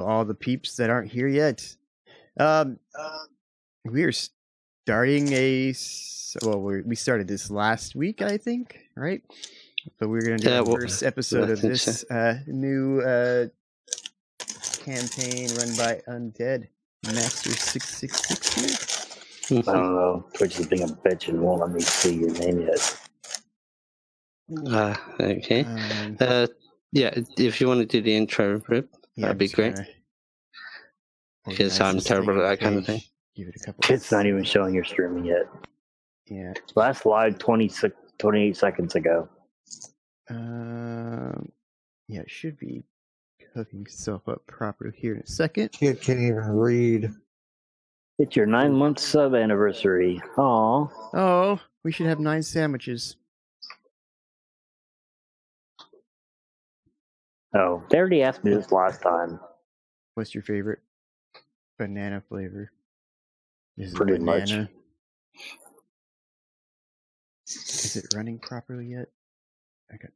all the peeps that aren't here yet. We are starting we started this last week, I think, right? But we're going to do the first episode of this new campaign run by Undead Master 666 here. I don't know. Twitch is being a bitch and won't let me see your name yet. Okay. Yeah, if you want to do the intro, Rip, that'd be great. Because I'm terrible at that kind of thing. Give it a couple. It's not even showing your streaming yet. Yeah. Last live 28 seconds ago. Yeah, it should be hooking itself up properly here in a second. Kid can't even read. It's your 9-month sub anniversary. Aww. Oh, we should have 9 sandwiches. Oh, they already asked me this last time. What's your favorite banana flavor? Is Pretty much. Is it running properly yet? Okay.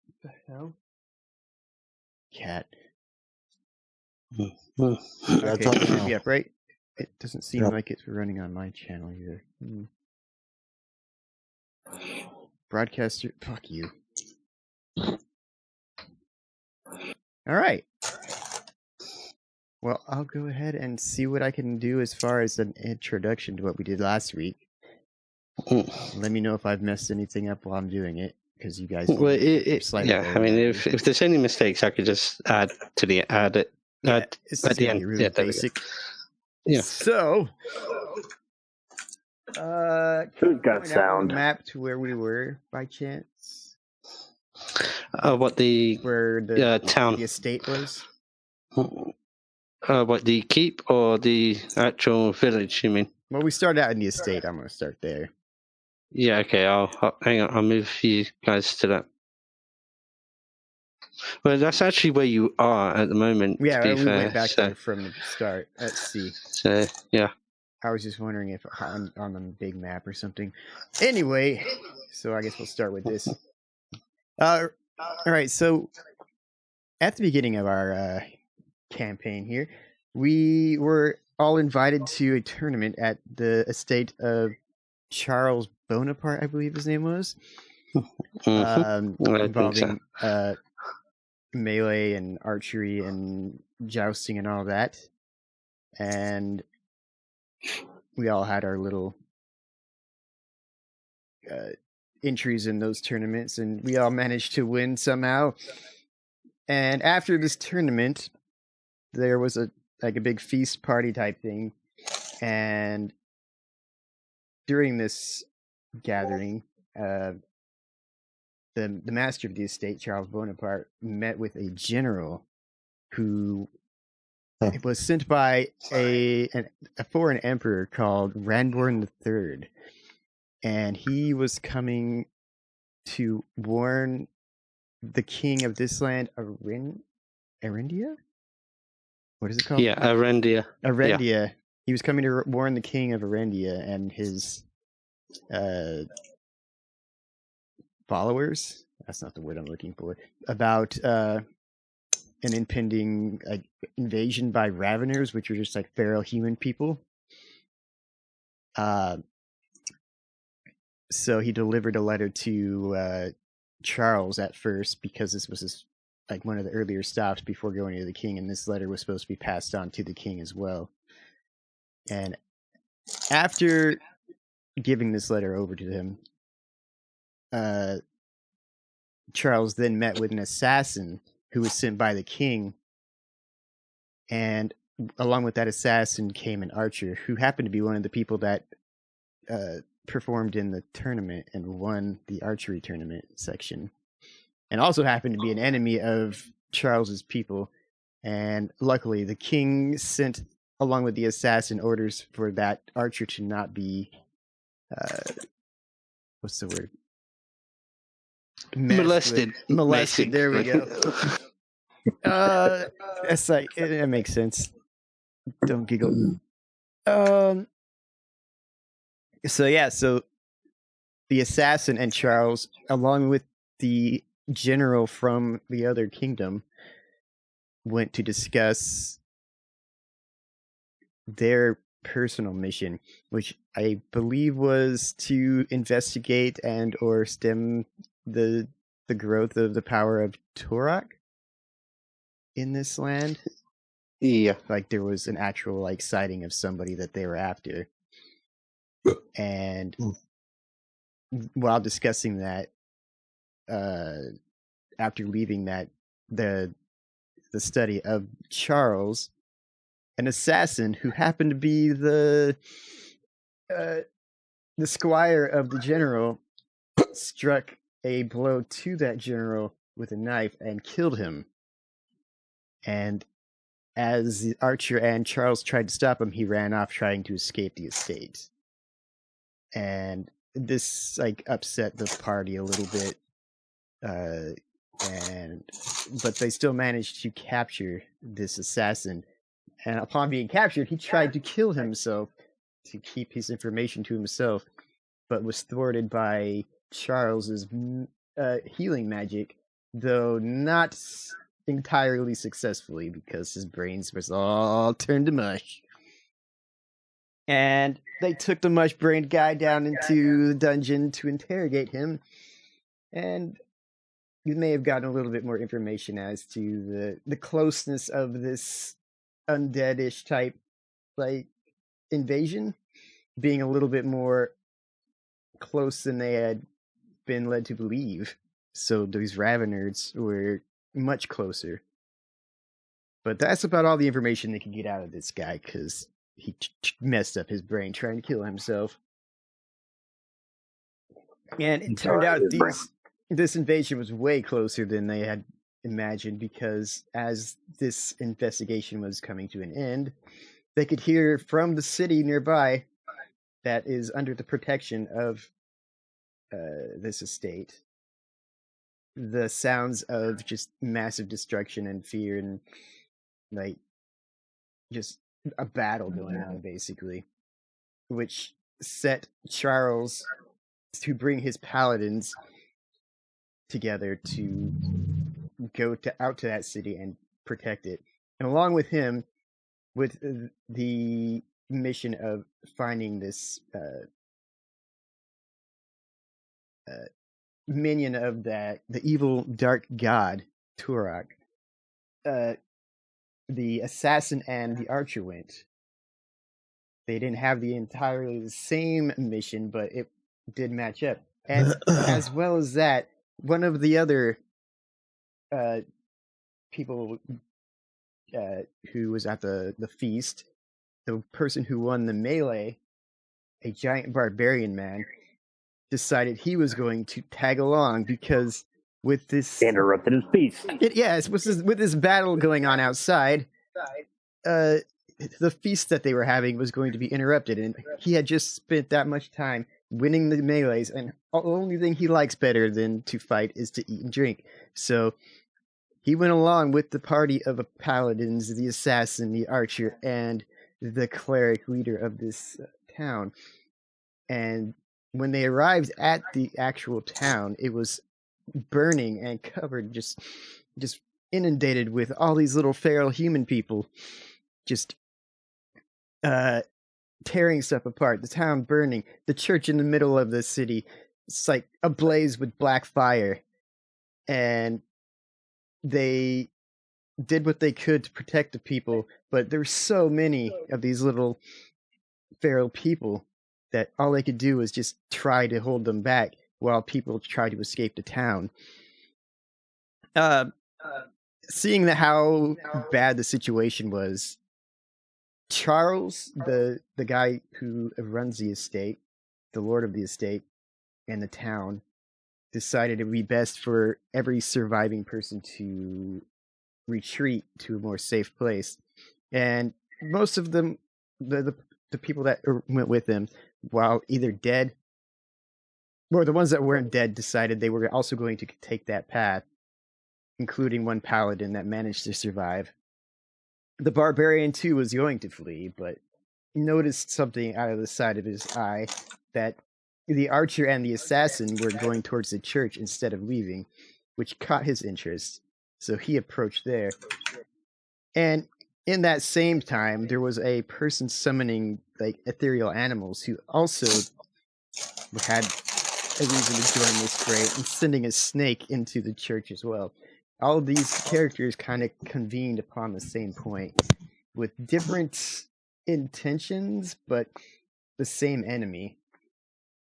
What the hell? Cat. Okay, it should be up, right? It doesn't seem like it's running on my channel either. Broadcaster, fuck you. All right. Well, I'll go ahead and see what I can do as far as an introduction to what we did last week. Let me know if I've messed anything up while I'm doing it, because you guys. Well, I mean, if there's any mistakes, I could just add it at the end. Really basic. Yeah. So, Who's got sound? Map to where we were by chance. Where the town, the estate was. What, the keep or the actual village? You mean? Well, we started out in the estate. I'm going to start there. Yeah. Okay. I'll hang on. I'll move you guys to that. Well, that's actually where you are at the moment. Yeah, to be we fair, went back there from the start. Let's see. So yeah. I was just wondering if on the big map or something. Anyway, so I guess we'll start with this. All right. So at the beginning of our campaign here, we were all invited to a tournament at the estate of Charles Bonaparte, I believe his name was, involving melee and archery and jousting and all that. And we all had our little entries in those tournaments, and we all managed to win somehow. And after this tournament, there was a big feast party type thing, and during this gathering, the master of the estate, Charles Bonaparte, met with a general who was sent by a foreign emperor called Ranborn III, and he was coming to warn the king of this land, Arendia? What is it called? Yeah, Arendia. Arendia. Yeah. He was coming to warn the king of Arendia and his followers. That's not the word I'm looking for. About an impending invasion by Raveners, which are just like feral human people. So he delivered a letter to Charles at first, because this was one of the earlier stops before going to the king, and this letter was supposed to be passed on to the king as well. And after giving this letter over to him, Charles then met with an assassin who was sent by the king, and along with that assassin came an archer who happened to be one of the people that performed in the tournament and won the archery tournament section, and also happened to be an enemy of Charles's people. And luckily, the king sent, along with the assassin, orders for that archer to not be what's the word? Molested. There we go. That's it makes sense. Don't giggle. So the assassin and Charles, along with the general from the other kingdom, went to discuss their personal mission, which I believe was to investigate and or stem the growth of the power of Turok in this land. Yeah. Like there was an actual like sighting of somebody that they were after. And while discussing that, after leaving that the study of Charles, an assassin who happened to be the squire of the general, struck a blow to that general with a knife and killed him. And as the archer and Charles tried to stop him, he ran off trying to escape the estate. And this like upset the party a little bit. But they still managed to capture this assassin. And upon being captured, he tried to kill himself to keep his information to himself, but was thwarted by Charles's healing magic, though not entirely successfully because his brains was all turned to mush. And they took the mush-brained guy down into the dungeon to interrogate him, and you may have gotten a little bit more information as to the closeness of this undead-ish type like invasion being a little bit more close than they had been led to believe. So these Raveners were much closer. But that's about all the information they could get out of this guy, because he messed up his brain trying to kill himself. And it turned out this invasion was way closer than they had imagined, because as this investigation was coming to an end, they could hear from the city nearby that is under the protection of this estate the sounds of just massive destruction and fear and like just a battle going on, basically, which set Charles to bring his paladins together to go out to that city and protect it. And along with him, with the mission of finding this minion of the evil dark god Turok, the assassin and the archer went. They didn't have the entirely the same mission, but it did match up. And as well as that, one of the other people who was at the feast, the person who won the melee, a giant barbarian man, decided he was going to tag along because with this interrupted his feast. With this battle going on outside, the feast that they were having was going to be interrupted, and he had just spent that much time winning the melees, and the only thing he likes better than to fight is to eat and drink. So he went along with the party of paladins, the assassin, the archer, and the cleric leader of this town. And when they arrived at the actual town, it was burning and covered, just inundated with all these little feral human people, just tearing stuff apart. The town burning, the church in the middle of the city, it's like ablaze with black fire. And they did what they could to protect the people, but there were so many of these little feral people that all they could do was just try to hold them back while people tried to escape the town. Seeing how bad the situation was, Charles, the guy who runs the estate, the lord of the estate and the town, decided it would be best for every surviving person to retreat to a more safe place. And most of them, the people that went with him, while either dead, or the ones that weren't dead, decided they were also going to take that path, including one paladin that managed to survive. The barbarian, too, was going to flee, but noticed something out of the side of his eye, that the archer and the assassin were going towards the church instead of leaving, which caught his interest. So he approached there. And in that same time, there was a person summoning like ethereal animals who also had a reason to join this fray and sending a snake into the church as well. All of these characters kind of convened upon the same point with different intentions, but the same enemy.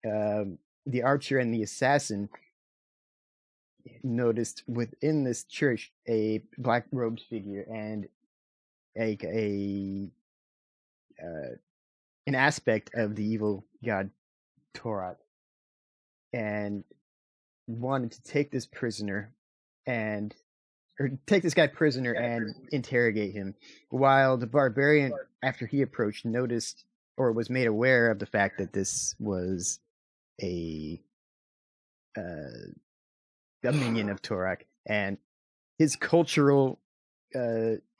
The archer and the assassin noticed within this church a black robed figure and an aspect of the evil god Torok, and wanted to take this prisoner or take this guy prisoner and interrogate him, while the barbarian, after he approached, noticed or was made aware of the fact that this was a minion of Torok, and his cultural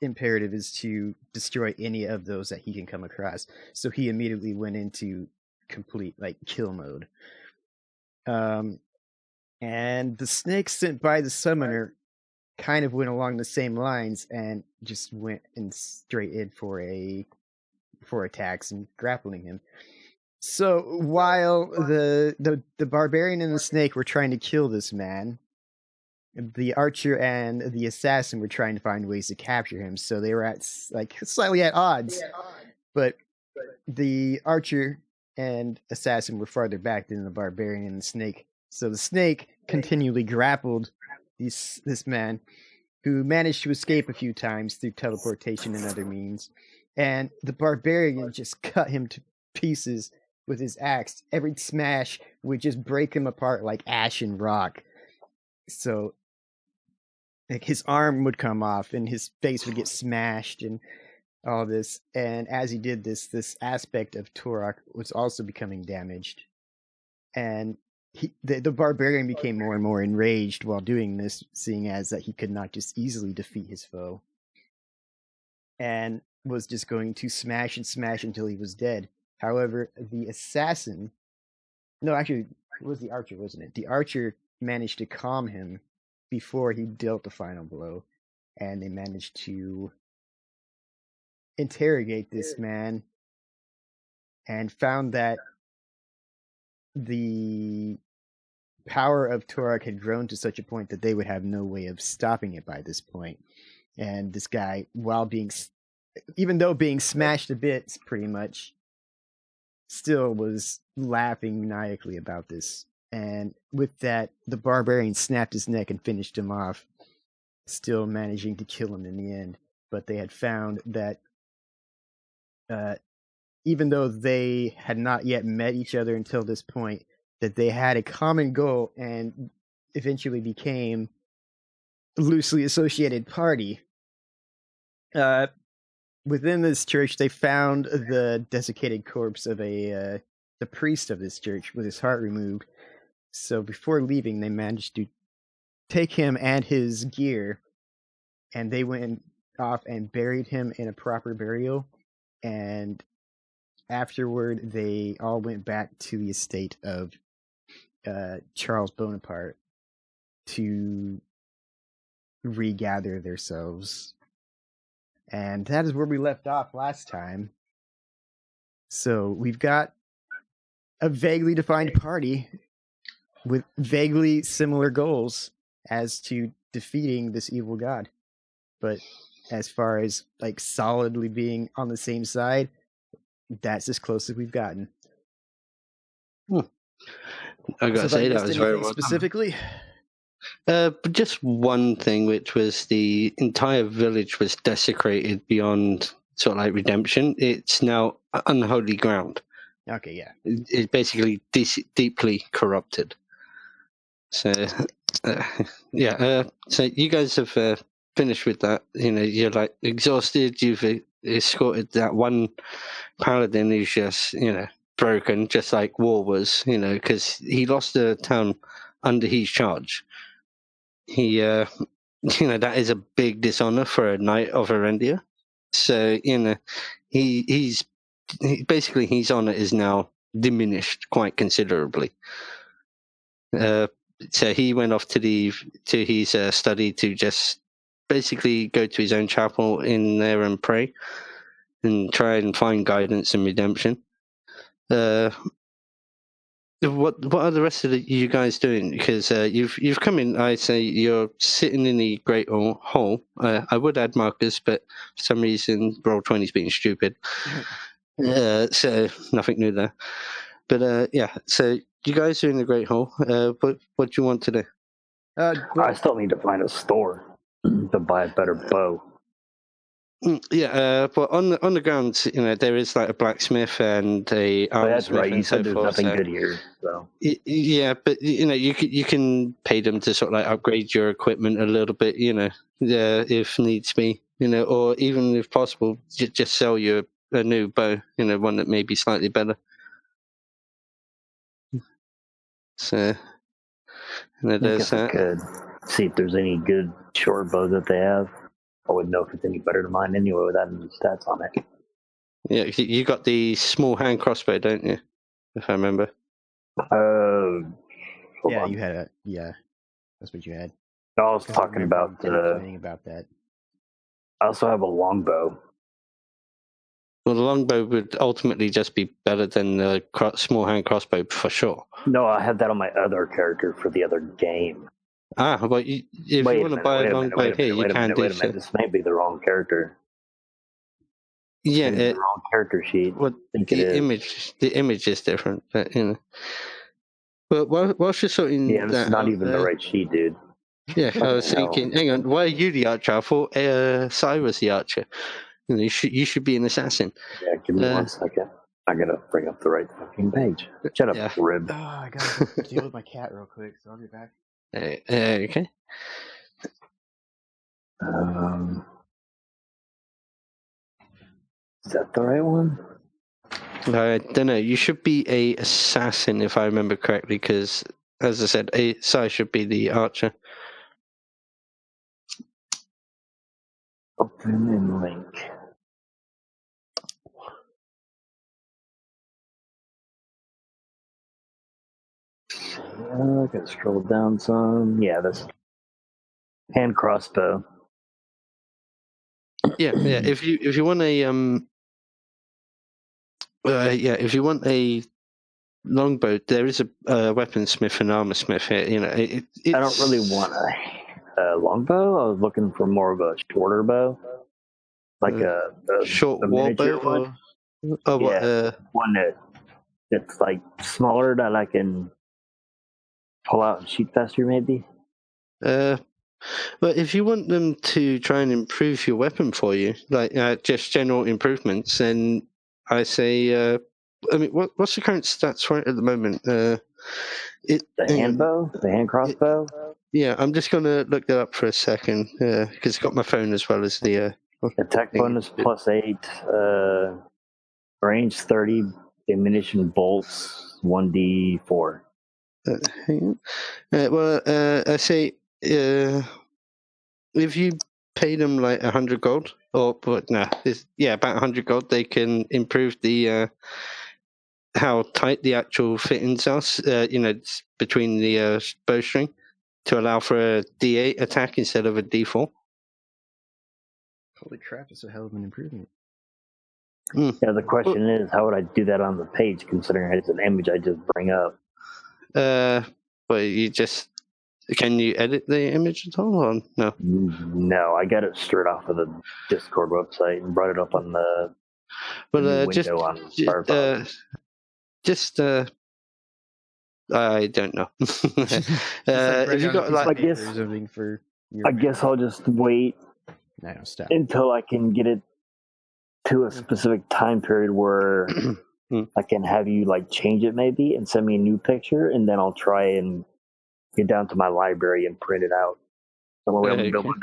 imperative is to destroy any of those that he can come across. So he immediately went into complete like kill mode. And the snake sent by the summoner kind of went along the same lines and just went in straight in for attacks and grappling him. So while the barbarian and the snake were trying to kill this man, the archer and the assassin were trying to find ways to capture him. So they were at like slightly at odds. But the archer and assassin were farther back than the barbarian and the snake. So the snake continually grappled this man, who managed to escape a few times through teleportation and other means. And the barbarian just cut him to pieces with his axe. Every smash would just break him apart like ash and rock. So like his arm would come off and his face would get smashed and all this. And as he did this, this aspect of Torok was also becoming damaged. And the barbarian became more and more enraged while doing this, seeing as that he could not just easily defeat his foe, and was just going to smash and smash until he was dead. However, the assassin, no, actually, it was the archer, wasn't it? The archer managed to calm him before he dealt the final blow, and they managed to interrogate this man and found that the power of Torok had grown to such a point that they would have no way of stopping it by this point. And this guy, even though being smashed to bits pretty much, still was laughing maniacally about this. And with that, the barbarian snapped his neck and finished him off, still managing to kill him in the end. But they had found that even though they had not yet met each other until this point, that they had a common goal and eventually became a loosely associated party. Within this church, they found the desiccated corpse of the priest of this church with his heart removed. So before leaving, they managed to take him and his gear, and they went off and buried him in a proper burial. And afterward, they all went back to the estate of Charles Bonaparte to regather themselves. And that is where we left off last time. So we've got a vaguely defined party with vaguely similar goals as to defeating this evil god. But as far as like solidly being on the same side, that's as close as we've gotten. I gotta say that was very well specifically. But just one thing, which was the entire village was desecrated beyond sort of like redemption. It's now unholy ground. Okay, yeah. It's basically deeply corrupted. So, so you guys have finished with that. You know, you're like exhausted. You've escorted that one paladin who's just, you know, broken, just like War was, you know, because he lost the town under his charge. He, you know, that is a big dishonor for a knight of Erendia. So, you know, he's basically his honor is now diminished quite considerably. So he went off to his study to just basically go to his own chapel in there and pray and try and find guidance and redemption. What are the rest of you guys doing? Because you've come in. I say you're sitting in the Great Hall. I would add markers, but for some reason, Roll20's being stupid. So nothing new there. But yeah, so you guys are in the Great Hall. What do you want to do? I still need to find a store to buy a better bow. Yeah, but on the ground, there is like a blacksmith and a Oh, that's armorsmith right. You and so said there's forth. nothing good here, so Yeah, but you can pay them to sort of like upgrade your equipment a little bit, if needs be, or even if possible, just sell you a new bow, one that may be slightly better. So, I there's guess I could see if there's any good short bows that they have. I wouldn't know if it's any better than mine anyway without any stats on it. Yeah, you got the small hand crossbow, don't you? If I remember. Hold Yeah, on. you had that's what you had. I was 'Cause I talking remember about you complaining about that. I also have a longbow. Well, the longbow would ultimately just be better than the small hand crossbow for sure. No, I have that on my other character for the other game. But if you want to buy a longbow here, you can do so. This may be the wrong character. Yeah, the wrong character sheet. Well, the image is different, but But whilst you're sorting Yeah, this is not even the right sheet, dude. Yeah, I was thinking, hang on, why are you the archer? I thought Cy was the archer. You should be an assassin. Yeah, give me 1 second. I gotta bring up the right fucking page. Shut up, rib. Oh, I gotta deal with my cat real quick, so I'll be back. Okay. Is that the right one? I don't know. You should be a assassin if I remember correctly, because as I said, Cy should be the archer. Open and link. I gotta scroll down some. Yeah, that's hand crossbow. Yeah. If you want a if you want a longbow, there is a weaponsmith and armorsmith here. I don't really want a longbow. I was looking for more of a shorter bow, like a short a war miniature bow. one. One that's like smaller that I can pull out and shoot faster, maybe. But if you want them to try and improve your weapon for you, like just general improvements, then I say, what's the current stats for it at the moment? The hand bow, the hand crossbow. Yeah, I'm just gonna look that up for a second because it's got my phone as well as the attack bonus +8, range 30, ammunition bolts 1d4. Hang on. I say if you pay them like 100 gold, about 100 gold, they can improve the how tight the actual fittings are. Between the bowstring to allow for a D8 attack instead of a D4. Holy crap! It's a hell of an improvement. Yeah, the question is, how would I do that on the page, considering it's an image I just bring up? Well, can you edit the image at all, or no? No, I got it straight off of the Discord website and brought it up on the window on Firefox. I don't know. If you got I guess I'll just wait until I can get it to a specific time period where I can have you like change it maybe and send me a new picture, and then I'll try and get down to my library and print it out. So I'm able to do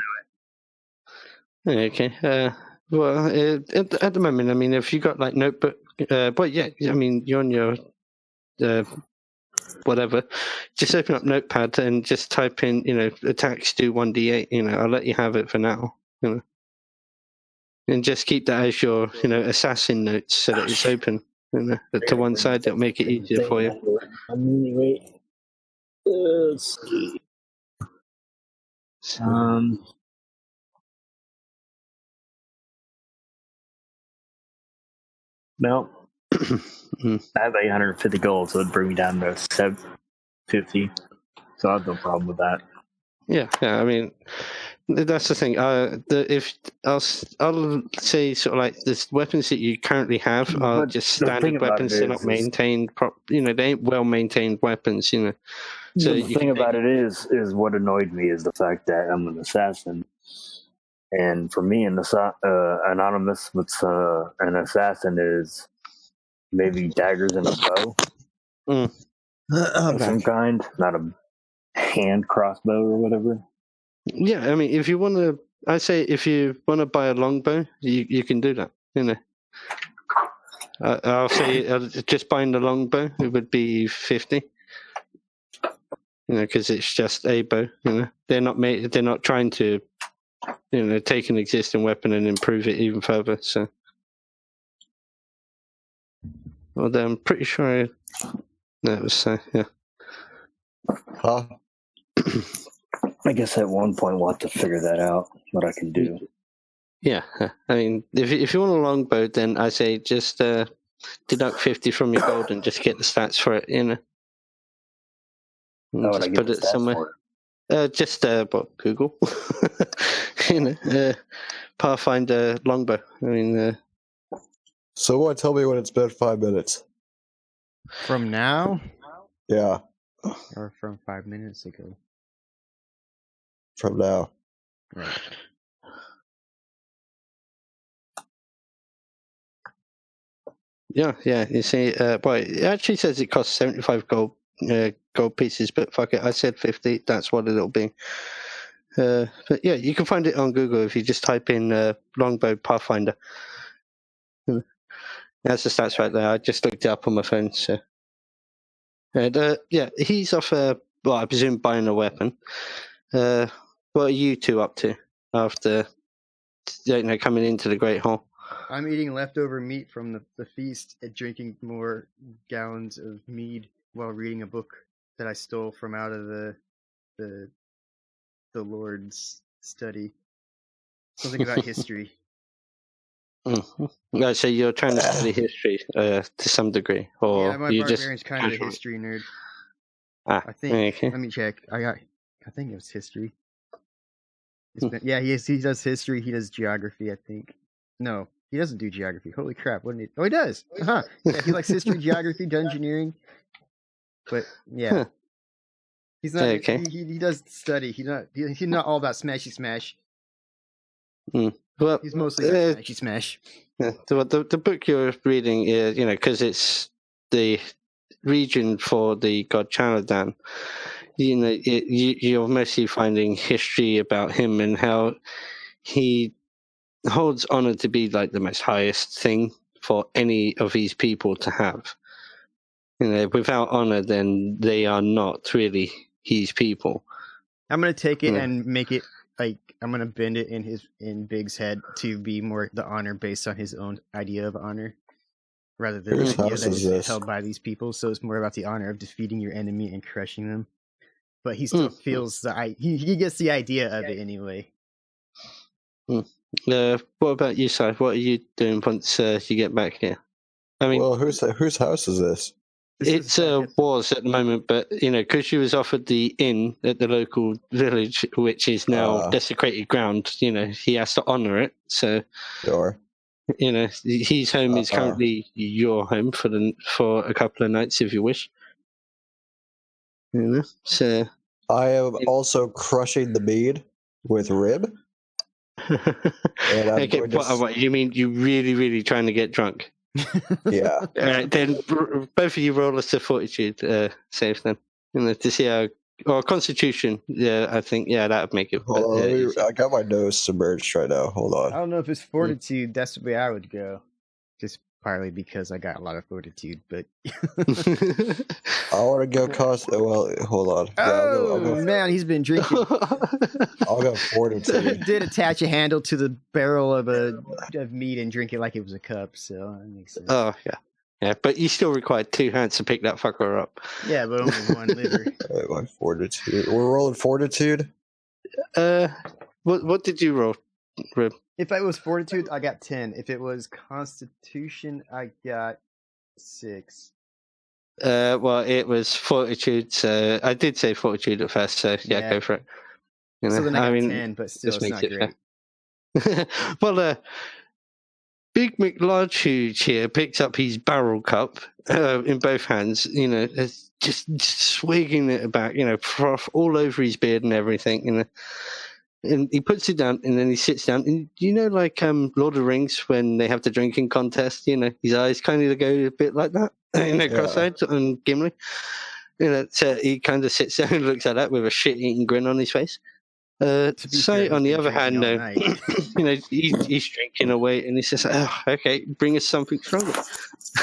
it. Okay. Well, at the moment, I mean, if you got like notebook, but yeah, I mean, you're on your whatever. Just open up Notepad and just type in, attacks do 1d8. I'll let you have it for now. And just keep that as your, assassin notes so that it's open. To one side, it'll make it easier for you. Anyway, let's see. No. I have 850 gold, so it'd bring me down to 750. So I have no problem with that. Yeah. I mean, that's the thing. If I'll say sort of like the weapons that you currently have are just standard weapons. They're not maintained. They ain't well maintained weapons. So the thing about it is what annoyed me is the fact that I'm an assassin, and for me, an anonymous with an assassin is maybe daggers and a bow of some kind, not a hand crossbow or whatever. Yeah, I mean, if you want to, I say if you want to buy a longbow, you can do that. I'll say just buying the longbow, it would be 50. Because it's just a bow. They're not trying to, take an existing weapon and improve it even further. So, although I'm pretty sure that was yeah. Huh? I guess at one point we'll have to figure that out, what I can do. Yeah, I mean, if you want a longbow, then I say just deduct 50 from your gold and just get the stats for it, And just put it somewhere. Just Google, Pathfinder longbow. I mean, Someone tell me when it's been 5 minutes. From now? Yeah. Or from 5 minutes ago? From now. Right. Yeah. You see, it actually says it costs 75 gold pieces, but fuck it, I said 50. That's what it'll be. But yeah, you can find it on Google if you just type in longbow Pathfinder. That's the stats right there. I just looked it up on my phone. So, and yeah, he's off. I presume buying a weapon. What are you two up to after coming into the Great Hall? I'm eating leftover meat from the feast and drinking more gallons of mead while reading a book that I stole from out of the Lord's study. Something about history. Mm-hmm. So you're trying to study history to some degree, or yeah, my barbarian's kind of a history nerd. I think. Okay. Let me check. I think it was history. He does history. He does geography. I think. No, he doesn't do geography. Holy crap! What? Oh, he does. Yeah, he likes history, geography, dungeoneering. But yeah, he's not. Okay. He does study. He's not all about smashy smash. Well, he's mostly about smashy smash. Yeah, the book you're reading is, because it's the region for the god Chaladan. You're mostly finding history about him and how he holds honor to be like the most highest thing for any of these people to have. Without honor, then they are not really his people. I'm gonna take it and make it like I'm gonna bend it in Big's head to be more the honor based on his own idea of honor, rather than the idea that is held by these people. So it's more about the honor of defeating your enemy and crushing them. But he still feels he gets the idea of it anyway. What about you, Si? What are you doing once you get back here? I mean, well, whose house is this? It's was at the moment, but because she was offered the inn at the local village, which is now desecrated ground, he has to honor it. So, sure. His home is currently your home for a couple of nights if you wish. So I am also crushing the mead with rib. And okay, what you mean? You really, really trying to get drunk? Yeah. All right, then both of you roll us a fortitude save then, to see how, or Constitution. Yeah, I think that would make it. Hold on, I got my nose submerged right now. Hold on. I don't know if it's fortitude. That's the way I would go. Just partly because I got a lot of fortitude, but I want to go well, hold on. I'll go. Man, he's been drinking. I'll go fortitude. Did attach a handle to the barrel of meat and drink it like it was a cup, so that makes sense. Oh yeah, but you still required 2 hands to pick that fucker up. Yeah, but only one liver. My fortitude. We're rolling fortitude. What did you roll? Rib? If it was Fortitude, I got 10. If it was Constitution, I got 6. Well, it was Fortitude, so I did say Fortitude at first, so yeah. Go for it. You know, so then I got 10, but still, it's not great. Well, Big McLarge here picks up his barrel cup in both hands, you know, just swigging it about, you know, froth all over his beard and everything, you know. And he puts it down, and then he sits down. And you know, like Lord of the Rings, when they have the drinking contest, you know, his eyes kind of go a bit like that, you know, cross-eyed on Gimli. You know, so he kind of sits there and looks at that with a shit-eating grin on his face. So on the other hand, no, you know, he's drinking away, and he says, "Oh, okay, bring us something stronger."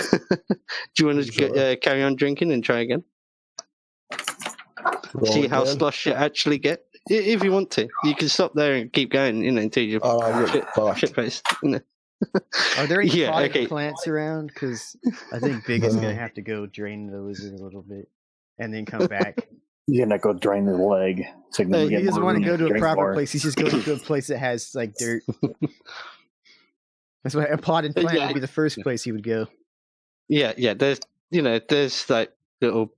Do you want to carry on drinking and try again? See how sloshed you actually get. If you want to, you can stop there and keep going, you know, until you shit faced. You know. Are there any potted plants around? Because I think Big is gonna have to go drain the lizard a little bit, and then come back. He's gonna go drain his leg. So he doesn't want to go to a proper place. He's just going to a place that has like dirt. That's why a potted plant would be the first place he would go. Yeah. There's like little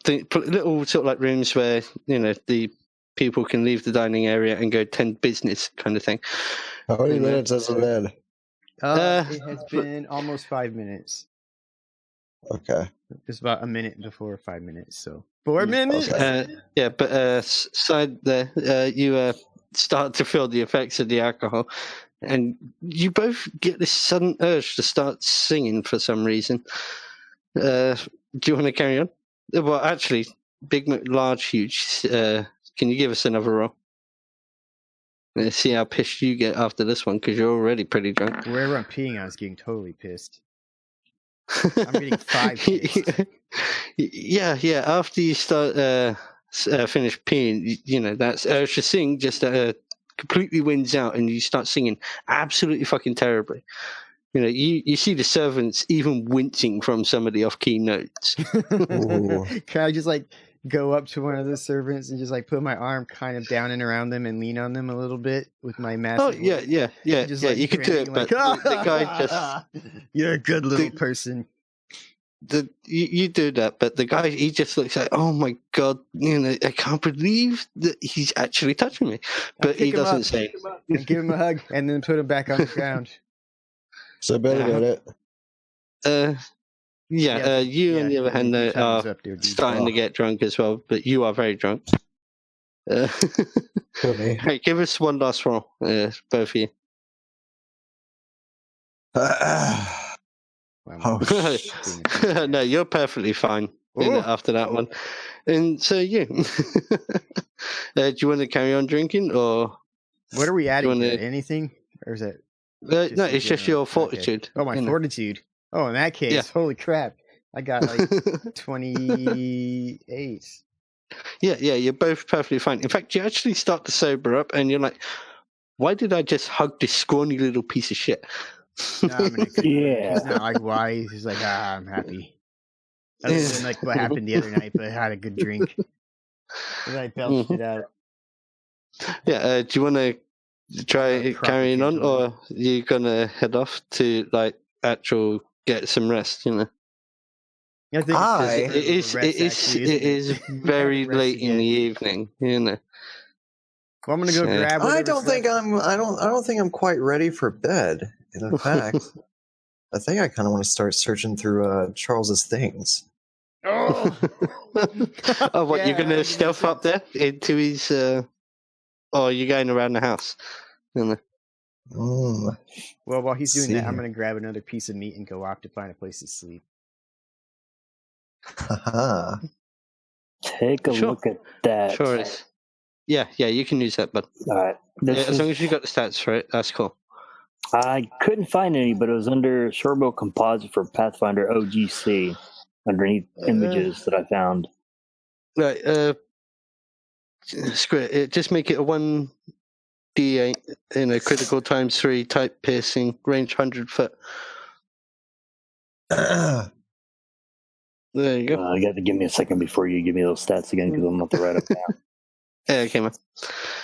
sort of like rooms where, you know, the people can leave the dining area and go tend business kind of thing. How many minutes has it been? It has been almost 5 minutes. Okay. Just about a minute before 5 minutes, so 4 minutes. Side there, you start to feel the effects of the alcohol, and you both get this sudden urge to start singing for some reason. Do you want to carry on? Well, actually, Big McLarge Huge, can you give us another roll? Let's see how pissed you get after this one, because you're already pretty drunk. Wherever I'm peeing, I was getting totally pissed. I'm getting 5 pissed. Yeah. After you start finish peeing, you know, that's urge to sing just completely wins out, and you start singing absolutely fucking terribly. You know, you see the servants even wincing from some of the off-key notes. Can I just like go up to one of the servants and just like put my arm kind of down and around them and lean on them a little bit with my massive? Oh yeah. Just, like, you can do it, but the guy just you're a good little person. You do that, but the guy, he just looks like, oh my god, you know, I can't believe that he's actually touching me, but he doesn't say. Give him a hug and then put him back on the ground. So better at it. You on the other hand are starting to get drunk as well, but you are very drunk. Hey, give us one last roll, both of you. No, you're perfectly fine after that one. And so do you want to carry on drinking, or what are we adding? Anything, or is it? No, it's just your fortitude. Okay. Oh, my fortitude. Oh, in that case, holy crap. I got like 28. Yeah, you're both perfectly fine. In fact, you actually start to sober up, and you're like, why did I just hug this scrawny little piece of shit? No, I'm in a good mood. He's not like, why? He's just like, I'm happy. Other than like what happened the other night, but I had a good drink. And I belched it out. Yeah, do you want to try carrying on, or are you gonna head off to like actual get some rest? You know, I think it is very late in the evening. You know, well, I'm gonna go grab. I don't think I'm quite ready for bed. In fact, I think I kind of want to start searching through Charles's things. Oh, what, you're gonna stealth up there into his? Or are you going around the house? Well, while he's doing that, I'm going to grab another piece of meat and go off to find a place to sleep. Take a look at that. Sure is. Yeah, you can use that, bud. All right. As long as you got the stats for it, that's cool. I couldn't find any, but it was under Shortbow Composite for Pathfinder OGC underneath images that I found. Right. Screw it. Just make it a 1d8 in a critical ×3 type piercing, range 100 foot. There you go. You got to give me a second before you give me those stats again, because I'm not the right up now. Okay, man.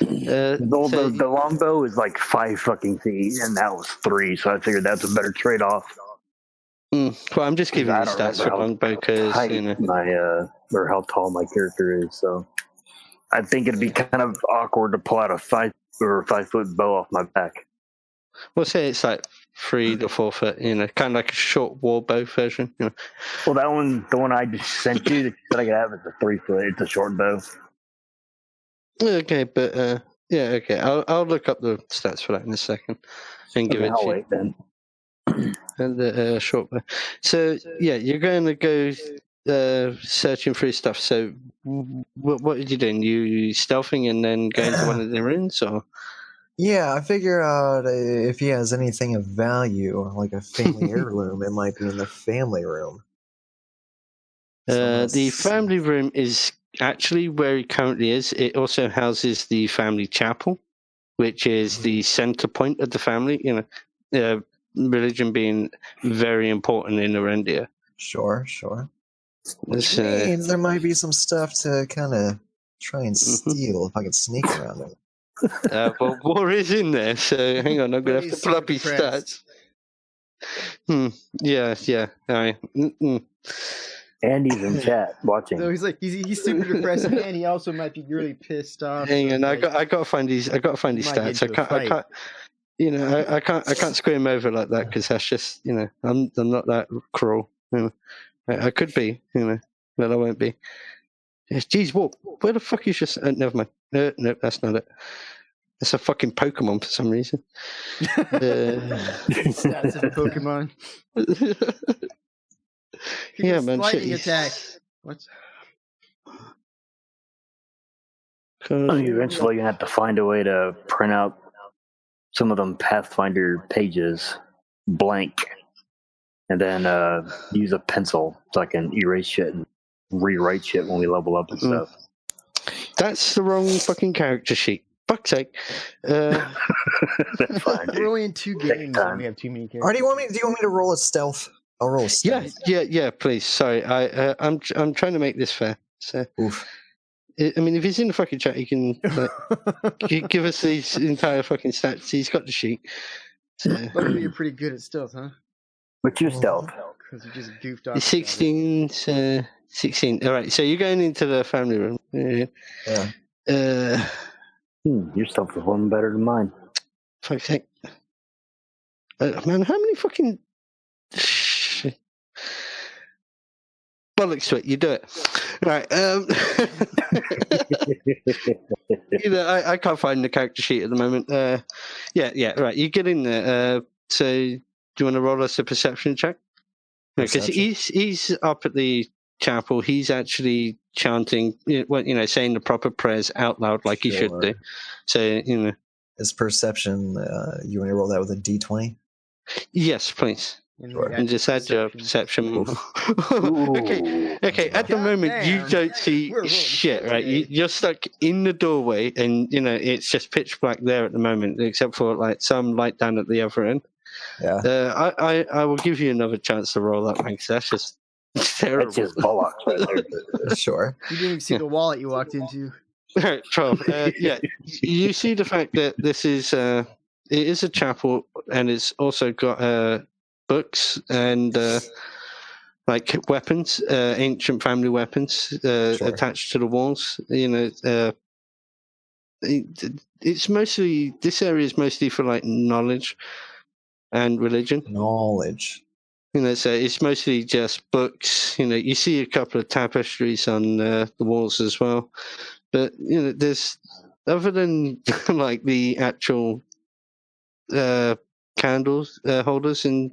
The longbow is like 5 fucking feet, and that was 3, so I figured that's a better trade-off. Well, I'm just giving you stats for longbow because or how tall my character is. So I think it'd be kind of awkward to pull out a 5-foot bow off my back. We'll say it's like 3 to 4 foot. Kind of like a short war bow version. Well, the one I just sent you, that you said I could have, is a 3-foot. It's a short bow. Okay, but okay. I'll look up the stats for that in a second and give it to you. Wait then. And the short bow. So you're going to go searching through stuff. So what did you do? You stealthing and then go into one of the rooms, or? Yeah, I figure out if he has anything of value, like a family heirloom, it might be in the family room. The family room is actually where he currently is. It also houses the family chapel, which is the center point of the family. Religion being very important in Erendia. Sure. Which means there might be some stuff to kind of try and steal if I could sneak around it. Well, war is in there, so hang on, I'm going to have to pull up his stats. Yeah. All right. Andy's in chat watching. So he's like he's super depressed, and he also might be really pissed off. Hang on, I got to find these stats. I can't screw him over like that because that's just I'm not that cruel. I could be, but I won't be. Jeez, what? Where the fuck is just? Never mind. No, that's not it. It's a fucking Pokemon for some reason. Stats of Pokemon. Yeah, man. Lightning attack. What? You're eventually gonna have to find a way to print out some of them Pathfinder pages blank, and then use a pencil so I can erase shit and rewrite shit when we level up and stuff. That's the wrong fucking character sheet. Fuck's sake. That's fine. We're only in 2 games and we have too many characters. Or do you want me to roll a stealth? I'll roll a stealth. Yeah, please. Sorry. I'm trying to make this fair. So Oof. I mean, if he's in the fucking chat, he can give us these entire fucking stats. He's got the sheet. So. Luckily, you're pretty good at stealth, huh? What's your stealth? Because you just goofed off. 16. 16. All right, so you're going into the family room. Yeah. Your stealth is one better than mine. Fuck's sake. Man, how many fucking... Bollocks to it, you do it. Right. I can't find the character sheet at the moment. Yeah, right. You get in there. So, do you want to roll us a perception check? Because he's up at the chapel. He's actually chanting, saying the proper prayers out loud like he should do. So, Is perception, you want to roll that with a d20? Yes, please. And just add your perception. Okay. At the moment, you don't see shit, right? You're stuck in the doorway, and it's just pitch black there at the moment, except for like some light down at the other end. Yeah. I will give you another chance to roll that, because that's just terrible. That's just bollocks right there. Sure. You didn't even see the wall that you walked into. 12. You see the fact that this is it is a chapel, and it's also got books and like weapons, ancient family weapons attached to the walls. It's mostly, this area is mostly for like knowledge and religion. Knowledge. So it's mostly just books. You see a couple of tapestries on the walls as well, but there's, other than like the actual candles holders and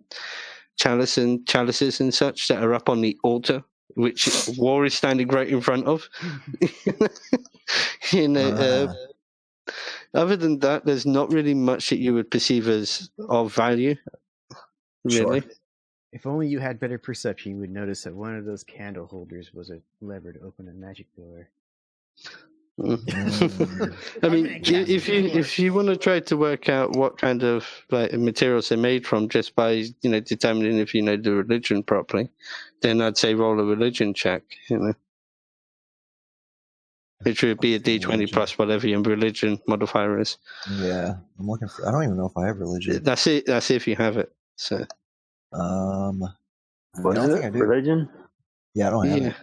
chalices and such that are up on the altar, which War is standing right in front of. Other than that, there's not really much that you would perceive as of value, really. Sure. If only you had better perception, you would notice that one of those candle holders was a lever to open a magic door. I mean, if you want to try to work out what kind of like materials they're made from, just by determining if you know the religion properly, then I'd say roll a religion check. which would be a D20 plus whatever your religion modifier is. Yeah, I'm looking for. I don't even know if I have religion. That's it. That's if you have it. So. What is it? Religion? Yeah, I don't have it.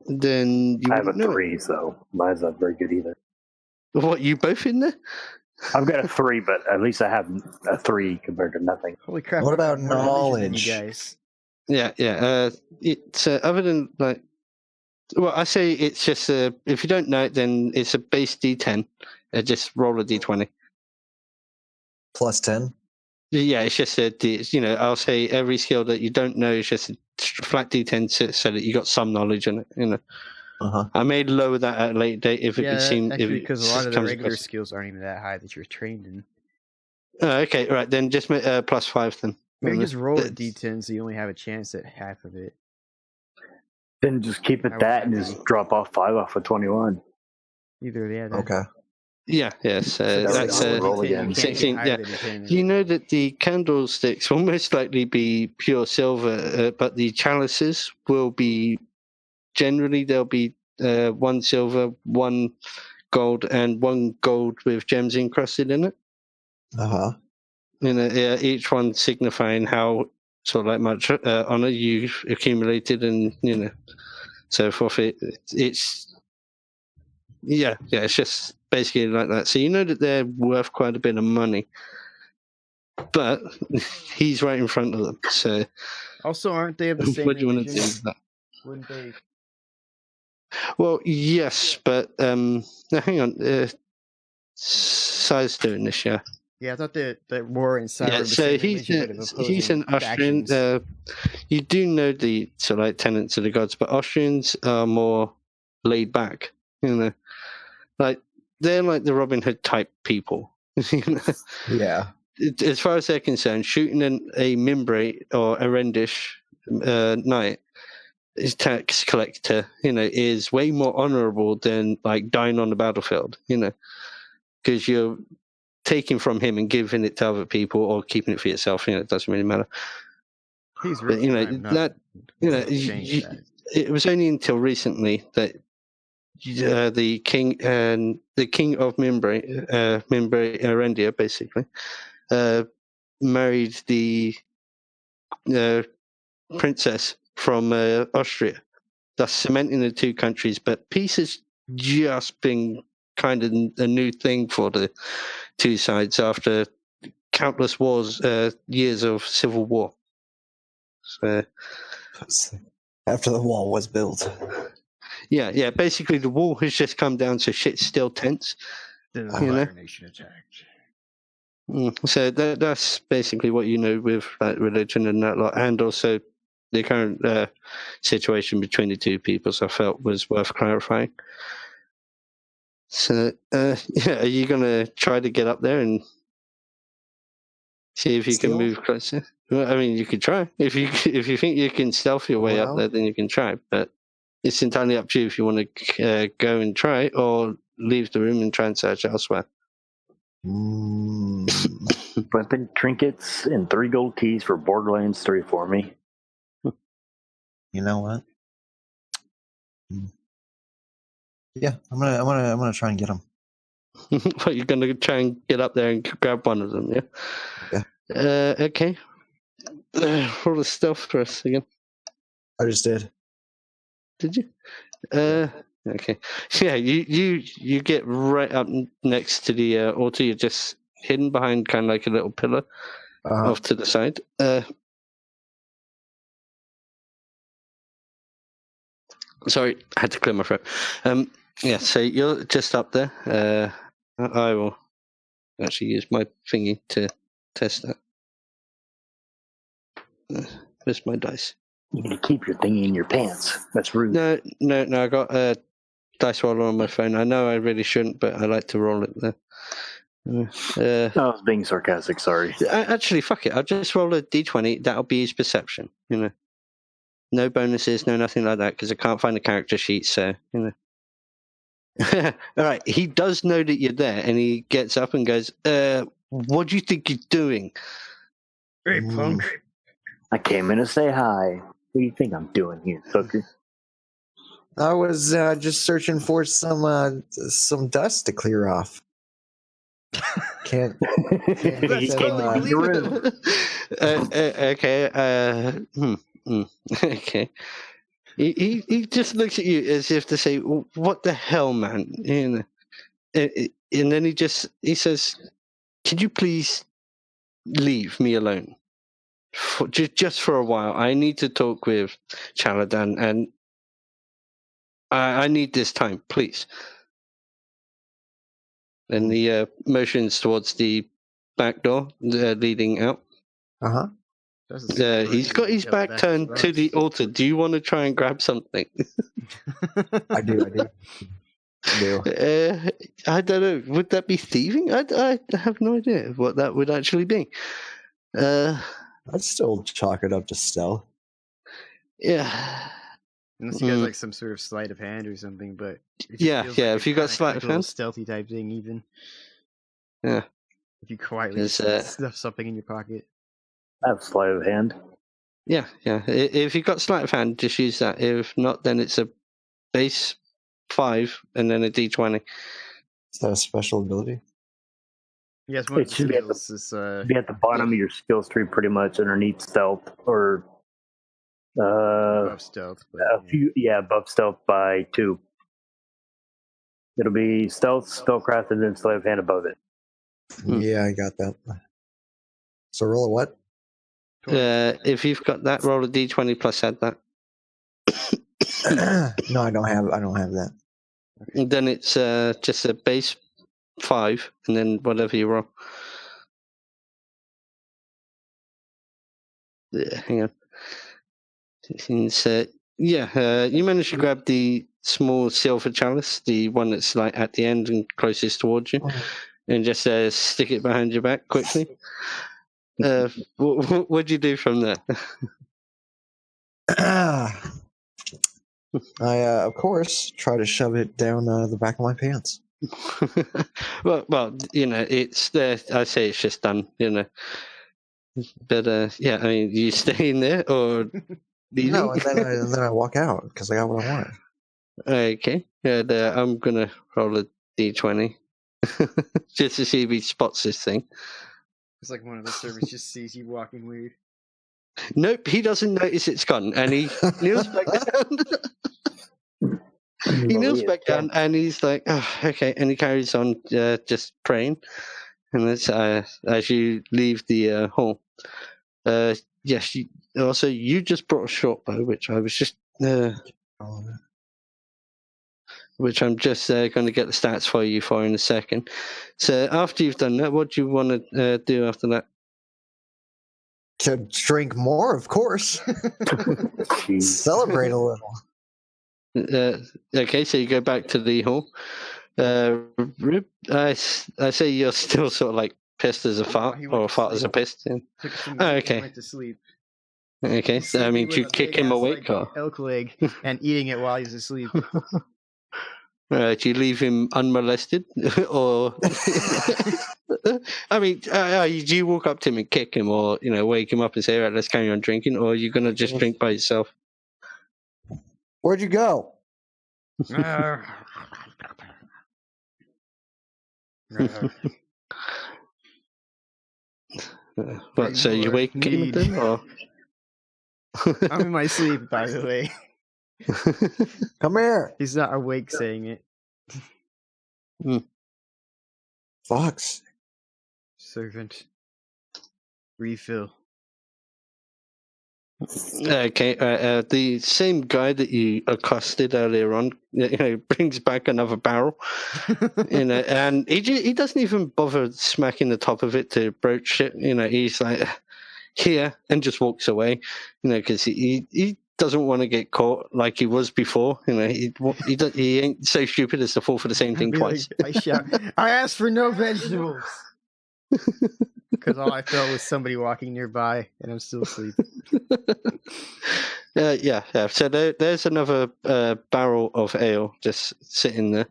Then you I have a 3, so mine's not very good either. What, you both in there? I've got a 3, but at least I have a 3 compared to nothing. Holy crap! What about knowledge? You guys? Yeah. It's other than like, well, I say it's just if you don't know it, then it's a base D10. Just roll a D20. Plus 10. Yeah, it's just I'll say every skill that you don't know is just a flat D10 so that you got some knowledge in it. I may lower that at a later date if it seems because a lot of the regular skills aren't even that high that you're trained in. Okay, right then, just plus 5 then. Maybe just roll a D10 so you only have a chance at half of it. Then just keep it that and just drop off 5 off of 21. Okay. Yeah, yes. That's roll again. 16. Yeah. You know that the candlesticks will most likely be pure silver, but the chalices will be generally there'll be 1 silver, 1 gold, and 1 gold with gems encrusted in it. Each one signifying how sort of like much honor you've accumulated, and so forth. It's just basically like that. So you know that they're worth quite a bit of money, but he's right in front of them. So also, aren't they of the same? What do you want to do with that? Wouldn't they? Well, yes, but hang on. Si's doing this, yeah. Yeah, I thought that war inside. Yeah, so he's an Austrian. You do know the sort of like tenets of the gods, but Austrians are more laid back. Like they're like the Robin Hood type people. Yeah. As far as they're concerned, shooting a Mimbre or a Rendish knight, his tax collector, is way more honourable than like dying on the battlefield. Because you're taking from him and giving it to other people or keeping it for yourself. It doesn't really matter. He's really it was only until recently that the king of Mimbre Arendia basically married the princess from Austria, thus cementing the two countries. But peace has just been kind of a new thing for the two sides after countless years of civil war. So, after the wall was built. Yeah. Basically, the wall has just come down, so shit's still tense. The Fire Nation attacked. So that's basically what you know with religion and that lot, and also the current situation between the two peoples. I felt was worth clarifying. So, are you gonna try to get up there and see if you can move closer? Well, I mean, you could try. If you think you can stealth your way up there, then you can try. But it's entirely up to you if you want to go and try, or leave the room and try and search elsewhere. Weapon trinkets and 3 gold keys for Borderlands 3 for me. You know what? Yeah, I'm gonna try and get them. What, you're gonna try and get up there and grab one of them? Yeah. Okay. Roll the stealth for us again. I just did. Did you? Okay. Yeah, you get right up next to the altar. You're just hidden behind kind of like a little pillar off to the side. Sorry, I had to clear my throat. Yeah, so you're just up there. I will actually use my thingy to test that. Where's my dice? You need to keep your thingy in your pants. That's rude. No. I got a dice roller on my phone. I know I really shouldn't, but I like to roll it there. I was being sarcastic. Sorry. Actually, fuck it. I'll just roll a d20. That'll be his perception. No bonuses, no nothing like that, because I can't find the character sheet. So All right. He does know that you're there, and he gets up and goes, "What do you think you're doing?" Hey, punk. I came in to say hi. What do you think I'm doing here, sucker? I was just searching for some dust to clear off. Can't That's totally believable. Okay. Okay. He just looks at you as if to say, "What the hell, man?" You know. And then he says, "Could you please leave me alone just for a while? I need to talk with Chaladan, and I need this time, please." And he motions towards the back door leading out. He's got his back turned to the altar. Do you want to try and grab something? I do. I don't know. Would that be thieving? I have no idea what that would actually be. I'd still chalk it up to stealth. Yeah. Unless you guys like some sort of sleight of hand or something, but if you got sleight of hand, stealthy type thing, even. Yeah. If you quietly stuff something in your pocket. I have sleight of hand. Yeah. If you got sleight of hand, just use that. If not, then it's a base 5 and then a d20. Is that a special ability? Yes, it should be at the bottom of your skills tree, pretty much underneath stealth or above stealth. Above stealth by 2. It'll be stealth, spellcraft, and then sleight of hand above it. Yeah, I got that. So roll a what? If you've got that, roll a d20 plus add that. No, I don't have that. Okay. And then it's just a base 5, and then whatever you roll. Hang on. You managed to grab the small silver chalice, the one that's like at the end and closest towards you, and just stick it behind your back quickly. What do you do from there? I, of course, try to shove it down the back of my pants. well, it's there. I say it's just done, But I mean, you stay in there or leaving? No, and then I walk out because I got what I want. Okay, I'm gonna roll a d20 just to see if he spots this thing. It's like one of the servants just sees you walking weird. Nope, he doesn't notice it's gone, and he kneels back down. He kneels back down, and he's like, "Oh, okay," and he carries on just praying. And that's as you leave the hall. Yes, you just brought a short bow, which I was just, which I'm just going to get the stats for you for in a second. So after you've done that, what do you want to do after that? To drink more, of course. Celebrate a little. Okay, so you go back to the hall. I say you're still sort of like pissed as a fart, or a fart as a piss. Okay. Went to sleep. Okay, so I mean, do you kick him awake or elk leg and eating it while he's asleep? Do you leave him unmolested, or I mean, do you walk up to him and kick him, or wake him up and say, "All right, let's carry on drinking," or are you gonna just drink by yourself? Where'd you go? What? So you wake him then, or? I'm in my sleep, by the way. Come here. He's not awake saying it. Fox. Servant. Refill. Okay, the same guy that you accosted earlier on, brings back another barrel, and he doesn't even bother smacking the top of it to broach it. He's like, here, and just walks away, because he doesn't want to get caught like he was before. He ain't so stupid as to fall for the same thing twice. I shout, I asked for no vegetables. Because all I felt was somebody walking nearby, and I'm still asleep. Yeah. So there's another barrel of ale just sitting there,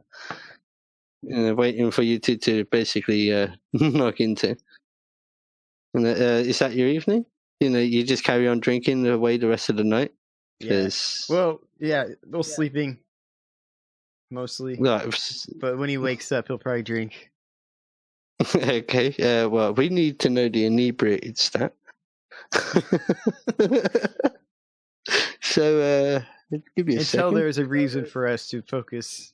waiting for you to basically knock into. And is that your evening? You just carry on drinking away the rest of the night. Yeah. Well, yeah, a little sleeping, mostly. Right. But when he wakes up, he'll probably drink. Okay. Well, we need to know the inebriated stat. So, give me a second. Until there's a reason for us to focus.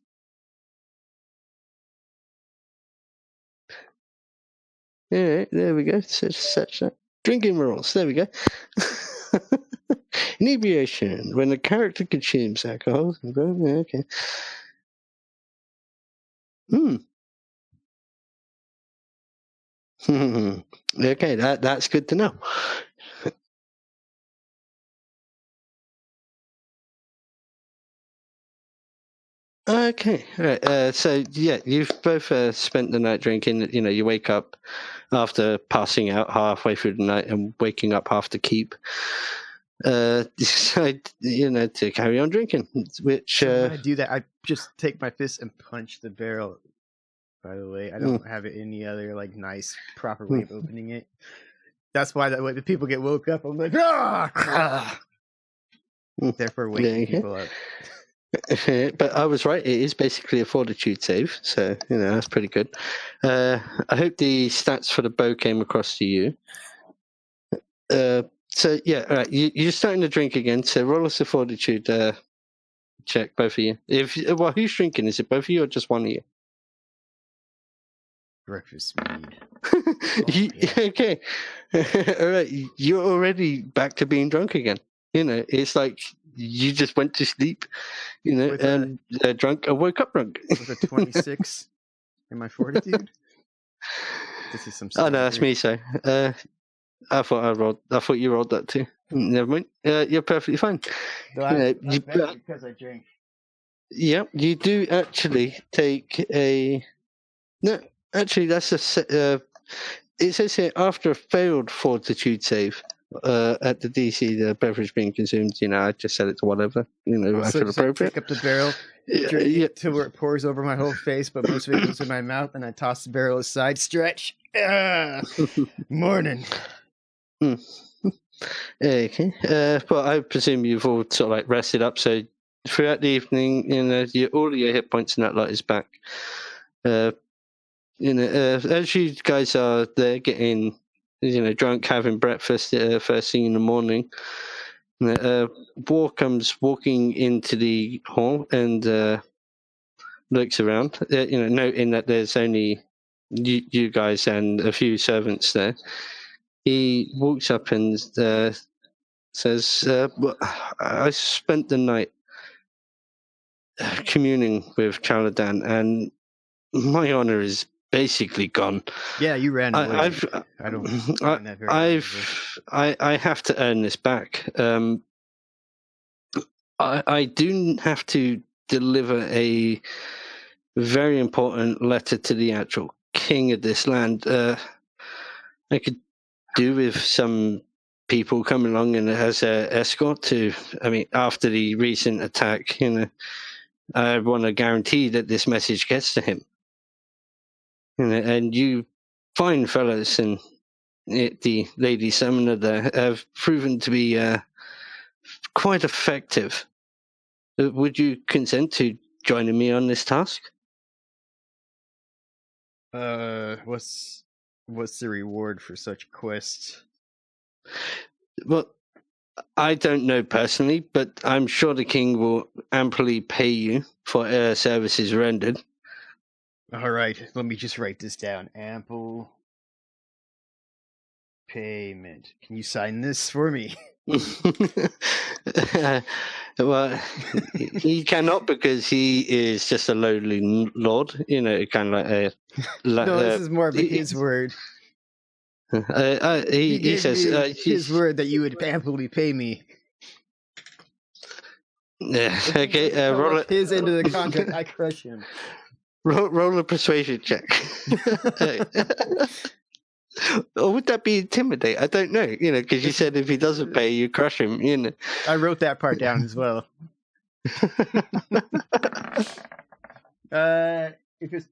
Yeah, there we go. Search that. Drinking rules. There we go. Inebriation. When a character consumes alcohol. Okay. Okay, that's good to know. Okay, right. So yeah, you've both spent the night drinking. You know, you wake up after passing out halfway through the night and waking up half the keep. Decide, to carry on drinking. Which when I do that, I just take my fist and punch the barrel. By the way, I don't have it any other nice proper way of opening it. That's why the people get woke up. I'm like, therefore waking people up. But I was right. It is basically a fortitude save, so that's pretty good. I hope the stats for the bow came across to you. So yeah, all right. You're starting to drink again. So roll us a fortitude check, both of you. Who's drinking? Is it both of you or just one of you? Breakfast mead. Okay. All right. You're already back to being drunk again. It's like you just went to sleep, and drunk and woke up drunk. With a 26 in my fortitude. This is some. Oh no, that's me. So I thought you rolled that too. Never mind. You're perfectly fine. No, because I drink. Yeah, you do actually take a. No, actually, that's a. It says here after a failed fortitude save. At the DC, the beverage being consumed, I just set it to whatever, I feel appropriate. Pick up the barrel, drink it till where it pours over my whole face, but most of it goes in my mouth, and I toss the barrel aside, stretch. Morning. Okay. Well, I presume you've all sort of rested up, so throughout the evening, all of your hit points and that lot is back. As you guys are there getting drunk, having breakfast first thing in the morning. War comes walking into the hall and looks around, noting that there's only you guys and a few servants there. He walks up and says, I spent the night communing with Chaladan, and my honor is basically gone. Yeah, you ran away. I have to earn this back. I do have to deliver a very important letter to the actual king of this land. I could do with some people coming along and as an escort to. I mean, after the recent attack, I want to guarantee that this message gets to him. And you fine fellows and the Lady Summoner there have proven to be quite effective. Would you consent to joining me on this task? What's the reward for such quests? Well, I don't know personally, but I'm sure the king will amply pay you for services rendered. All right, let me just write this down. Ample payment. Can you sign this for me? Well, he cannot because he is just a lowly lord, kind of like a. No, this is more of his word. He says his word that you would amply pay me. Yeah. Okay. Roll it. His end of the contract. I crush him. Roll a persuasion check. Or would that be intimidate? I don't know. Because you said if he doesn't pay, you crush him. I wrote that part down as well. If it's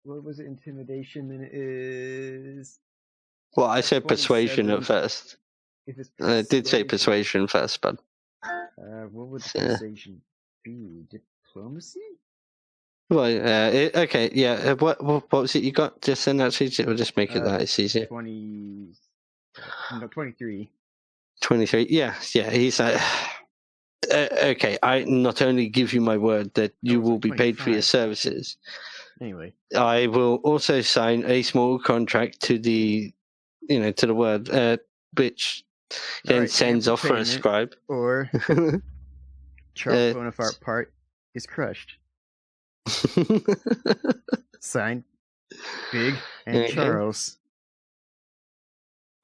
what was it? Intimidation, then it is. Well, I said persuasion at first. If it's I did say persuasion first, but. What would the persuasion be? Diplomacy? Well, okay, yeah. What was it you got? Just send that to you. We'll just make it that it's easier. 23. 23. Yeah. He's like, okay. I not only give you my word that you will be paid for your services. Anyway, I will also sign a small contract to the, to the word, which then sends off for a scribe. Or Charles Bonaparte part is crushed. Signed, Big and Charles.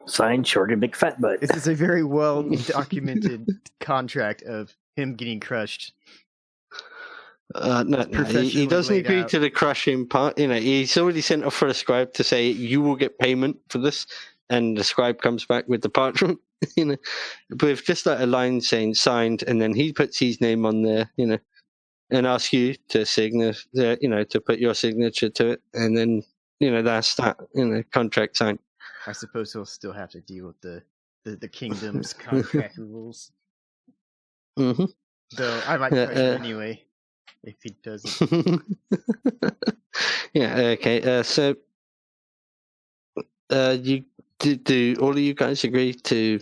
Signed, Short and Big Fat Butt. This is a very well documented contract of him getting crushed. No, he doesn't agree to the crushing part. He's already sent off for a scribe to say you will get payment for this, and the scribe comes back with the parchment. With just like a line saying signed, and then he puts his name on there. And asks you to to put your signature to it, and then that's that. Contract signed. I suppose he'll still have to deal with the kingdom's contract rules. Mm-hmm. Though I might crush it anyway if he doesn't. Yeah. Okay. So, you do all of you guys agree to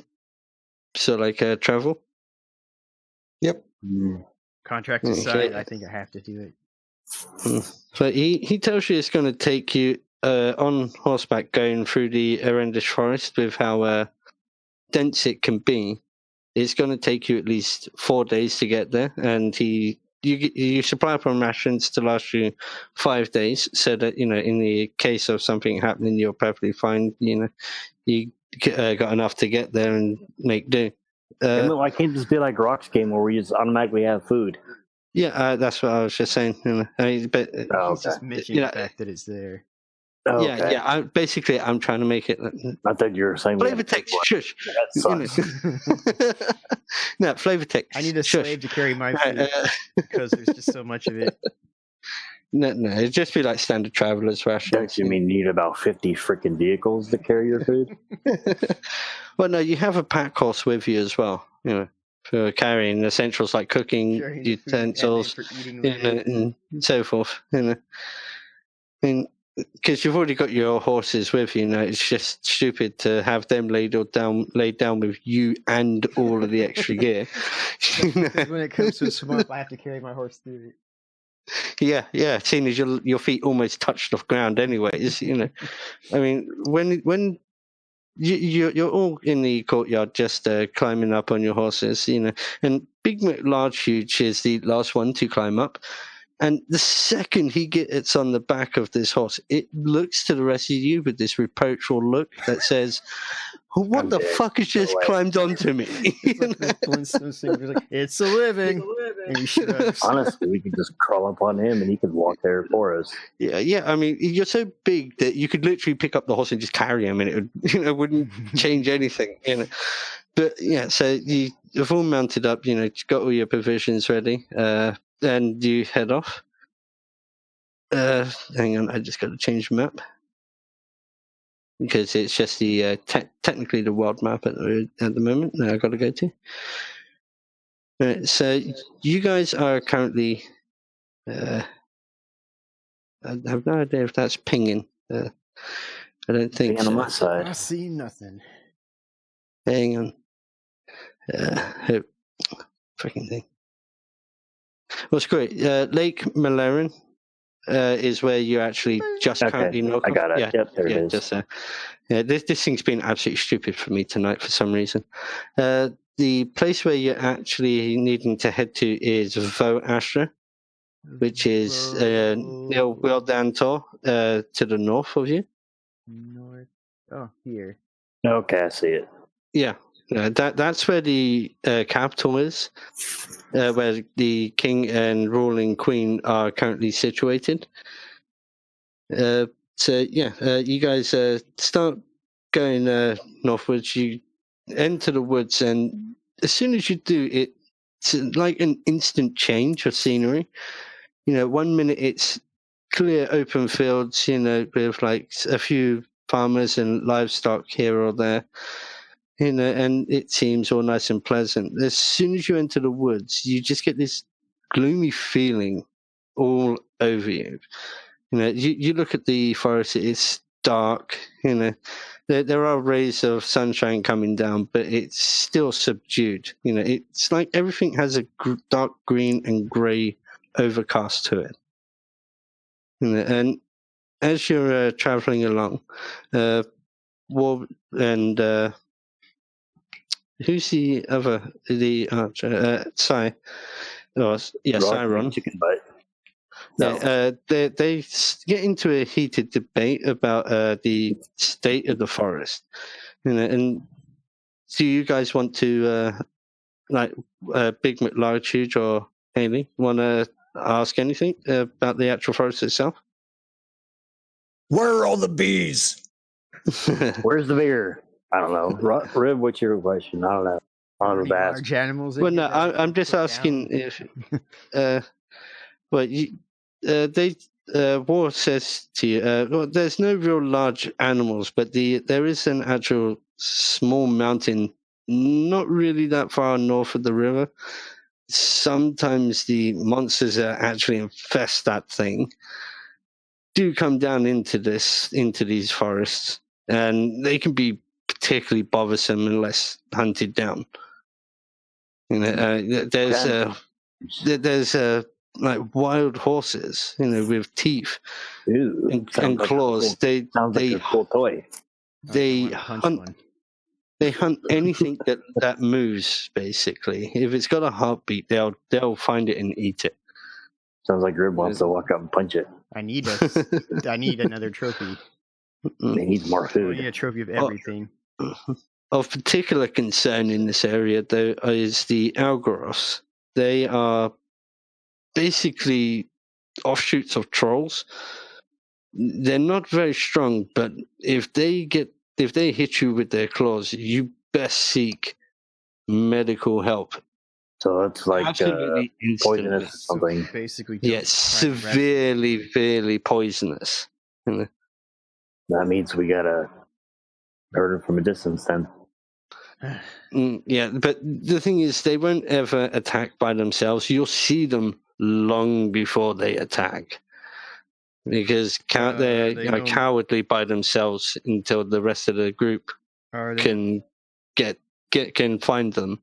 travel? Yep. Contract is signed. I think I have to do it. But he tells you it's going to take you on horseback going through the horrendous forest with how dense it can be. It's going to take you at least 4 days to get there, and you supply upon rations to last you 5 days, so that in the case of something happening, you're perfectly fine. You got enough to get there and make do. Why can't this be like Rock's game where we just automatically have food? Yeah, that's what I was just saying. But he's just mentioning the fact that it's there. Oh, okay. Yeah. I'm trying to make it. I thought you were saying flavor text. Shush. No, flavor text. I need a slave to carry my food because there's just so much of it. No, it'd just be like standard traveler's rations. Don't you mean need about 50 freaking vehicles to carry your food? Well, no, you have a pack horse with you as well, for carrying essentials like cooking utensils, and so forth, because you've already got your horses with you. It's just stupid to have them laid down with you and all of the extra gear. When it comes to a swamp, I have to carry my horse through it. Yeah. Seeing as your feet almost touched off ground, anyways. I mean, when you're all in the courtyard, just climbing up on your horses, and Big Mac Large Huge is the last one to climb up. And the second he gets on the back of this horse, it looks to the rest of you with this reproachful look that says, "What the fuck has just climbed onto me?" It's a living. And he shrugs. Honestly, we could just crawl up on him and he could walk there for us. Yeah. I mean, you're so big that you could literally pick up the horse and just carry him, and it would, wouldn't change anything. But yeah, so you've all mounted up. You've got all your provisions ready. And you head off. Hang on, I just got to change the map because it's just the technically the world map at the moment. Now I've got to go to. Right, so you guys are currently. I have no idea if that's pinging. I don't think. Pinging on my side. I see nothing. Hang on. Freaking thing. Well, it's great. Lake Malaran is where you actually just currently knock off. I got it. Yeah, yep, there it is. Just, this thing's been absolutely stupid for me tonight for some reason. The place where you're actually needing to head to is Vo Astra, which is near Wildan Tor, to the north of you. North. Oh, here. Okay, I see it. Yeah. That's where the capital is, where the king and ruling queen are currently situated. You guys start going northwards. You enter the woods, and as soon as you do, it's like an instant change of scenery. 1 minute it's clear open fields, with like a few farmers and livestock here or there. And it seems all nice and pleasant. As soon as you enter the woods, you just get this gloomy feeling all over you. You look at the forest; it's dark. There are rays of sunshine coming down, but it's still subdued. It's like everything has a dark green and grey overcast to it. And as you're traveling along, and who's the other? Sai. Cyron. Chicken butt. No. They get into a heated debate about the state of the forest. And do you guys want to, Big McLaritude or Haley, want to ask anything about the actual forest itself? Where are all the bees? Where's the beer? I don't know. Rib, what's your question? I don't know. Large animals. Well, no, I'm just asking if. War says to you, well, there's no real large animals, but there is an actual small mountain, not really that far north of the river. Sometimes the monsters that actually infest that thing do come down into these forests, and they can be particularly bothersome unless hunted down. There's like wild horses, with teeth and claws. Sounds like a cool toy. They hunt. They hunt anything that moves. Basically, if it's got a heartbeat, they'll find it and eat it. Sounds like Rib wants to walk up and punch it. I need another trophy. They need more food. I need a trophy of everything. Of particular concern in this area, though, is the Algoros. They are basically offshoots of trolls. They're not very strong, but if they hit you with their claws, you best seek medical help. So it's like poisonous or something. So basically, yes, severely poisonous. That means we gotta hurt them from a distance then. Yeah, but the thing is, they won't ever attack by themselves. You'll see them long before they attack, because they're cowardly by themselves until the rest of the group can find them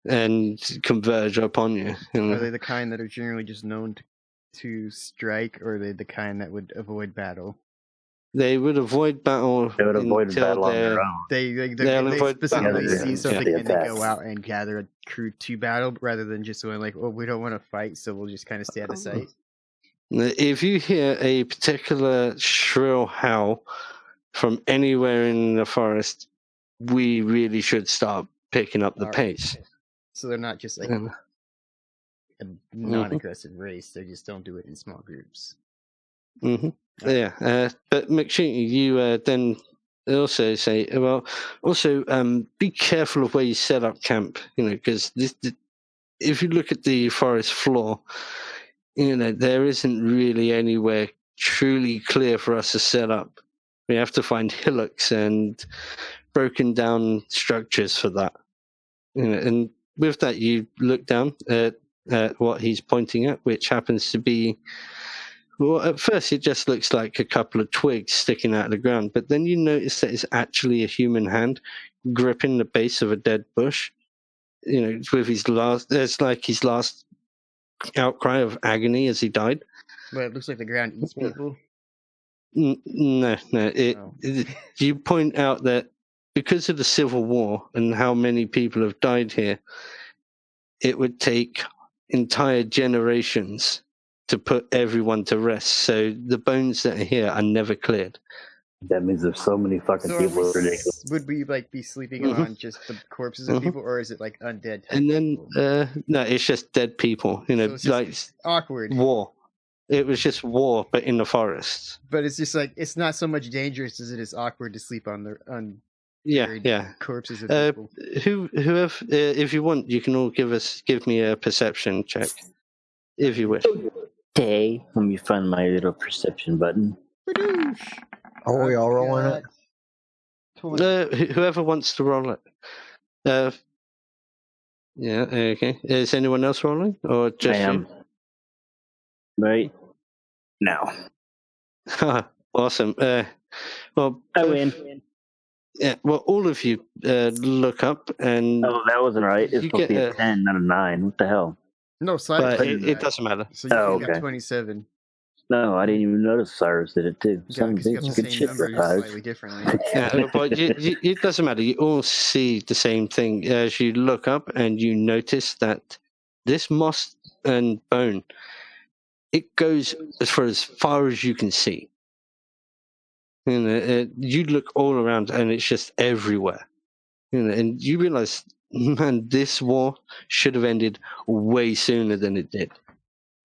and converge upon you. Are they the kind that are generally just known to strike, or are they the kind that would avoid battle? They would avoid battle. They would avoid battle on their own. They specifically see something and they go out and gather a crew to battle, rather than just going like, "Oh, we don't want to fight, so we'll just kind of stay out of sight." If you hear a particular shrill howl from anywhere in the forest, we really should start picking up the pace. So they're not just like a non-aggressive race; they just don't do it in small groups. Mm-hmm. Yeah, but McShooty, you then also say, well, also be careful of where you set up camp, because if you look at the forest floor, there isn't really anywhere truly clear for us to set up. We have to find hillocks and broken down structures for that. And with that, you look down at what he's pointing at, which happens to be, well, at first it just looks like a couple of twigs sticking out of the ground, but then you notice that it's actually a human hand gripping the base of a dead bush. With his last outcry of agony as he died. But it looks like the ground eats people. No. You point out that because of the Civil War and how many people have died here, it would take entire generations to put everyone to rest. So the bones that are here are never cleared. That means there's so many fucking people. It's ridiculous. Would we be sleeping on just the corpses of people, or is it like undead? And then no, it's just dead people. So it's awkward. War. It was just war, but in the forest. But it's just like it's not so much dangerous as it is awkward to sleep on corpses of people. Whoever, if you want, you can all give me a perception check, if you wish. Okay, let me find my little perception button. Are we all rolling it? Whoever wants to roll it. Yeah, okay. Is anyone else rolling? Or just you? Right now. Awesome. Well, I win. Yeah, well, all of you look up and... Oh, that wasn't right. It's supposed to be a 10, not a 9. What the hell? No, Cyrus. But it doesn't matter. So you okay. got 27. No, I didn't even notice Cyrus did it too. Yeah, because you got the same numbers slightly differently. Yeah, but it doesn't matter. You all see the same thing as you look up and you notice that this moss and bone, it goes for as far as you can see. You know, you look all around and it's just everywhere. You know, and you realize, man, this war should have ended way sooner than it did.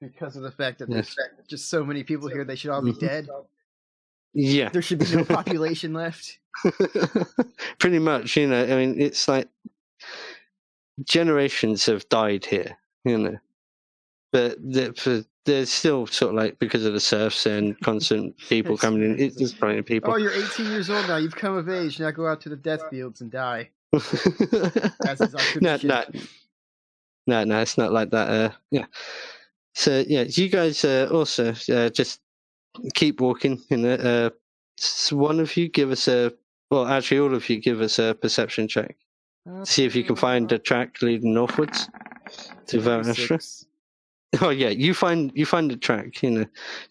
Because of the fact that there's just so many people here, they should all be dead. Yeah. There should be no population left. Pretty much, you know, I mean, it's like generations have died here, you know. But there's still sort of like, because of the serfs and constant people coming in, it's just plenty of people. Oh, you're 18 years old now. You've come of age. Now go out to the death fields and die. As is our tradition. No, it's not like that. Yeah. So, yeah, you guys also just keep walking. You know, one of you give us all of you give us a perception check. See if you can find a track leading northwards to Varastra. Oh yeah, you find the track. You know,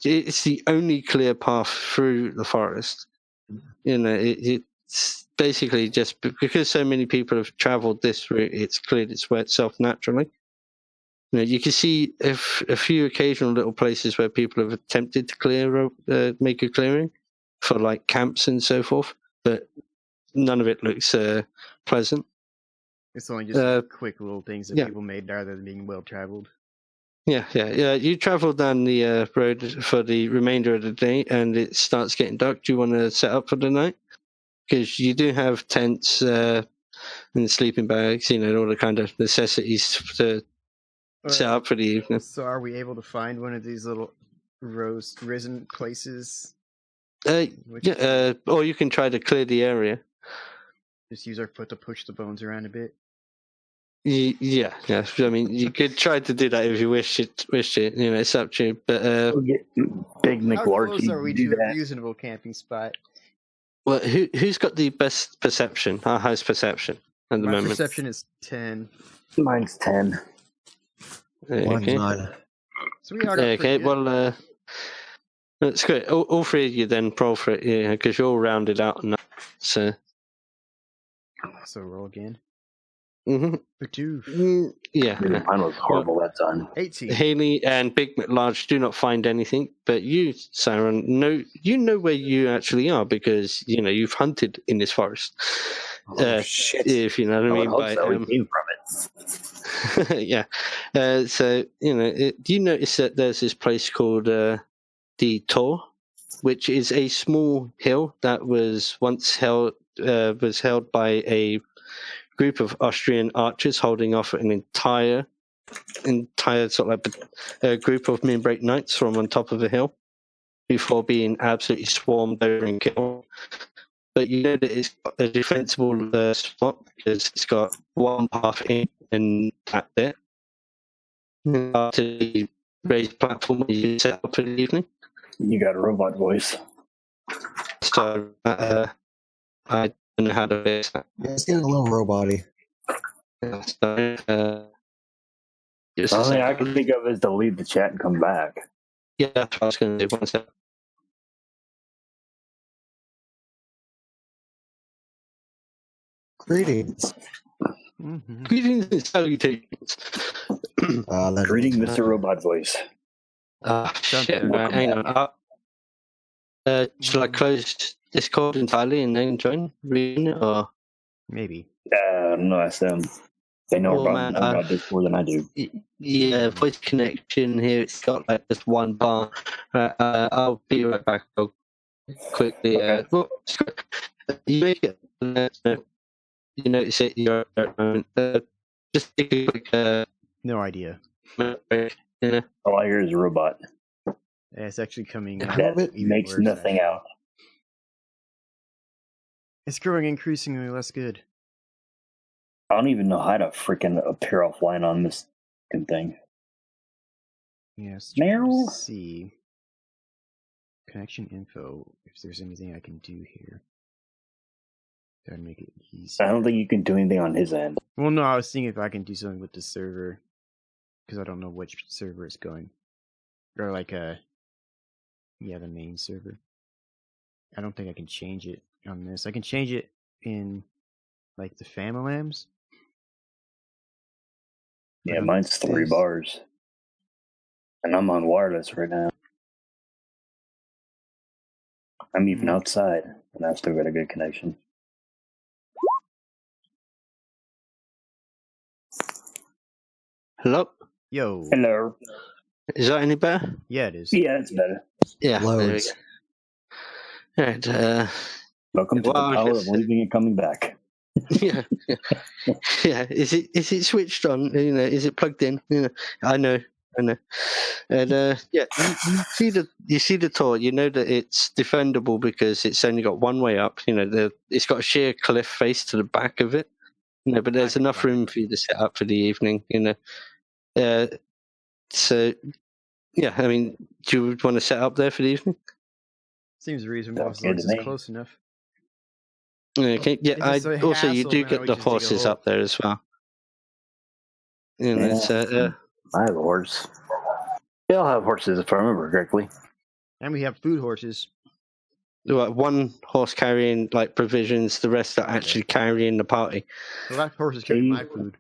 it's the only clear path through the forest. You know, it's basically just because so many people have travelled this route. It's cleared itself naturally. You know, you can see a few occasional little places where people have attempted to make a clearing for like camps and so forth, but none of it looks pleasant. It's only just quick little things that people made rather than being well traveled. Yeah. You travel down the road for the remainder of the day, and it starts getting dark. Do you want to set up for the night? Because you do have tents and sleeping bags, you know, all the kind of necessities to set up for the evening. So are we able to find one of these little risen places? Or you can try to clear the area. Just use our foot to push the bones around a bit. Yeah. I mean, you could try to do that if you wish it. You know, it's up to you. But Big McLarky. How close are we to a reasonable camping spot? Well, who's got the best perception? Our highest perception at the moment? My perception is 10. Mine's 10. Mine's 9. So we are okay. Well, that's great. All three of you then roll for it, yeah, because you're all rounded out enough. So roll again. Mm-hmm. Yeah. Mine was horrible that time. 18. Haley and Big McLarge do not find anything, but you, Siren, know where you actually are because you know you've hunted in this forest. Shit! If you know what I mean. We came from it. Yeah. So you know, you notice that there's this place called the Tor, which is a small hill that was once held by a group of Austrian archers holding off an entire sort of like a group of Moonbreak Knights from on top of a hill before being absolutely swarmed over and killed. But you know that it's a defensible spot because it's got one path in and that bit to the raised platform where you set up for the evening. You got a robot voice. So I don't know how to fix that. Yeah, it's getting a little robot-y. The only thing I can think of is to leave the chat and come back. Yeah, that's what I was going to do. One second. Greetings. Mm-hmm. Greetings and salutations. Greeting, Mr. Robot Voice. Shit, right, hang on. Shall I close Discord entirely and then join reading it, or maybe? No, that's them. They know about this more than I do. Yeah, voice connection here. It's got like just one bar. I'll be right back. I'll quickly. Okay. You make it. You notice it. You're at the moment. Just take a quick. No idea. Yeah. All I hear is a robot. Yeah, it's actually coming. That makes nothing out. It's growing increasingly less good. I don't even know how to freaking appear offline on this thing. Yes. Yeah, see connection info. If there's anything I can do here, that would make it easy. I don't think you can do anything on his end. Well, no, I was thinking if I can do something with the server, because I don't know which server it's going, or like the main server. I don't think I can change it on this. I can change it in like the Familams. Yeah, mine's 3 bars. And I'm on wireless right now. I'm even outside, and I've still got a good connection. Hello? Yo. Hello. Is that any better? Yeah, it is. Yeah, it's better. Yeah. Loads. All right. Welcome to the power of leaving and coming back. Yeah. Is it switched on? Is it plugged in? I know. And you see the tour. You know that it's defendable because it's only got one way up. It's got a sheer cliff face to the back of it. But there's enough room for you to set up for the evening. So yeah, I mean, do you want to set up there for the evening? Seems reasonable as long as it's close enough. Okay. Yeah. You do get the horses up there as well. I have a horse. They all have horses, if I remember correctly. And we have food horses. One horse carrying like provisions, the rest are actually carrying the party. Well, that horse is carrying my food.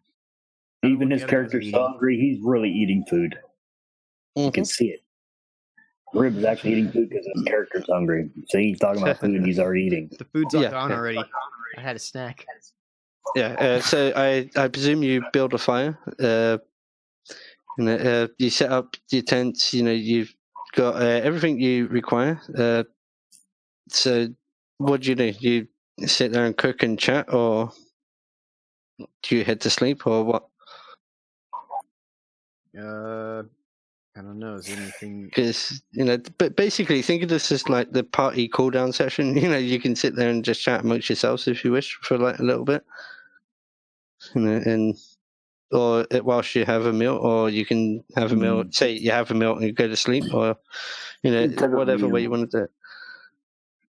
Even his character's so hungry, he's really eating food. Mm-hmm. You can see it. Rib is actually eating food because his character's hungry. See, he's talking about food and he's already eating. The food's all gone already. I had a snack. Yeah, so I presume you build a fire. You set up your tents. You've got everything you require. So what do? You sit there and cook and chat, or do you head to sleep, or what? I don't know. Is there anything? Because but basically, think of this as like the party cool down session. You can sit there and just chat amongst yourselves if you wish for like a little bit. Or whilst you have a meal, or you can have a meal. Say you have a meal and you go to sleep, or whatever way you want to do it.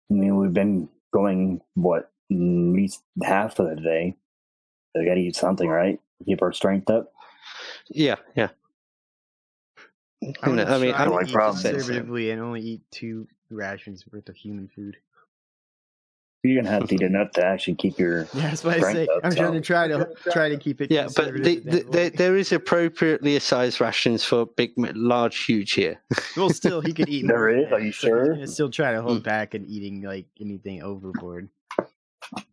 I mean, we've been going at least half of the day. So we got to eat something, right? Keep our strength up. Yeah. I mean, I eat conservatively and only eat 2 rations worth of human food. You're gonna have to eat enough to actually keep your. Yeah, that's what I say. I'm trying to try to keep it. Yeah, but there is appropriately sized rations for big, large, huge here. Well, still, he could eat. There is. Are you sure? He's still trying to hold back and eating like anything overboard.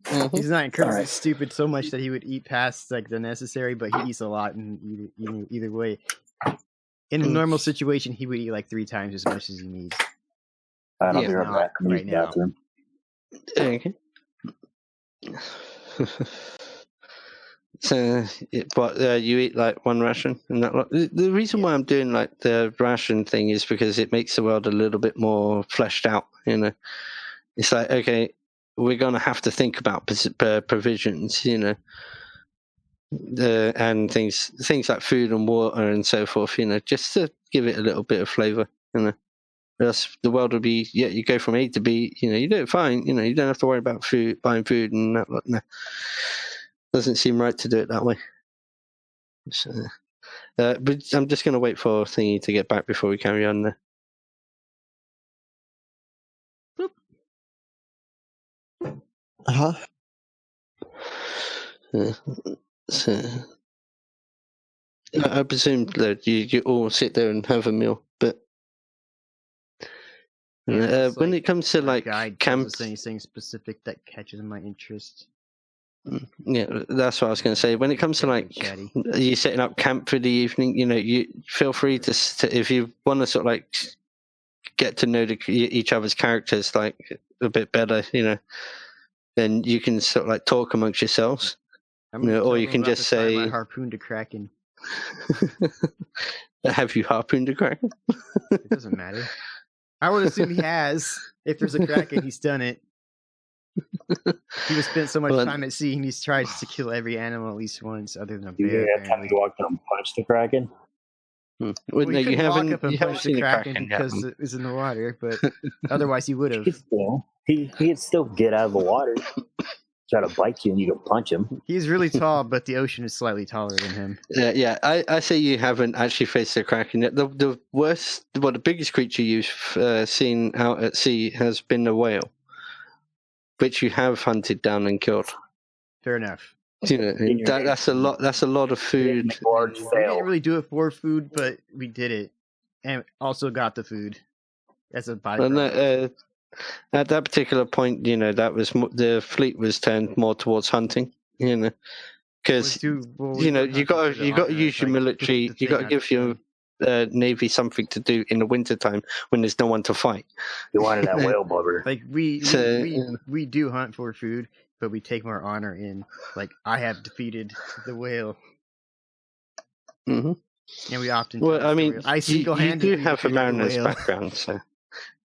Mm-hmm. He's not incredibly stupid so much that he would eat past like the necessary, but he eats a lot and either way. In a normal situation, he would eat like 3 times as much as he needs. I don't hear that right now. Okay. So, but you eat like 1 ration, and the reason why I'm doing like the ration thing is because it makes the world a little bit more fleshed out. It's like, okay, we're gonna have to think about provisions, and things like food and water and so forth, just to give it a little bit of flavor, Else the world would be, you go from A to B, you do it fine, you don't have to worry about buying food and that. No. Doesn't seem right to do it that way. So, but I'm just going to wait for Thingy to get back before we carry on there. Uh-huh. So, I presume that you all sit there and have a meal, but when it comes to like camp, anything specific that catches my interest. Yeah, that's what I was going to say. When it comes to like you setting up camp for the evening, you feel free to if you want to sort of like get to know each other's characters like a bit better, then you can sort of like talk amongst yourselves, or you can just say, "My harpoon to Kraken." Have you harpooned a Kraken? It doesn't matter. I would assume he has. If there's a Kraken, he's done it. He was spent so much time at sea, and he's tried to kill every animal at least once, other than a bear. That time you walked up and punched the Kraken? Well, no, you haven't walk up and punch the Kraken because yet, it was in the water, but otherwise he would have. He could still get out of the water, try to bite you, and you can punch him. He's really tall, but the ocean is slightly taller than him. Yeah. I say you haven't actually faced the Kraken yet. The biggest creature you've seen out at sea has been a whale, which you have hunted down and killed. Fair enough. You know, that's a lot. That's a lot of food. We didn't really do it for food, but we did it, and also got the food as a byproduct. At that particular point, you know, that was the fleet was turned more towards hunting. You know, because you got to use your military. You got to give your navy something to do in the wintertime when there's no one to fight. You wanted that whale blubber. Like we do hunt for food, but we take more honor in, like, I have defeated the whale. Mm-hmm. And we often. Well, I mean, I single-handedly you do have a mariner's background, so.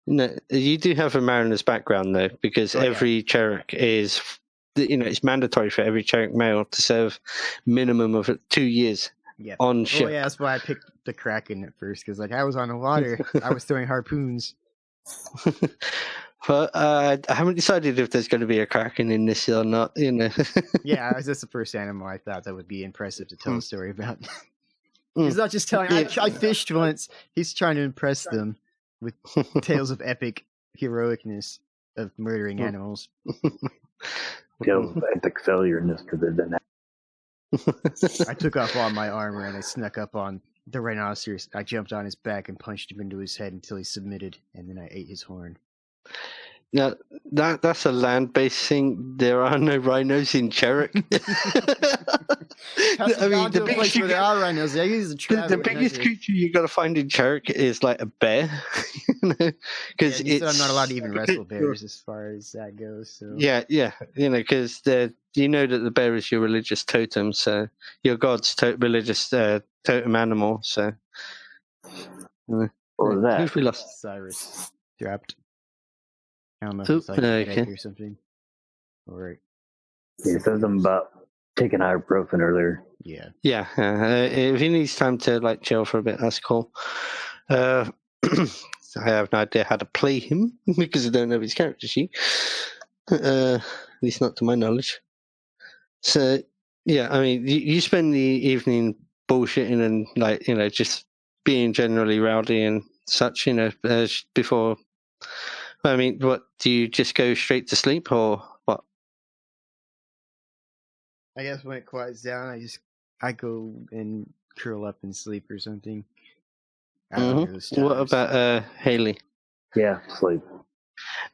No, you do have a mariner's background though, because every Cherokk is, you know, it's mandatory for every Cherokk male to serve minimum of 2 years on ship. Oh yeah, that's why I picked the Kraken at first, because like I was on the water, I was throwing harpoons. But I haven't decided if there's going to be a Kraken in this or not. You know. Yeah, that's the first animal I thought that would be impressive to tell a story about. He's not just telling. I fished once. He's trying to impress them with tales of epic heroicness of murdering animals. Tales of epic failure in this because they've been. I took off all my armor and I snuck up on the rhinoceros. I jumped on his back and punched him into his head until he submitted, and then I ate his horn. Now that's a land-based thing. There are no rhinos in Cherokk. I mean, the biggest where there are rhinos. The biggest creature you got to find in Cherokk is like a bear, because I'm not allowed to even wrestle bears as far as that goes. So yeah, you know, because you know that the bear is your religious totem, so your god's religious totem animal. So what was that? Who've we lost? Cyrus dropped. I don't know if it's like a headache or something. All right. He said something about taking ibuprofen earlier. Yeah. Yeah. If he needs time to like chill for a bit, that's cool. So I have no idea how to play him because I don't know his character sheet. At least not to my knowledge. So yeah, I mean, you spend the evening bullshitting and like, you know, just being generally rowdy and such, you know, before. I mean, what, do you just go straight to sleep or what? I guess when it quiets down, I go and curl up and sleep or something. What about Haley? Yeah, sleep.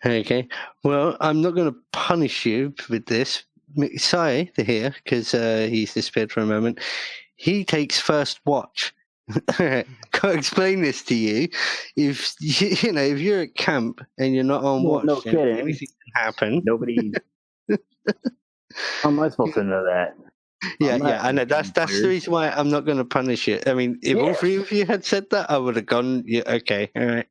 Okay. Well, I'm not going to punish you with this. Sai here, because he's disappeared for a moment. He takes first watch. Can't explain this to you. If you know, if you're at camp and you're not on watch, no kidding, anything can happen. Nobody. How am I supposed to know that? Yeah, I know. That's the reason why I'm not going to punish you. I mean, if all three of you had said that, I would have gone. Yeah, okay, all right.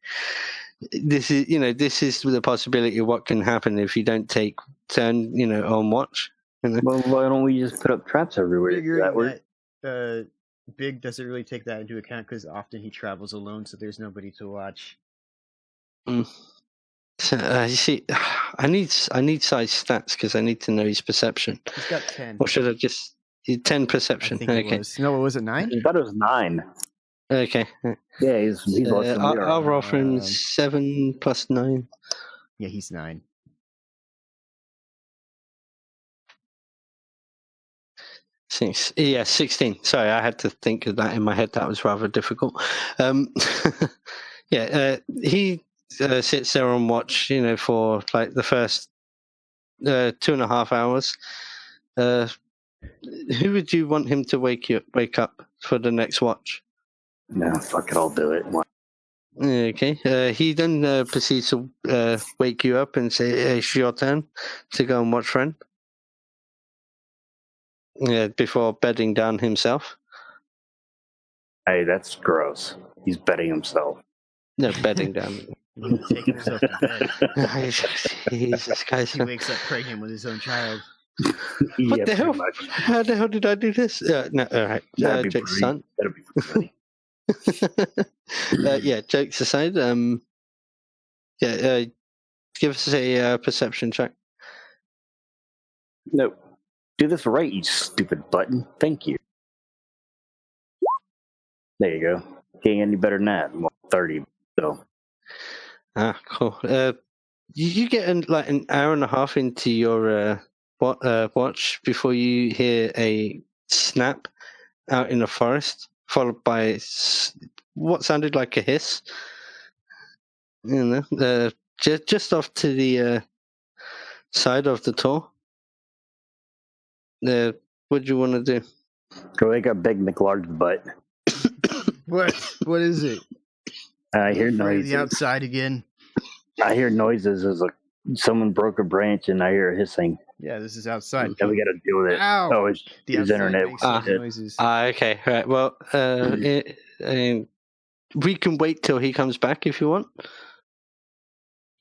This is the possibility of what can happen if you don't take turn, you know, on watch. You know? Well, why don't we just put up traps everywhere? Big doesn't really take that into account because often he travels alone, so there's nobody to watch. So you see, I need size stats because I need to know his perception. He's got 10. Or should I just 10 perception? I think it was. No, was it 9? I thought it was 9. Okay. Yeah, he's less than we are. I'll roll for him 7 plus 9. Yeah, he's 9. Yeah, 16. Sorry, I had to think of that in my head. That was rather difficult. He sits there on watch, you know, for like the first 2.5 hours. Who would you want him to wake up for the next watch? No, fuck it, I'll do it. Okay. He then proceeds to wake you up and say, it's your turn to go and watch friend. Yeah, before bedding down himself. Hey, that's gross. He's bedding himself. No, bedding down. Take himself to bed. Jesus Christ. He wakes up pregnant with his own child. What the hell? How the hell did I do this? No, all right. Jokes aside. That'd be funny. Yeah, jokes aside. Give us a perception check. No, do this right, you stupid button. Thank you. There you go. Can't get any better than that. I'm 30, so. Cool. You get like an hour and a half into your watch before you hear a snap out in the forest, followed by what sounded like a hiss. You know, just off to the side of the tor. What do you want to do? Go wake up Big McLarge's butt. What? What is it? I hear noises. The outside again. I hear noises as someone broke a branch, and I hear hissing. Yeah, this is outside. And we got to deal with it. Ow. Oh, it's his internet. Noises. Okay. Right. Well, we can wait till he comes back if you want.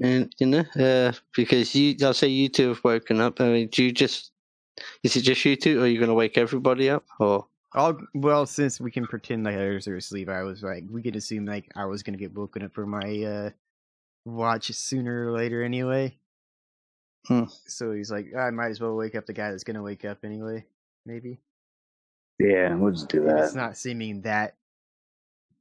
And because I'll say you two have woken up. I mean, is it just you two, or are you going to wake everybody up, or? Well, since we can pretend like others are asleep, I was like, we could assume like I was gonna get woken up for my watch sooner or later anyway. So he's like, I might as well wake up the guy that's gonna wake up anyway. Maybe. Yeah, we'll just do that. It's not seeming that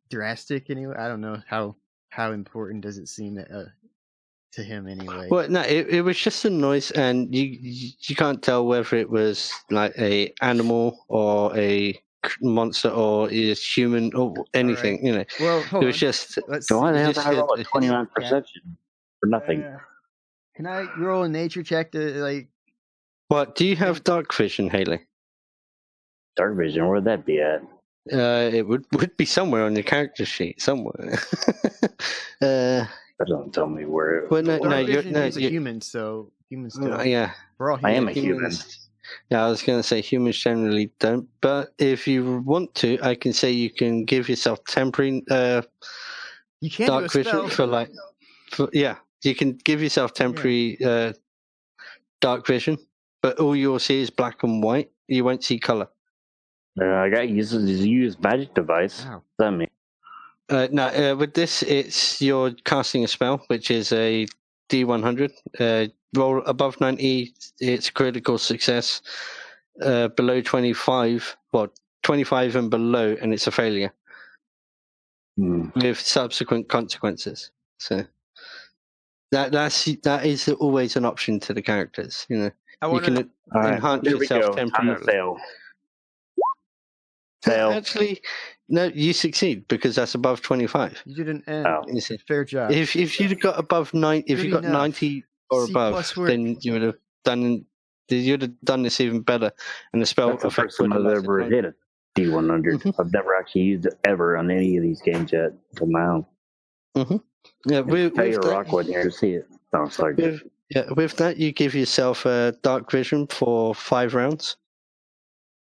drastic anyway. I don't know how important does it seem to him anyway. Well, no, it was just a noise, and you can't tell whether it was like a animal or a monster or is human or anything. Right. You know, well, it was just. Why the hell did I roll a 29 perception for nothing? Can I roll a nature check to like? What do you have? Dark vision, Haley? Dark vision, where'd that be at? It would be somewhere on your character sheet, somewhere. That doesn't tell me where. Well, you're a human, so humans don't. Yeah, we're all I am a human. Yeah, I was going to say humans generally don't, but if you want to, I can say you can give yourself temporary you can't dark vision you can give yourself temporary dark vision, but all you'll see is black and white. You won't see color. I got use magic device. Wow. That mean? No, with this, it's you're casting a spell, which is a D100. Roll above 90, it's critical success. Below 25, 25 and below, and it's a failure with subsequent consequences. So that is always an option to the characters. You know, you can enhance yourself temporarily. Fail. Actually, no, you succeed because that's above 25. You didn't end. Fair job. If you'd got above 90, if you got 90 or above, then you would have done. You'd have done this even better, and the spell. That's the first time I've ever hit a D100. I've never actually used it ever on any of these games yet until now. Yeah, with Rockwood here to see it. Oh, sorry. With that, you give yourself a dark vision for 5 rounds.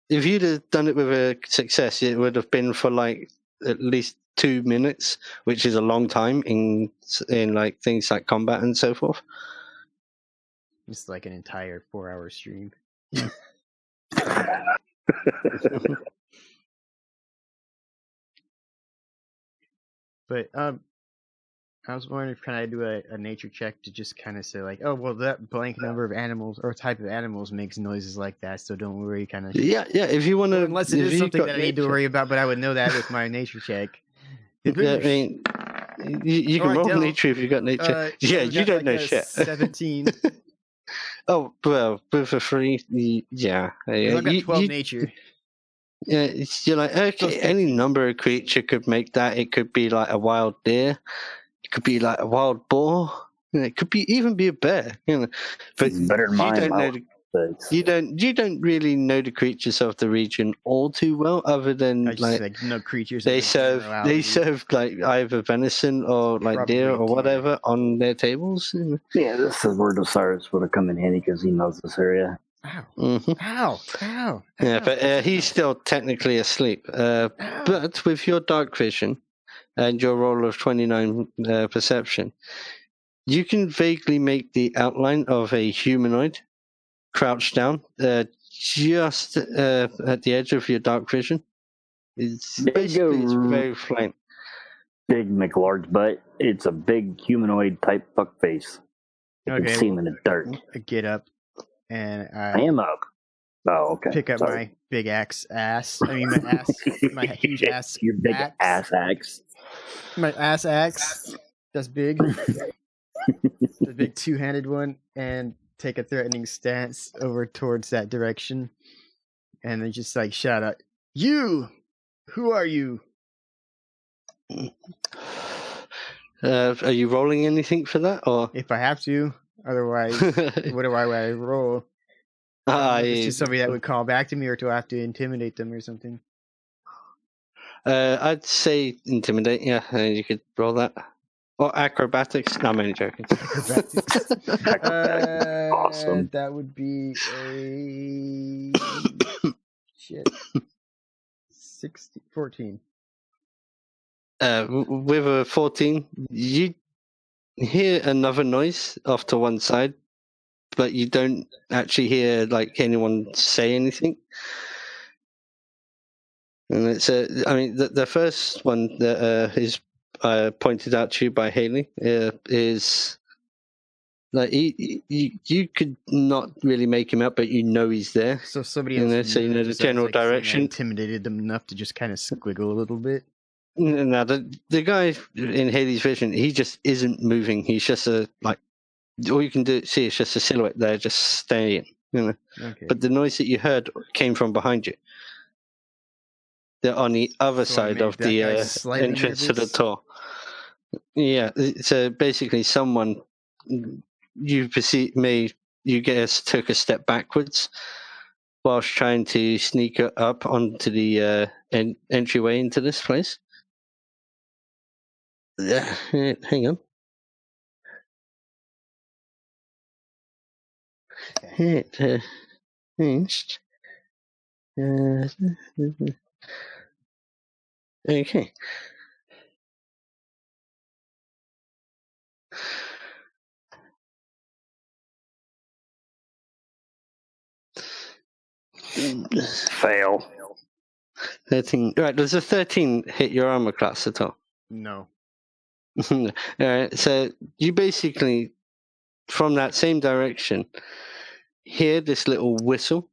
If you'd have done it with a success, it would have been for like at least 2 minutes, which is a long time in like things like combat and so forth. It's like an entire 4-hour stream. But I was wondering if can I do a nature check to just kind of say like, oh well, that blank number of animals or type of animals makes noises like that, so don't worry, kind of. Yeah. If you want to, unless it is something that I need to worry about, but I would know that with my nature check. I mean, you can roll nature if you got nature. You don't know shit. 17. Oh well, with a 3, yeah. I've got 12 nature. Yeah, you're like okay. Any number of creature could make that. It could be like a wild deer. It could be like a wild boar. You know, it could even be a bear. You know, but better than mine. You don't really know the creatures of the region all too well, other than like no creatures. They serve like either venison or like probably deer or whatever on their tables. Yeah, this is where Osiris would have come in handy because he knows this area. Ow. Mm-hmm. Ow. Yeah, but he's still technically asleep. But with your dark vision, and your roll of 29 perception, you can vaguely make the outline of a humanoid crouched down just at the edge of your dark vision. It's very faint. Big McLarge butt. It's a big humanoid type fuck face. You can see him in the dirt. I get up and I am up. Oh, okay. Pick up my big ass. I mean, my huge ass. Your big axe. My axe. That's big. The big two-handed one, and take a threatening stance over towards that direction, and then just like shout out, "You! Who are you?" Are you rolling anything for that, or if I have to? Otherwise, what do I roll? It's just somebody that would call back to me, or do I have to intimidate them or something? I'd say intimidate. Yeah, you could roll that. Or acrobatics. No, I'm only joking. Acrobatics. Awesome. That would be a 14. With a 14, you hear another noise off to one side, but you don't actually hear like anyone say anything. And it's the first one that is pointed out to you by Haley is like you could not really make him out, but you know he's there. So somebody else, so you know the general direction. Intimidated them enough to just kind of squiggle a little bit. Now the guy in Haley's vision, he just isn't moving. He's just all you can see is just a silhouette there, just staying. Okay. But the noise that you heard came from behind you. They're on the other side of the entrance to the door. Yeah, so basically someone you guess took a step backwards whilst trying to sneak up onto the entryway into this place. Hang on. It changed. Okay. Fail. 13. Right, does a 13 hit your armor class at all? No. All right, so you basically, from that same direction, hear this little whistle,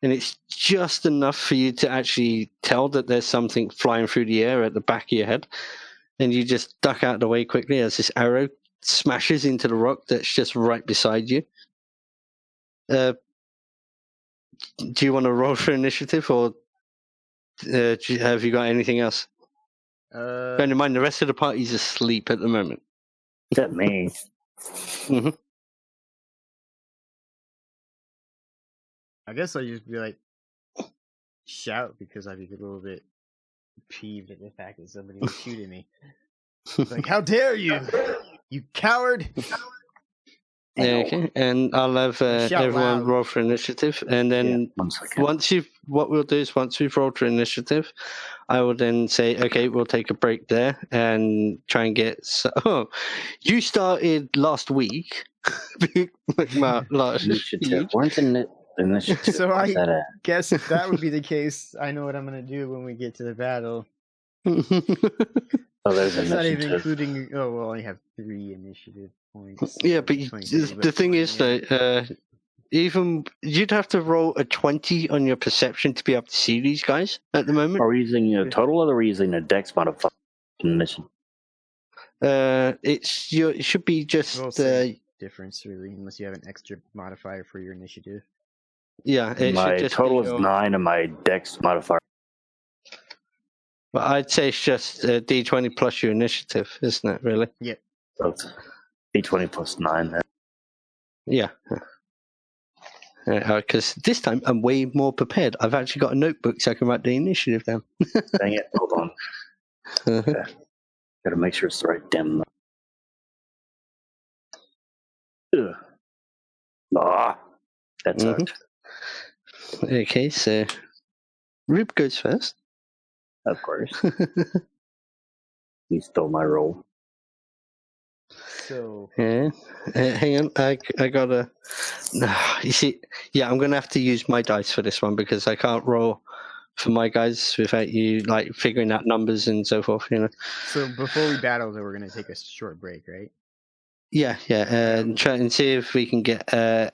and it's just enough for you to actually tell that there's something flying through the air at the back of your head, and you just duck out of the way quickly as this arrow smashes into the rock that's just right beside you. Do you want to roll for initiative, or have you got anything else? Bear in mind, the rest of the party's asleep at the moment. Except me. Mm-hmm. I guess I'll just be like, shout, because I'd be a little bit peeved at the fact that somebody was shooting me. Like, how dare you, you coward! Okay, and I'll have everyone roll for initiative, and then once we've rolled for initiative, I will then say, okay, we'll take a break there and try and get. You started last week. Initiative. Where's initiative? So I guess if that would be the case, I know what I'm going to do when we get to the battle. There's not even including. Oh, well, I have 3 initiative points. Yeah, but the thing is, though, even you'd have to roll a 20 on your perception to be able to see these guys at the moment. Are we using a total, or are we using a dex modifier mission? It should be just difference, really, unless you have an extra modifier for your initiative. Yeah, my total is 9, and my dex modifier. But I'd say it's just D20 plus your initiative, isn't it, really? Yep. So it's D20 plus 9, then. Yeah. Because this time I'm way more prepared. I've actually got a notebook so I can write the initiative down. Dang it. Hold on. Okay. Got to make sure it's the right damn. That sucked. Okay, so Rube goes first. Of course. He stole my roll. So hang on, I gotta. You see, yeah, I'm gonna have to use my dice for this one because I can't roll for my guys without you like figuring out numbers and so forth. So before we battle, though, we're gonna take a short break, right? Yeah, and try and see if we can get Sai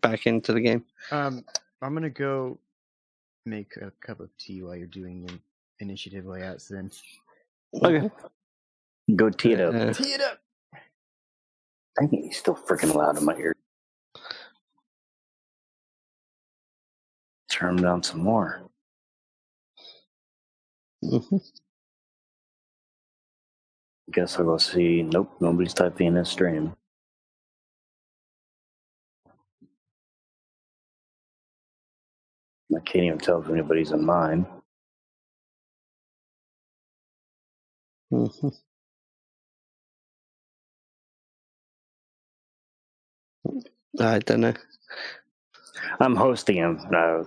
back into the game. I'm gonna go make a cup of tea while you're doing your initiative layouts. Then. Okay. Go tee it up. Tee it up. I think he's still freaking loud in my ear. Turn him down some more. Mm-hmm. Guess I'll go see. Nope, nobody's typing in this stream. I can't even tell if anybody's in mine. Mm-hmm. I don't know. I'm hosting him. I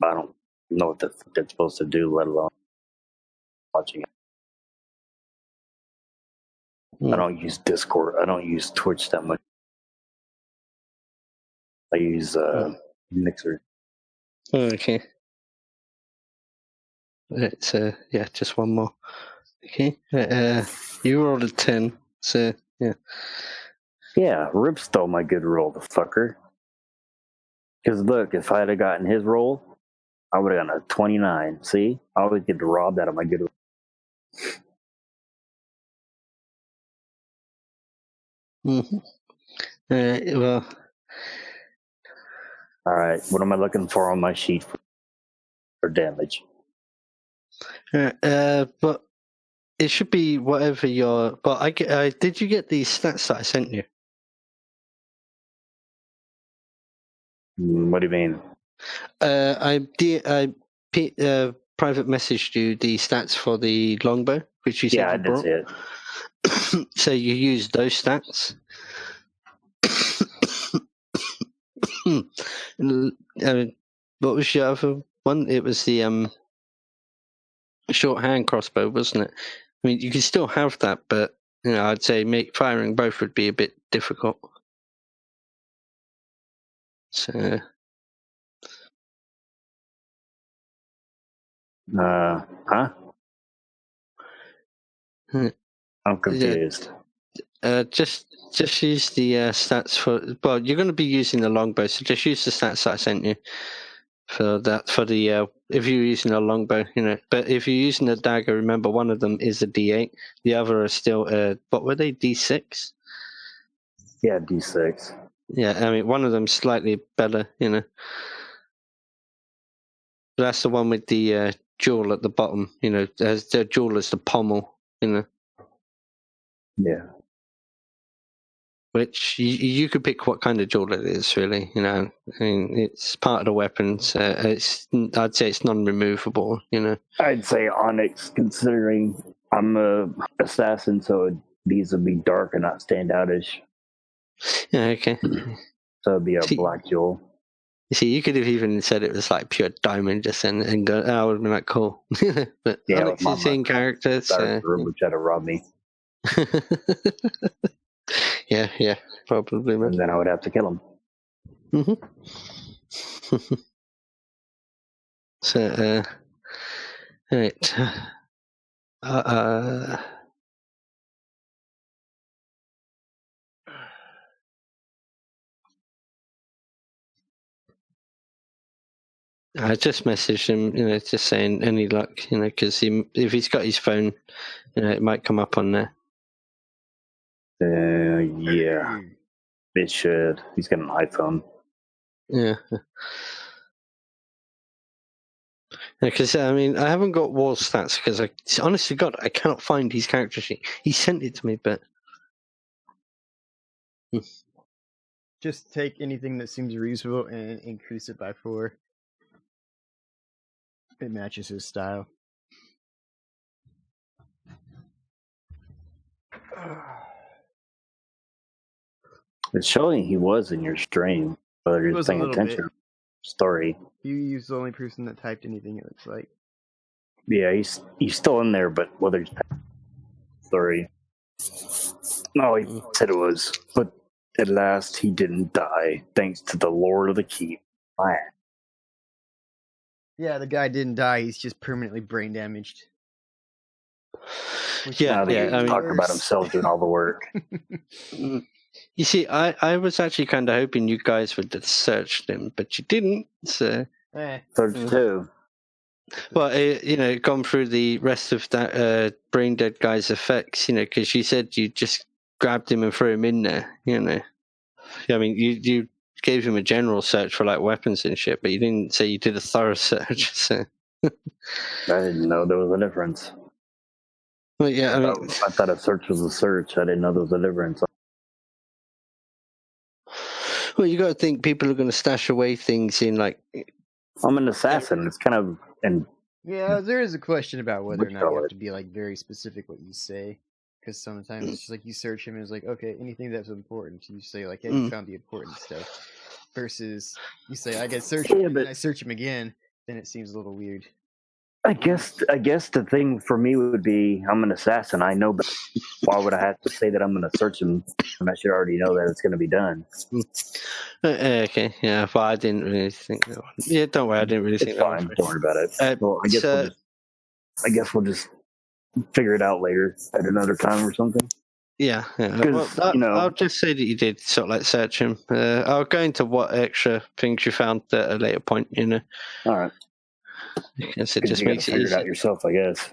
don't know what the fuck it's supposed to do, let alone watching it. I don't use Discord. I don't use Twitch that much. I use Mixer. Okay. It's just one more. Okay. You rolled a 10, so yeah. Yeah, Rip stole my good roll, the fucker. Because look, if I had gotten his roll, I would have gotten a 29. See? I always get robbed out of my good roll. Mm-hmm. Well. All right, what am I looking for on my sheet for damage? But it should be whatever your. But I did you get these stats that I sent you? What do you mean? I private messaged you the stats for the longbow, which you said I you brought. did see it. So you used those stats. What was your other one? It was the short hand crossbow, wasn't it? I mean, you can still have that, but I'd say firing both would be a bit difficult. So. Huh? I'm confused. Just use the stats for. Well, you're going to be using the longbow, so just use the stats that I sent you for that. For the if you're using a longbow, But if you're using a dagger, remember one of them is a D8. The other are still. What were they? D6. Yeah, D6. Yeah, I mean one of them's slightly better, That's the one with the jewel at the bottom, As the jewel is the pommel, Yeah. Which you could pick what kind of jewel it is, really. I mean, it's part of the weapons. I'd say it's non-removable. I'd say onyx, considering I'm a assassin, so these would be dark and not standoutish. Yeah. Okay. So it'd be a black jewel. You see, you could have even said it was like pure diamond, just and go. Oh, would have been like cool. But yeah, Onyx is in characters. Would try to rob me. Yeah, probably. Man. And then I would have to kill him. Mm-hmm. So, right. I just messaged him, just saying any luck, because if he's got his phone, it might come up on there. Yeah, it should. He's got an iPhone. Yeah. Because I mean, I haven't got wall stats because honestly, God, I cannot find his character sheet. He sent it to me, but just take anything that seems reasonable and increase it by 4. It matches his style. It's showing he was in your stream, but you're paying attention to the story. You used the only person that typed anything, it looks like. Yeah, he's still in there, but whether he's 3. No, he said it was. But at last, he didn't die, thanks to the Lord of the Keep. Yeah, the guy didn't die. He's just permanently brain damaged. I mean, talk about himself doing all the work. You see, I was actually kind of hoping you guys would have searched him, but you didn't. So, search too. Well, gone through the rest of that brain dead guy's effects, because you said you just grabbed him and threw him in there, I mean, you gave him a general search for like weapons and shit, but you didn't say you did a thorough search. So. I didn't know there was a difference. Well, yeah, I thought a search was a search. I didn't know there was a difference. Well, you got to think people are going to stash away things in like. I'm an assassin. It's kind of Yeah, there is a question about whether or not you have to be like very specific what you say, because sometimes it's just like you search him and it's like, okay, anything that's important, you say like, hey, you found the important stuff, versus you say I get search him and I search him again, then it seems a little weird. I guess the thing for me would be I'm an assassin. I know, but why would I have to say that I'm going to search him when I should already know that it's going to be done? Okay, yeah, but I didn't really think that one. Yeah, don't worry, I didn't really think that fine. Don't worry about it. Well, I guess we'll just figure it out later at another time or something. Yeah. Well, I'll just say that you did sort of like search him. I'll go into what extra things you found at a later point. All right. Because it just makes it figure easy. it out yourself, I guess.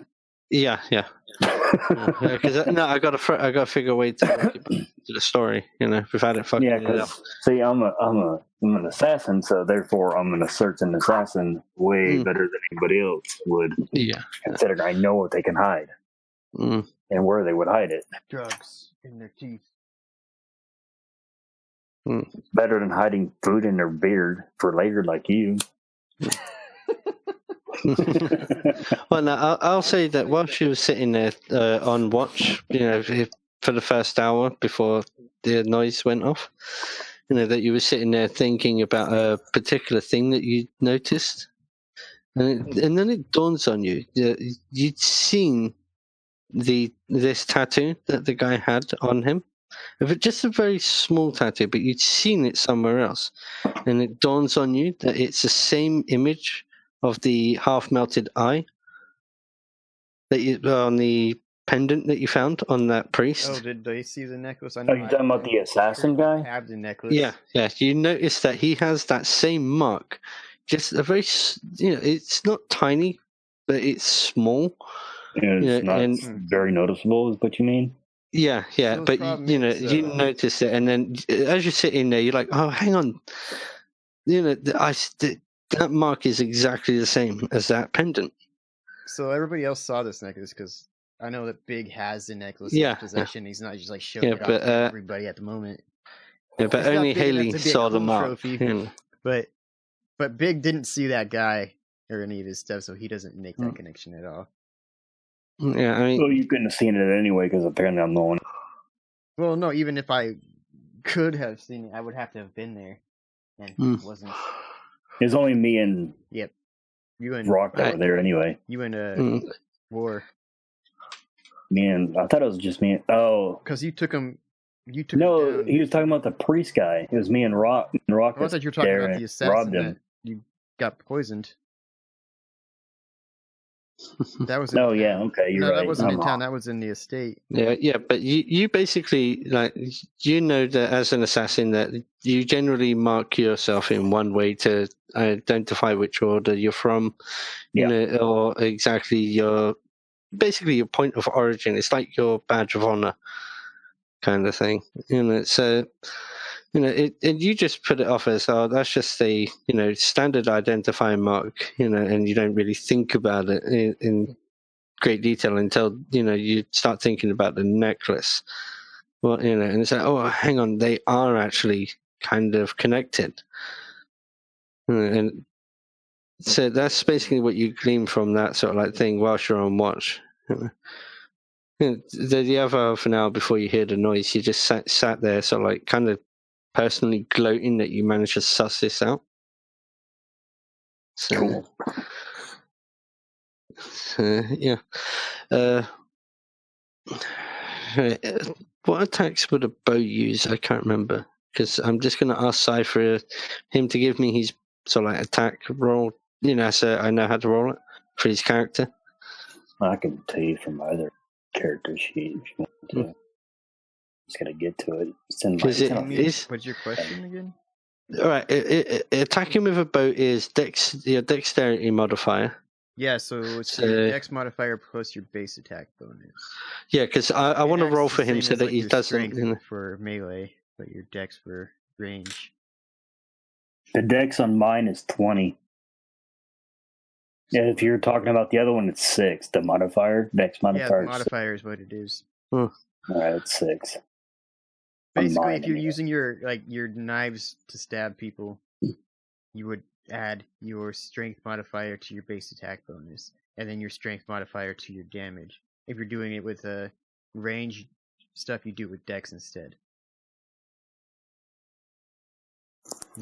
Yeah. Because I got to figure a way to the story. Without it fucking. Yeah, because see, I'm an assassin, so therefore I'm going to search an assassin way better than anybody else would. Yeah. Considering I know what they can hide and where they would hide it. Drugs in their teeth. It's better than hiding food in their beard for later, like you. Well, now I'll say that while she was sitting there on watch, for the first hour before the noise went off, that you were sitting there thinking about a particular thing that you noticed, and then it dawns on you that you'd seen this tattoo that the guy had on him. If it's just a very small tattoo, but you'd seen it somewhere else, and it dawns on you that it's the same image of the half-melted eye that on the pendant that you found on that priest. Oh, did they see the necklace? I know. Are you talking about the assassin guy? Have the necklace. Yeah. You notice that he has that same mark, just a very, it's not tiny, but it's small. It's not very noticeable, is what you mean? Yeah, but you notice it, and then as you sit in there, you're like, oh, hang on, that mark is exactly the same as that pendant. So everybody else saw this necklace because I know that Big has the necklace in his possession. He's not just like showing it off to everybody at the moment. Yeah, but only Haley saw the mark. But Big didn't see that guy or any of his stuff, so he doesn't make that connection at all. Yeah, I mean, well, you couldn't have seen it anyway because apparently I'm the one. Well, no, even if I could have seen it, I would have to have been there, and it wasn't. It's only me and you and Rock that were there anyway. You and War. Man, I thought it was just me. Oh, because you took him. He was talking about the priest guy. It was me and Rock. And Rock I thought you were talking about the assassin that you got poisoned. That was okay, you're right. That wasn't in town. That was in the estate. Yeah, but you basically that as an assassin that you generally mark yourself in one way to identify which order you're from, or exactly your point of origin. It's like your badge of honor, kind of thing. So. And you just put it off as, that's just a, standard identifying mark, and you don't really think about it in great detail until, you start thinking about the necklace. Well, and it's like, oh, hang on, they are actually kind of connected. And so that's basically what you glean from that sort of like thing whilst you're on watch. The other half an hour before you hear the noise, you just sat there sort of like kind of personally gloating that you managed to suss this out. So, cool. Yeah. What attacks would a bow use? I can't remember, because I'm just going to ask Cy for him to give me his sort of like attack roll. So I know how to roll it for his character. I can tell you from my other character sheet if you want to. Just gotta get to it. What's your question again? All right, attacking with a bow is your dexterity modifier. Yeah, so it's your dex modifier plus your base attack bonus. Yeah, because I want to roll for him so that he doesn't. For melee, but your dex for range. The dex on mine is 20. Yeah, if you're talking about the other one, it's 6. The modifier, dex modifier. Yeah, the modifier is what it is. All right, it's 6. Basically, if you're using your knives to stab people, you would add your strength modifier to your base attack bonus, and then your strength modifier to your damage. If you're doing it with range stuff, you do it with dex instead.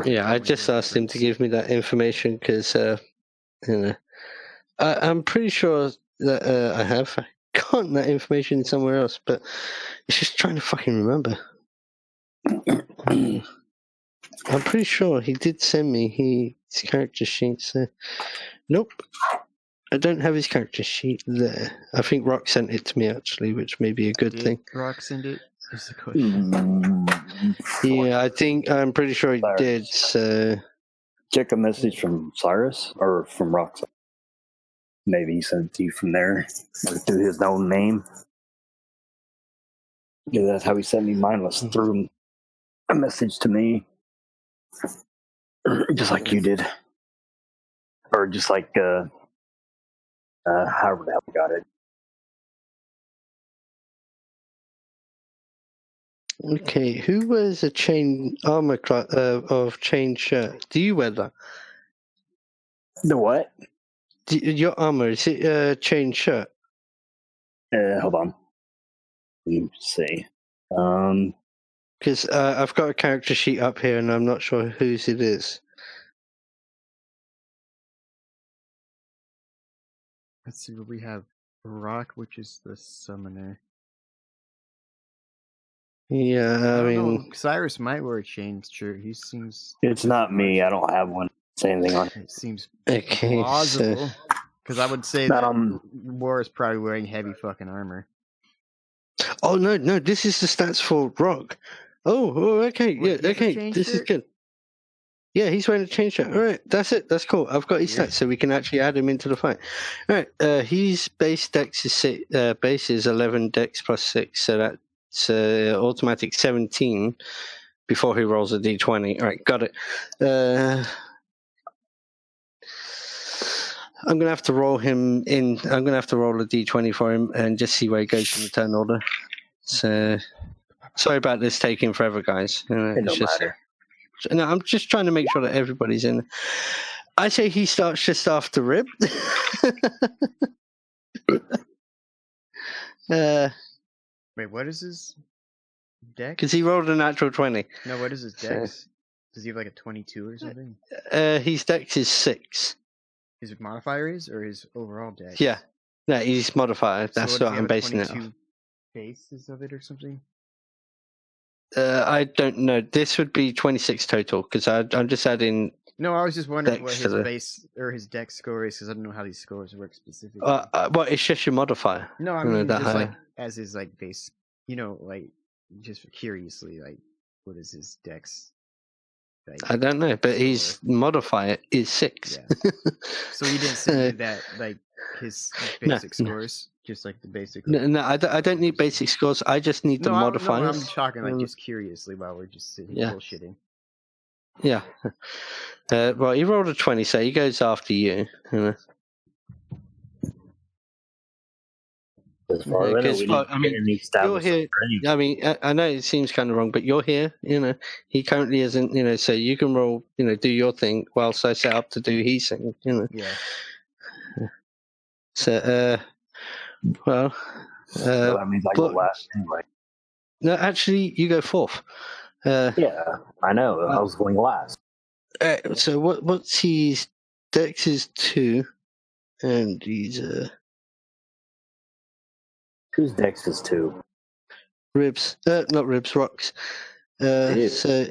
Yeah, I just asked him to give me that information because, I'm pretty sure that I have gotten that information somewhere else, but it's just trying to fucking remember. I'm pretty sure he did send me his character sheet. So, nope, I don't have his character sheet there. I think Rock sent it to me actually, which may be a good thing. Rock send it? Is the question. Yeah, I'm pretty sure he did. So, check a message from Cyrus or from Rock. Maybe he sent it to you from there or through his own name. Yeah, that's how he sent me. Mine was through a message to me, just like you did, or just like however the hell we got it. Okay, who wears a chain armor of chain shirt? Do you wear that? The what? Your armor, is it a chain shirt? Hold on. Let me see. Because I've got a character sheet up here, and I'm not sure whose it is. Let's see what we have. Rock, which is the summoner. Yeah, I mean, Cyrus might wear a chain shirt. He seems. It's not me. I don't have one. Say anything on it. It seems okay, plausible. Because I would say that War is probably wearing heavy fucking armor. Oh no! This is the stats for Rock. Oh, okay, yeah, okay. This is good. Yeah, he's wearing a chain shirt. All right, that's it. That's cool. I've got his stats, so we can actually add him into the fight. All right, his base dex is base is 11 dex plus 6, so that's automatic 17 before he rolls a d20. All right, got it. I'm gonna have to roll him in. I'm gonna have to roll a d20 for him and just see where he goes in the turn order. So sorry about this taking forever, guys. It don't matter. No, I'm just trying to make sure that everybody's in. I say he starts just after Rib. Wait, what is his dex? Because he rolled a natural 20. No, what is his dex? Does he have like a 22 or something? His dex is 6. His modifier is, or his overall dex? Yeah. No, he's modified. That's so what I'm basing it on. Bases of it or something? I don't know. This would be 26 total because I'm just adding. No, I was just wondering what his base or his dex score is because I don't know how these scores work specifically. Well, it's just your modifier. No, I mean just like as his like base. Like just curiously, like what is his dex? Like, I don't know, but his modifier is 6. Yeah. So he didn't say that like his basic scores. Just like the basic. No, I don't need basic scores. I just need the modifiers. I'm talking like just curiously while we're just sitting bullshitting. Yeah. Well, he rolled a 20, so he goes after you. As far as you're here. I mean, I know it seems kind of wrong, but you're here. He currently isn't. So you can roll. Do your thing whilst I set up to do his thing. Yeah. So. Well, that means I go last anyway. No, actually, you go 4th. Yeah, I know. I was going last. So what's his dex is 2. And these Whose dex is 2? ribs, not ribs, rocks. So,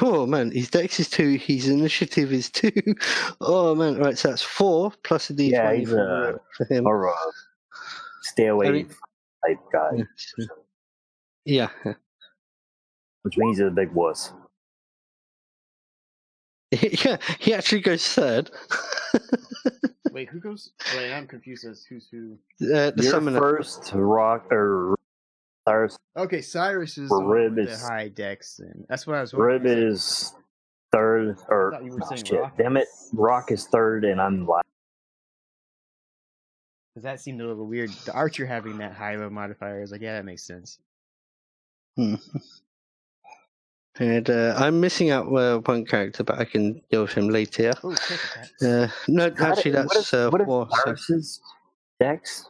oh man, his dex is 2, his initiative is 2. Oh man, right, so that's 4 plus a d20 Yeah, he's for him. Or stay away type guy. Yeah. Which means he's a big wuss. Yeah, he actually goes third. Wait, who goes? Wait, I'm confused as who's who. The You're summoner. first, Rock or Cyrus. Okay, Cyrus is Or Rib the is high dex, and that's what I was wondering. Rib is third, or thought you were saying shit. Rock. Damn it, Rock is third, and I'm last. Because that seemed a little weird. The Archer having that high of a modifier is like, yeah, that makes sense. And I'm missing out one character, but I can deal with him later. Oh, no, actually, that's what is 4. Cyrus's dex?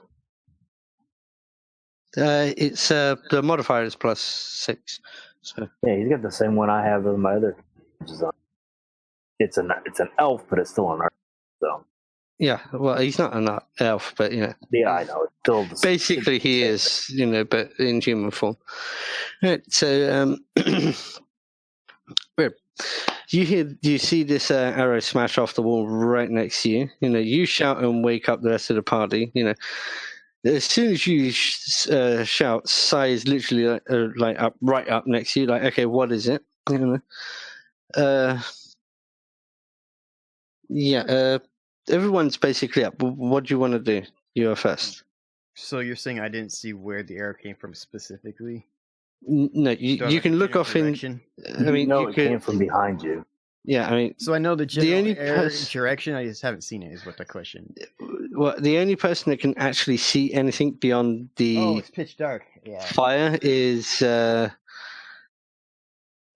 It's the modifier is +6. So Yeah, he's got the same one I have as my other. It's an elf, but it's still an archer. So yeah, well, he's not an elf, but yeah, I know. It's still basically he is, but in human form. Right, so you see this arrow smash off the wall right next to you. You shout and wake up the rest of the party. As soon as you shout, Sai is literally right up next to you. Like, okay, what is it? Everyone's basically up. What do you want to do? You are first. So you're saying I didn't see where the arrow came from specifically? No, you can look off direction? It came from behind you. Yeah, so I know the general direction. I just haven't seen it. Is what the question. Well, the only person that can actually see anything beyond the it's pitch dark. Yeah. Fire is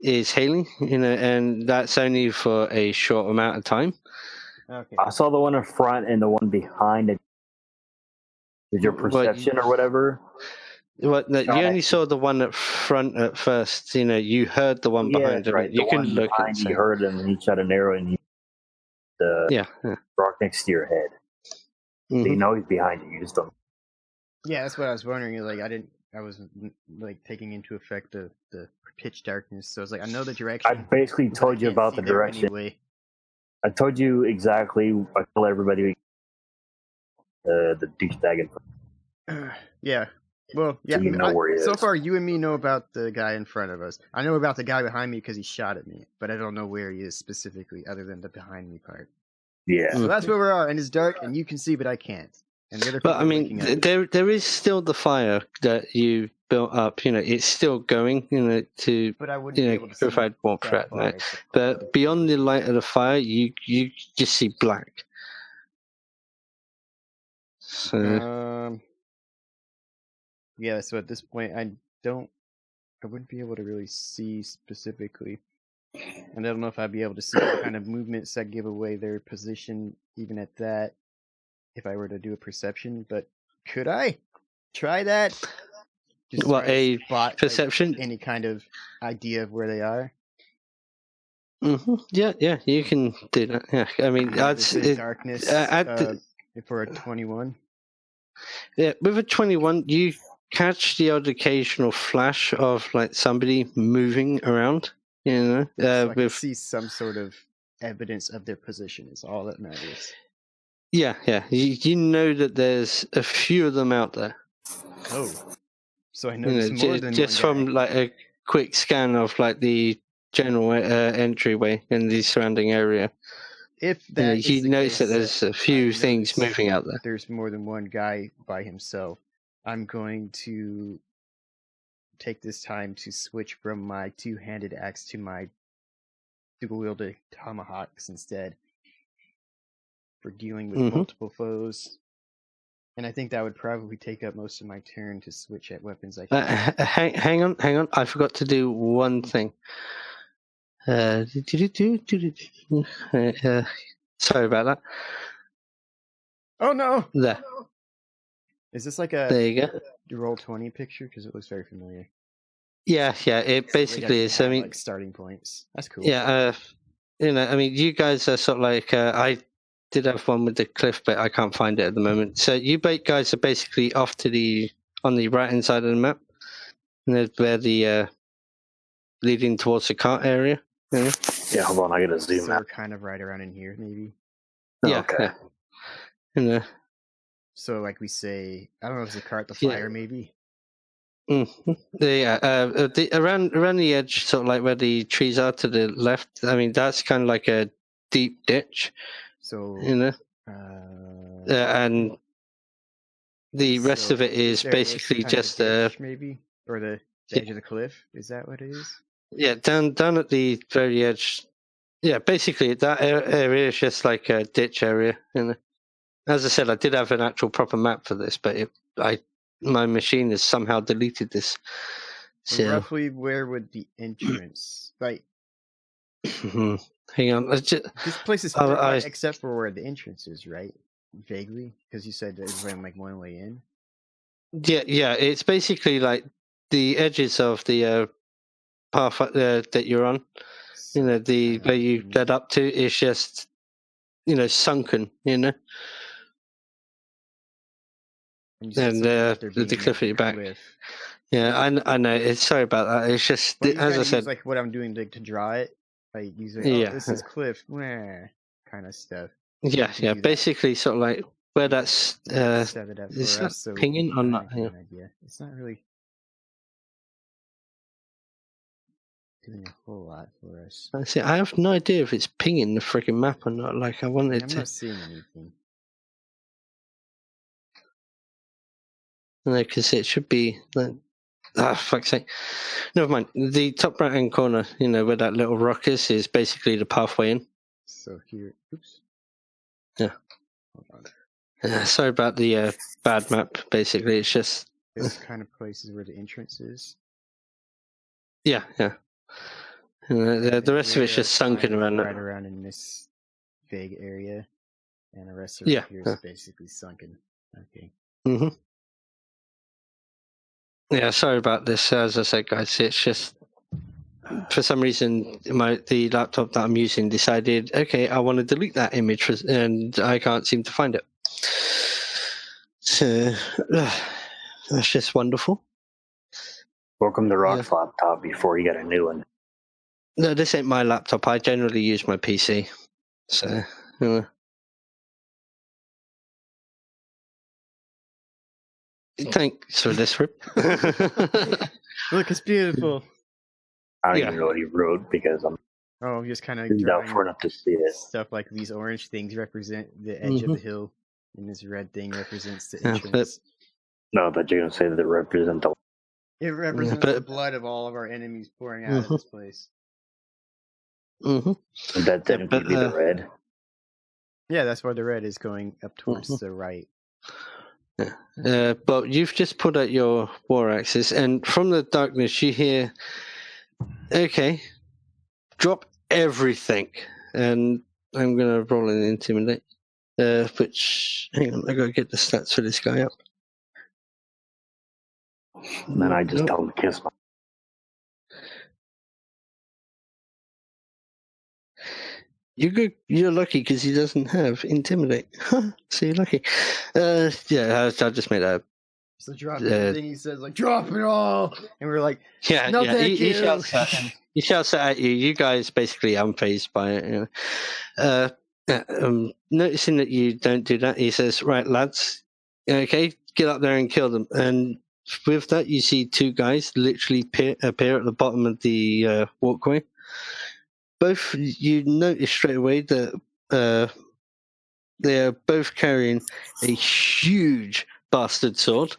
Haley. And that's only for a short amount of time. Okay. I saw the one in front and the one behind it. Is your perception or whatever? Well, no, you only saw the one at front at first. You heard the one behind him. Right. You can look behind, you heard him, and he shot an arrow, and the rock next to your head. Mm-hmm. So you know he's behind you. You just don't. Yeah, that's what I was wondering. Like, I was taking into effect the pitch darkness. So I was like, I know the direction. I basically told you about the direction. Anyway. I told you exactly. I told everybody the douchebag. Yeah. Well, yeah. So you know where he is. So far, you and me know about the guy in front of us. I know about the guy behind me because he shot at me, but I don't know where he is specifically, other than the behind me part. Yeah. So that's where we are, and it's dark, and you can see, but I can't. And the other people there is still the fire that you built up. It's still going. To but I wouldn't be able to provide more threat. Right? But beyond the light of the fire, you just see black. So. Yeah, so at this point, I wouldn't be able to really see specifically. And I don't know if I'd be able to see the kind of movements that give away their position, even at that, if I were to do a perception. But could I try that? Just a spot, perception? Any kind of idea of where they are? Mm-hmm. Yeah, you can do that. Yeah, I mean, that's darkness for a 21. Yeah, with a 21, you catch the odd occasional flash of somebody moving around. So I can see some sort of evidence of their position is all that matters. Yeah. You know that there's a few of them out there. Oh, so I know there's more than just one from a quick scan of the general entryway in the surrounding area. If that you notice that there's a few things moving out there. There's more than one guy by himself. I'm going to take this time to switch from my two-handed axe to my dual-wielded tomahawks instead for dealing with multiple foes. And I think that would probably take up most of my turn to switch at weapons I can. Hang on. I forgot to do one thing. Sorry about that. Oh no! There. Is this there you go. Roll20 picture? Because it looks very familiar. Yeah. It basically is. I mean, starting points. That's cool. Yeah. I mean, you guys are sort of I did have one with the cliff, but I can't find it at the moment. So you guys are basically off to on the right hand side of the map, and there's where the leading towards the cart area. Yeah, hold on, I gotta zoom so out. We're kind of right around in here, maybe. Yeah, okay. Yeah. So, like we say, I don't know if it's a cart, the fire, maybe. Mm-hmm. Yeah, around the edge, sort of like where the trees are to the left. I mean, that's kind of like a deep ditch. So, and the rest of it is basically just ditch, maybe, or the edge of the cliff. Is that what it is? Yeah, down at the very edge. Yeah, basically that area is just like a ditch area. As I said, I did have an actual proper map for this, but my machine has somehow deleted this. So roughly, where would the entrance? Like, hang on. This place is except for where the entrance is, right? Vaguely, because you said there's like one way in. Yeah. It's basically like the edges of the path that you're on. So, the where you get up to is just sunken. And the cliff at your back. Yeah, I know. Sorry about that. It's just as I said, like what I'm doing to draw it, like using this is cliff, kind of stuff. Yeah. Basically, sort of like where that's set it up for is us, that pinging or not? Yeah. Idea. It's not really doing a whole lot for us. See, I have no idea if it's pinging the freaking map or not. Like I wanted to. I'm not seeing anything. No, because it should be like, fuck's sake. Never mind. The top right hand corner, where that little rock is basically the pathway in. So here, oops. Yeah. Hold on. Sorry about the bad map. Basically, it's just this kind of place is where the entrance is. Yeah. The rest of it's just sunken around right around in this vague area, and the rest of it here is basically sunken. Okay. Mm-hmm. Yeah, sorry about this. As I said, guys, it's just for some reason the laptop that I'm using decided, okay, I want to delete that image, and I can't seem to find it. So that's just wonderful. Welcome to Rock's laptop before you get a new one. No, this ain't my laptop. I generally use my PC. So. Thanks for this, Rip. Look, it's beautiful. I don't even know what he wrote because I'm just kind of out for enough to see it. Stuff like these orange things represent the edge of the hill, and this red thing represents the entrance. No, but you're gonna say that it represents the. It represents the blood of all of our enemies pouring out of this place. Mm-hmm. That then would be the red. Yeah, that's why the red is going up towards the right. But you've just put out your war axes, and from the darkness you hear, okay, drop everything. And I'm going to roll an intimidate, which, hang on, I got to get the stats for this guy up. And then I just tell him to kiss my. You're lucky because he doesn't have intimidate. So you're lucky. Yeah, I just made that up. So drop everything. He says like, drop it all, and we're like, no, thank you. He shouts at you. You guys basically unfazed by it. Noticing that you don't do that, he says, "Right, lads, okay, get up there and kill them." And with that, you see two guys literally appear at the bottom of the walkway. Both, you notice straight away that they're both carrying a huge bastard sword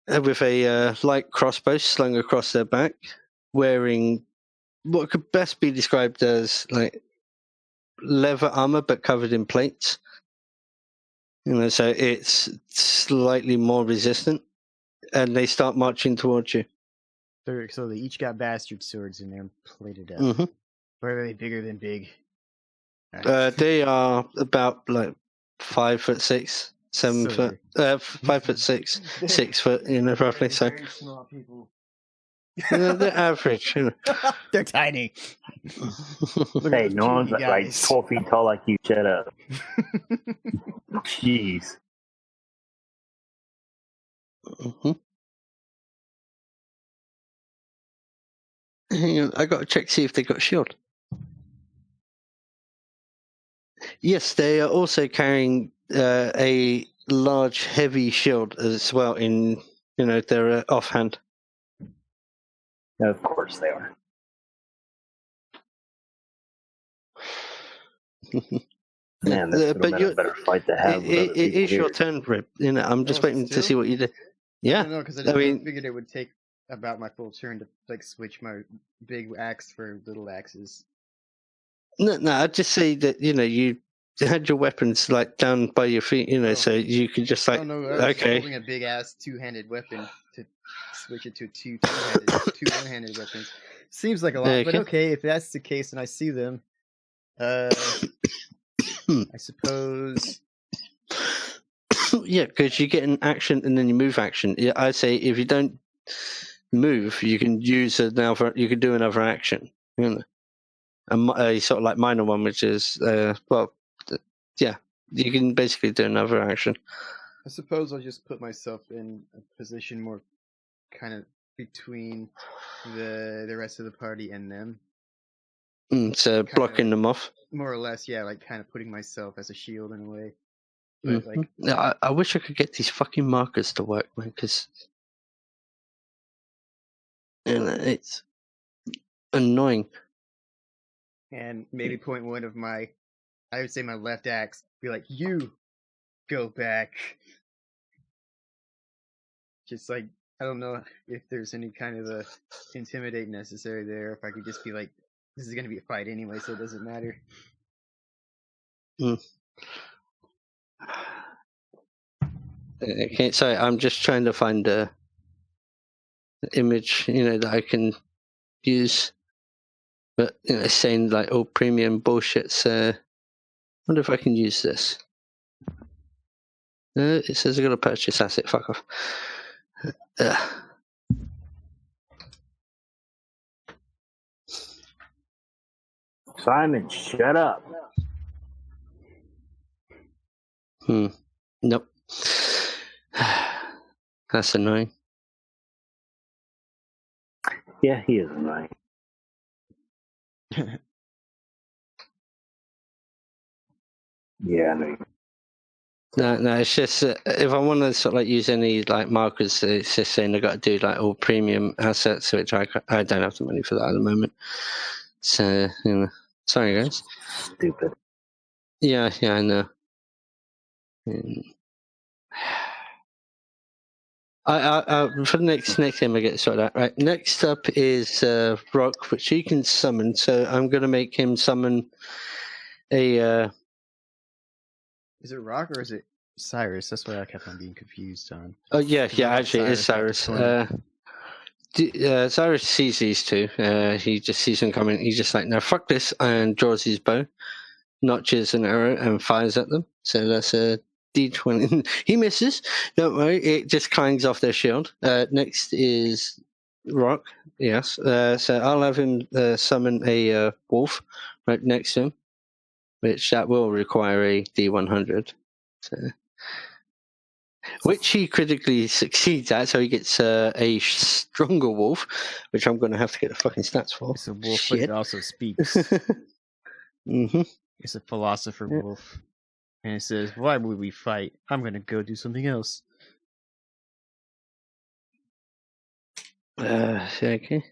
with a light crossbow slung across their back, wearing what could best be described as like leather armor but covered in plates. So it's slightly more resistant, and they start marching towards you. So they each got bastard swords and they're plated up. Mm-hmm. Are they bigger than big? They are about like 5'6", 7 foot, 5'6", 6 foot, roughly. So. They're average. You know. They're tiny. Hey, no one's like 12 feet tall like you. Shut up. Jeez. Mm-hmm. Hang on, I got to check see if they got shield. Yes, they are also carrying a large, heavy shield as well. In their offhand. Of course they are. Man, this would have been a better fight to have. It is your turn, Rip. I'm just waiting to see what you do. Yeah, no, because I figured it would take about my full turn to like switch my big axe for little axes. No, I'd just say that you had your weapons like down by your feet, so you could just like. Oh no, I was holding a big ass two-handed weapon to switch it to two one-handed weapons. Seems like a lot, but okay, if that's the case and I see them, I suppose. Yeah, because you get an action and then you move action. Yeah, I say if you don't move, you can use another. You can do another action. A sort of like minor one, which is yeah, you can basically do another action. I suppose I'll just put myself in a position more kind of between the rest of the party and them. So blocking them off. More or less, yeah, like kind of putting myself as a shield in a way. But I wish I could get these fucking markers to work, man, because it's annoying. And maybe point one of I would say my left axe, be like, you go back. Just like, I don't know if there's any kind of a intimidate necessary there, if I could just be like, this is going to be a fight anyway, so it doesn't matter. Okay, sorry, I'm just trying to find a image, that I can use. But it's saying like, oh, premium bullshit. So, wonder if I can use this. It says I got to purchase asset. Fuck off. Simon, shut up. Nope. That's annoying. Yeah, he is annoying. Yeah, I know. No, it's just if I want to sort of like use any like markers, it's just saying I got to do like all premium assets, which I don't have the money for that at the moment. So sorry guys. Stupid. Yeah, I know. I for the next game I get sorted out. Right, next up is Rock, which he can summon. So I'm going to make him summon a. Is it Rock or is it Cyrus? That's what I kept on being confused on. Oh yeah, actually it's Cyrus. Cyrus sees these two. He just sees them coming. He's just like, no, fuck this, and draws his bow, notches an arrow, and fires at them. So that's a D20. He misses. Don't worry, it just clangs off their shield. Next is Rock. Yes. So I'll have him summon a wolf right next to him, which that will require a D100. So, which he critically succeeds at, so he gets a stronger wolf, which I'm going to have to get the fucking stats for. It's a wolf, but it also speaks. It's a philosopher wolf. And it says, why would we fight? I'm going to go do something else. Okay.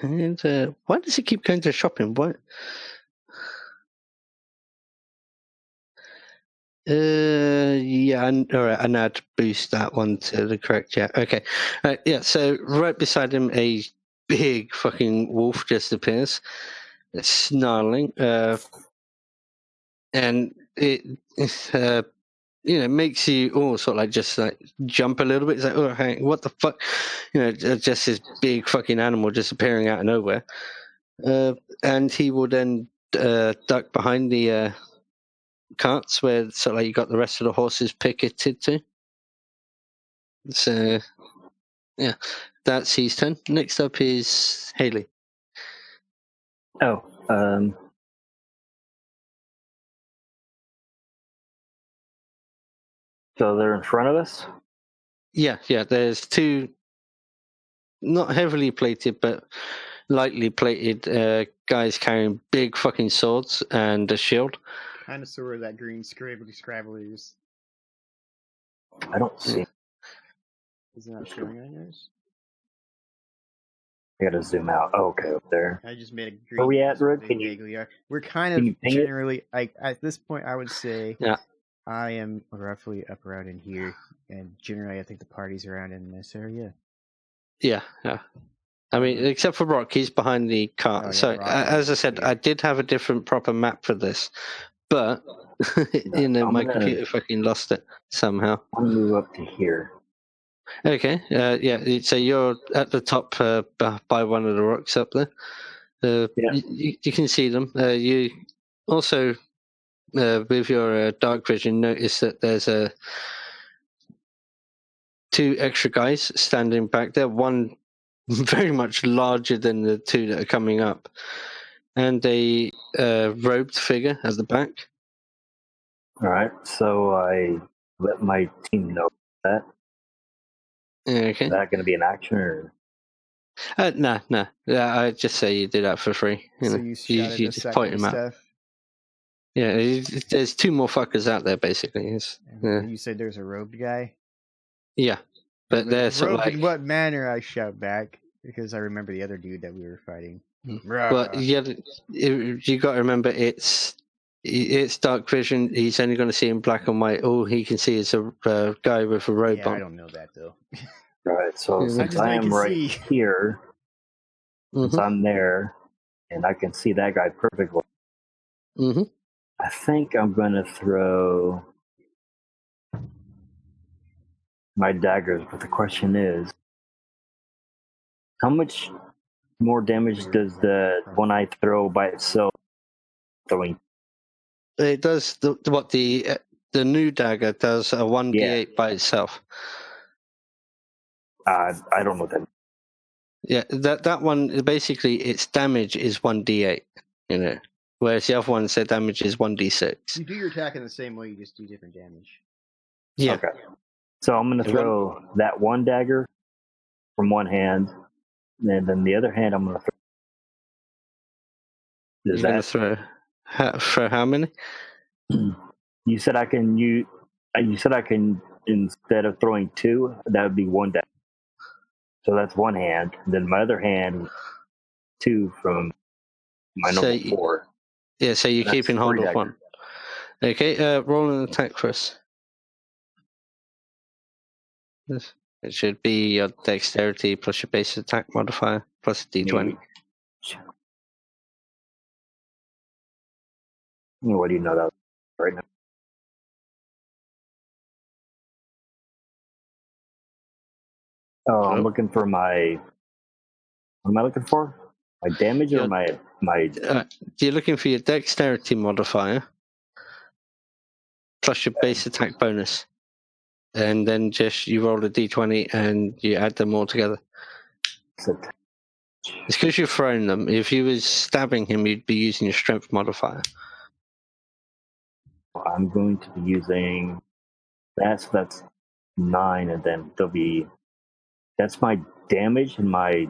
And why does he keep going to shopping? What? Yeah, all right, and I'd boost that one to the correct, yeah. Okay. Yeah, so right beside him, a big fucking wolf just appears. It's snarling. And it makes you all sort of like just like jump a little bit. It's like, oh, hey, what the fuck? Just this big fucking animal just appearing out of nowhere. And he will then duck behind the carts where sort of like you got the rest of the horses picketed to. So Yeah, that's his turn. Next up is Haley. Oh, so they're in front of us? Yeah. There's two, not heavily plated, but lightly plated guys carrying big fucking swords and a shield. Kind of sort of that green scrabblers. I don't see. Is it not showing on yours? I gotta zoom out. Oh, okay, up there. I just made a green. Where are we at, Rick? We're kind of generally, at this point, I would say, yeah, I am roughly up around in here, and generally, I think the party's around in this area. Yeah. I mean, except for Rock, he's behind the cart. Oh, yeah, so, as I said, I did have a different proper map for this, but my computer fucking lost it somehow. I'll move up to here. Okay, yeah. So you're at the top by one of the rocks up there. You can see them. You also, with your dark vision, notice that there's two extra guys standing back there. One very much larger than the two that are coming up, and a robed figure at the back. All right, so I let my team know that. Okay. Is that going to be an action or? No. Yeah, I just say you do that for free. You just point him out. Yeah, there's two more fuckers out there, basically. You said there's a robed guy? Yeah, but they're sort of like... in what manner, I shout back, because I remember the other dude that we were fighting. But yeah, you got to remember, it's dark vision. He's only going to see in black and white. All he can see is a guy with a robe on. I don't know that, though. Right, so since I am right here, since I'm there, and I can see that guy perfectly, I think I'm going to throw my daggers, but the question is, how much more damage does the one I throw by itself throwing? It does the new dagger does a 1d8 by itself. I don't know what that means. Yeah, that one, basically its damage is 1d8, whereas the other one said damage is 1d6. You do your attack in the same way, you just do different damage. Yeah. Okay. So I'm going to throw that one dagger from one hand, and then the other hand I'm going to throw. You're going to throw how many? You said I can. You said I can, instead of throwing two, that would be one dagger. So that's one hand. And then my other hand, two from my number 4. Yeah, so you're keeping hold of one. Okay, roll an attack for us. It should be your dexterity plus your base attack modifier plus a d20. What do you know that right now? Oh, I'm looking for my... What am I looking for? My damage or my... You're looking for your dexterity modifier plus your base attack bonus. And then just you roll a d20 and you add them all together. It's because you're throwing them. If you was stabbing him, you'd be using your strength modifier. I'm going to be using that, so that's 9, and then there'll be... That's my damage, and my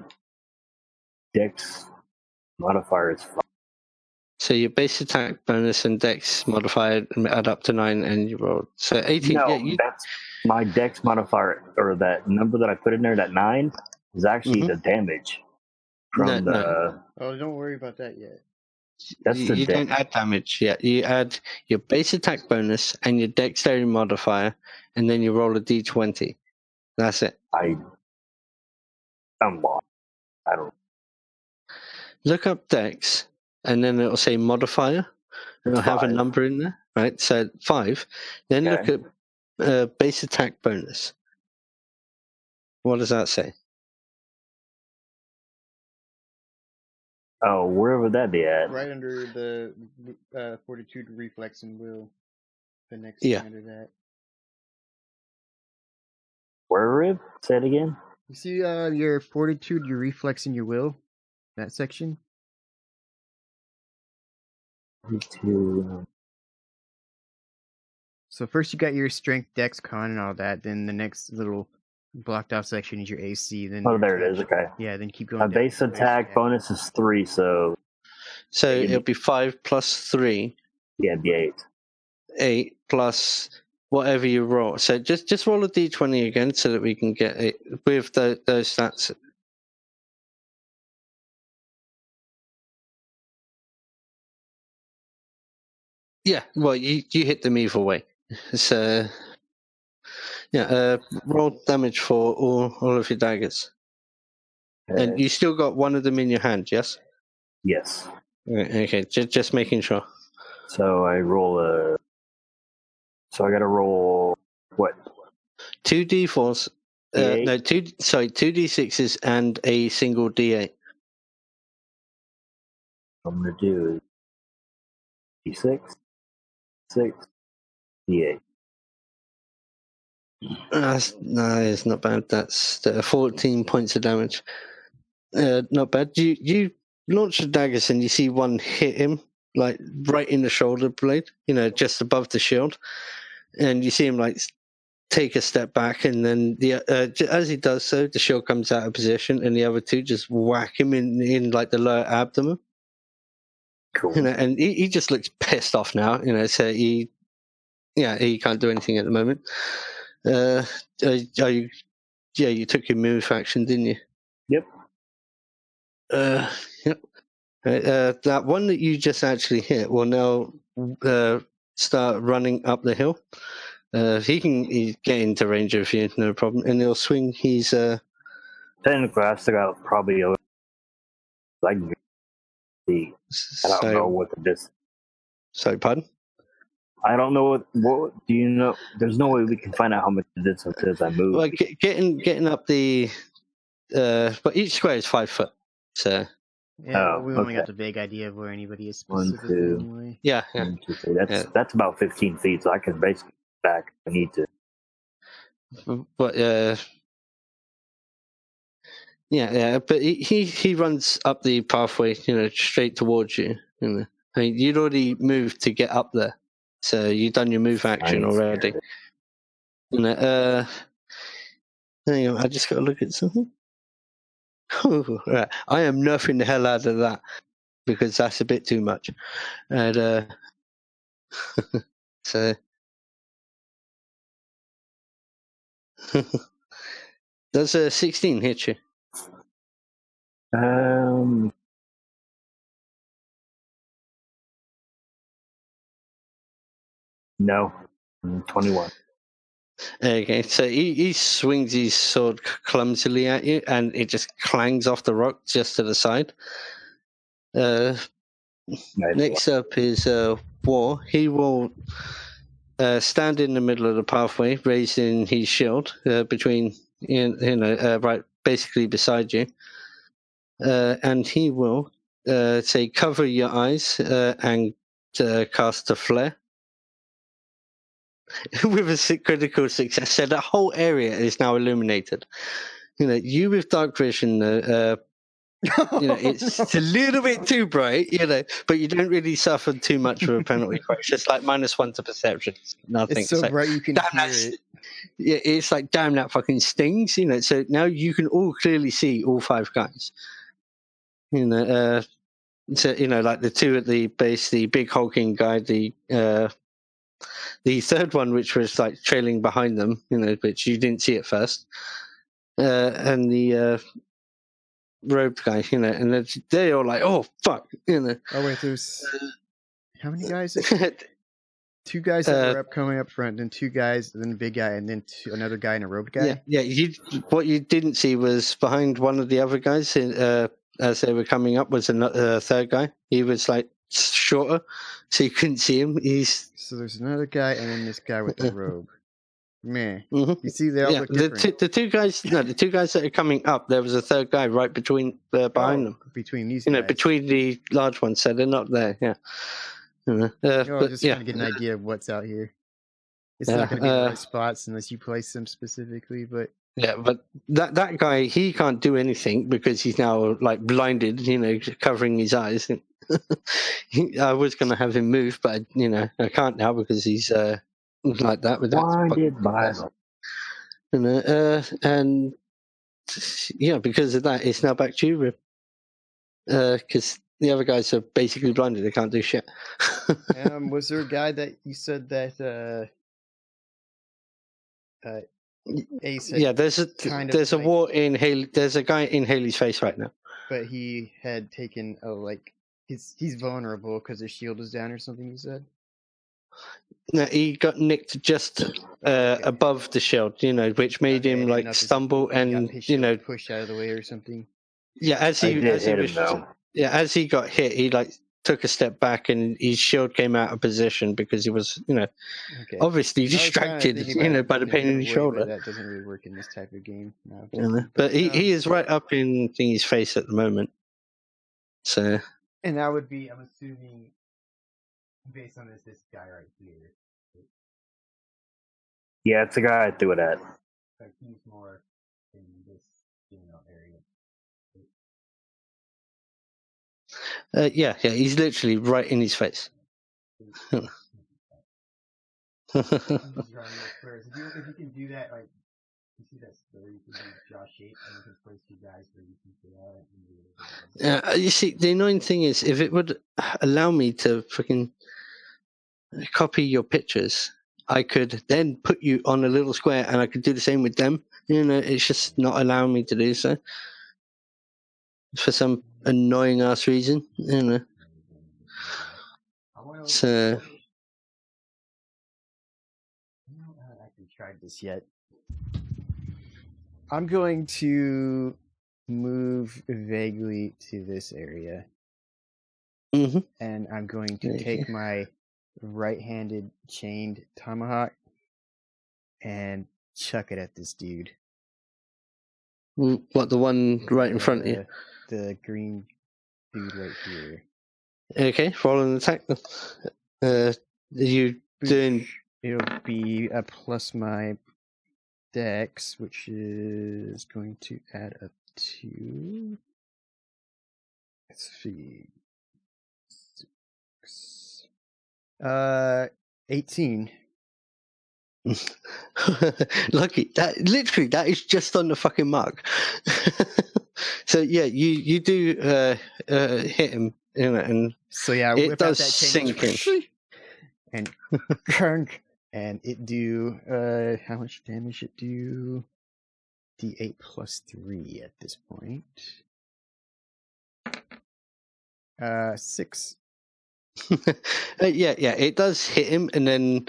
dex modifier is 5. So your base attack bonus and dex modifier add up to 9, and you roll. So 18. No, that's my dex modifier, or that number that I put in there, that 9, is actually the damage. Oh, don't worry about that yet. You don't add damage yet. You add your base attack bonus and your dexterity modifier, and then you roll a d20. That's it. I'm lost. I don't. Look up dex, and then it'll say modifier, and it'll have a number in there, right? So 5. Then look at base attack bonus. What does that say? Oh, where would that be at? Right under the fortitude, reflex, and will. The next under that. Where, Rib? Say it again. You see your fortitude, your reflex, and your will? That section? 42. So first you got your strength, dex, con, and all that. Then the next little blocked off section is your AC. Then there it is. Okay. Yeah, then keep going. My base attack bonus is 3, so it'll be 5 plus 3. Yeah, it'd be 8. 8 plus whatever you roll. So just roll a d20 again so that we can get it with those stats. Yeah, well, you hit them either way. So, yeah, roll damage for all of your daggers. And you still got one of them in your hand, yes? Yes. Okay, just making sure. So I roll So I got to roll what? 2 d4s. No, 2 d6s and a single d8. What I'm going to do is d6, 6, d8. No, it's not bad. That's 14 points of damage. Not bad. You launch the daggers and you see one hit him, like right in the shoulder blade, just above the shield. And you see him like take a step back, and then as he does so, the shield comes out of position, and the other two just whack him in like the lower abdomen. Cool. And he just looks pissed off now. So he can't do anything at the moment. You took your move action, didn't you? Yep. Yep. That one that you just actually hit will now start running up the hill. He can get into range of you, no problem, and he'll swing his. Technically, I still got probably like the. I don't know what the distance. Sorry, pardon? I don't know what do you know? There's no way we can find out how much the distance is I move. Well, getting up the. But each square is 5 foot, so. Yeah, we only got the vague idea of where anybody is specifically. 1, 2. Anyway. Yeah. 1, 2, 3. That's about 15 feet, so I can basically back if I need to. But but he runs up the pathway, straight towards you. I mean, you'd already moved to get up there, so you've done your move action already. Hang on, I just got to look at something. Right. I am nerfing the hell out of that because that's a bit too much, and so. Does 16 hit you? No. 21. Okay, so he swings his sword clumsily at you, and it just clangs off the rock just to the side. Next up is War. He will stand in the middle of the pathway, raising his shield between, right, basically beside you, and he will say, "Cover your eyes," and cast a flare. With a critical success, so the whole area is now illuminated. You with dark vision, it's a little bit too bright, but you don't really suffer too much of a penalty. It's just like -1 to perception. Nothing. It's so bright you can hear it. Yeah, it's like, damn, that fucking stings. So now you can all clearly see all 5 guys. So like the 2 at the base, the big hulking guy, the third one, which was like trailing behind them, which you didn't see at first, and the robed guy, and they're all like, "Oh fuck!" Oh wait, there's how many guys? 2 guys that were coming up front, then 2 guys, then a big guy, and then another guy and a robed guy. Yeah. What you didn't see was behind one of the other guys, as they were coming up, was another third guy. He was like shorter, so you couldn't see him. So there's another guy, and then this guy with the robe. Man, mm-hmm. You see, they all look different. The 2 guys, the 2 guys that are coming up, there was a third guy right behind them. Between these, guys. Between the large ones, so they're not there. Yeah. Just trying to get an idea of what's out here. It's not going to be the right spots unless you place them specifically, but Yeah, but that guy, he can't do anything because he's now like blinded, covering his eyes. I was going to have him move, but I can't now because he's like that with blinded by and yeah, because of that, it's now back to you, because the other guys are basically blinded; they can't do shit. Was there a guy that you said that? Ace yeah, there's a war in Haley. There's a guy in Haley's face right now, but he had taken he's vulnerable because his shield is down or something. You said. No, he got nicked just above the shield, which made him like stumble and pushed out of the way or something. Yeah, as he got hit, he like took a step back and his shield came out of position because he was, obviously distracted, by the pain in his shoulder. That doesn't really work in this type of game. But he is right up in Thingy's face at the moment. So. And that would be, I'm assuming, based on this guy right here. Yeah, it's the guy I threw it at. Like he's more in this area. Yeah, he's literally right in his face. If you can do that, like, you see that story, you can do jaw shape, and you can place two guys where you can do that. You see, the annoying thing is, if it would allow me to freaking copy your pictures, I could then put you on a little square, and I could do the same with them. It's just not allowing me to do so for some annoying ass reason. So. I haven't actually tried this yet. I'm going to move vaguely to this area. Mm-hmm. And I'm going to take my right-handed chained tomahawk and chuck it at this dude. What, the one right in front of you? The green dude right here. Okay, roll an attack. Are you doing... It'll be a plus my dex, which is going to add up to... Let's see... 18. Lucky. That is just on the fucking mark. So yeah, you do hit him, and so yeah, it does sink in. And crunk, and it do how much damage it do? D8 plus 3 at this point. 6. Yeah, it does hit him, and then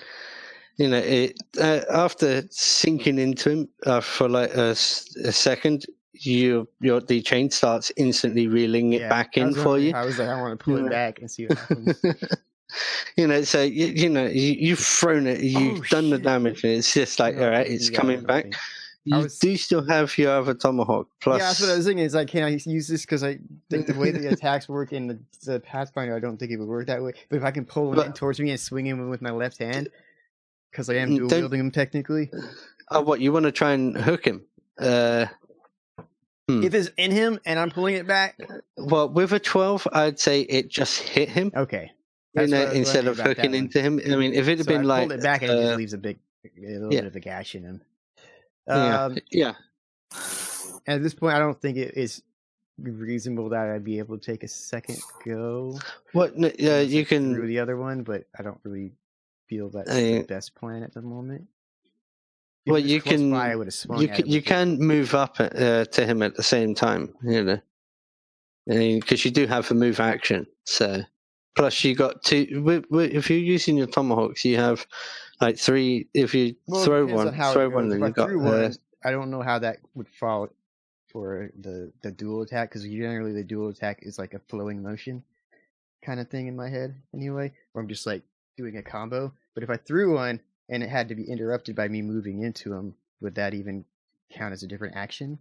it after sinking into him for like a second, the chain starts instantly reeling it back in for you. I was like, I want to pull it back and see what happens. So you've thrown it, you've done the damage, and it's just like, all right, it's coming back. You do still have your other tomahawk. Plus, yeah, that's what I was thinking. Is like, can I use this? Because I think the way the attacks work in the Pathfinder, I don't think it would work that way. But if I can pull him in towards me and swing him with my left hand, because I am dual wielding him technically. Oh, what, you want to try and hook him? If it's in him and I'm pulling it back. Well, with a 12, I'd say it just hit him. Okay. Instead of hooking into him. I mean, if it had been like... pulled it back and it just leaves a little bit of a gash in him. Yeah. At this point, I don't think it is reasonable that I'd be able to take a second go. What? You can through the other one, but I don't really feel that's the best plan at the moment. Well, you can. I would have swung you can move up to him at the same time, because you do have a move action. So, plus you got two. If you're using your tomahawks, you have like 3. If you throw one, then you got. I don't know how that would fall for the dual attack, because generally the dual attack is like a flowing motion kind of thing in my head anyway, where I'm just like doing a combo. But if I threw one and it had to be interrupted by me moving into him, would that even count as a different action?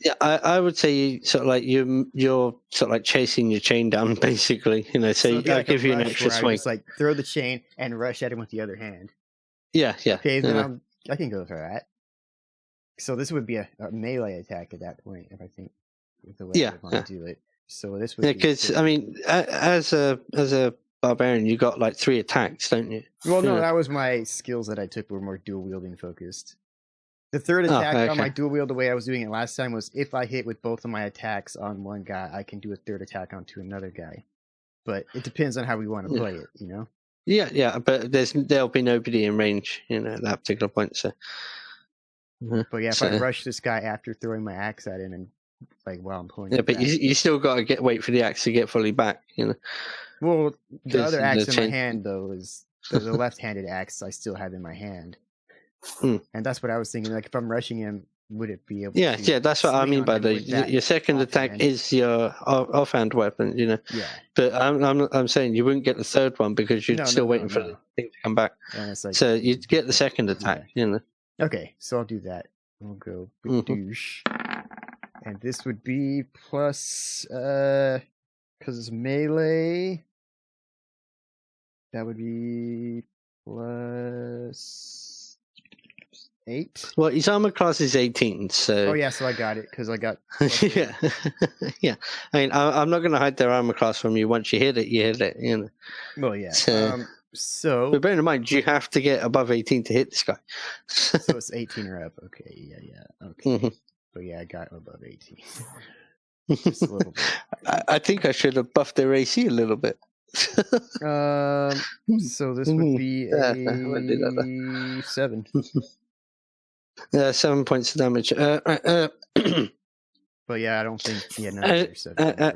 Yeah, I would say sort of like you're sort of like chasing your chain down, basically. So I give you an extra swing. Just like throw the chain and rush at him with the other hand. Yeah. Okay, then I can go for that. So this would be a melee attack at that point, if I think the way I want to do it. So this would because I mean, as a barbarian, you got like 3 attacks, don't you? Well, no, that was my skills that I took were more dual wielding focused. The third attack on my dual wield, the way I was doing it last time, was if I hit with both of my attacks on one guy, I can do a third attack onto another guy. But it depends on how we want to play it, you know? Yeah, but there'll be nobody in range, you know, at that particular point. So, but yeah, if I rush this guy after throwing my axe at him and like while I'm pulling, but you still got to wait for the axe to get fully back, you know. Well, the other axe in my hand though is the left-handed axe I still have in my hand, and that's what I was thinking. Like if I'm rushing him, would it be able? Yeah, that's what I mean by your second attack is your offhand weapon, you know. Yeah. But I'm saying you wouldn't get the third one because you're still waiting for the thing to come back. Like, so you'd get the second attack, you know. Okay, so I'll do that. We'll go big douche, and this would be plus because it's melee. That would be plus 8. Well, his armor class is 18, so... Oh, yeah, so I got it, because I got... yeah. Yeah. I mean, I'm not going to hide their armor class from you. Once you hit it, you know. Well, yeah. So... But bear in mind, you have to get above 18 to hit this guy. So it's 18 or up. Okay, yeah. Okay. But yeah, I got above 18. Just a little bit. I think I should have buffed their AC a little bit. So this would be a 7. 7 points of damage. But yeah, I don't think.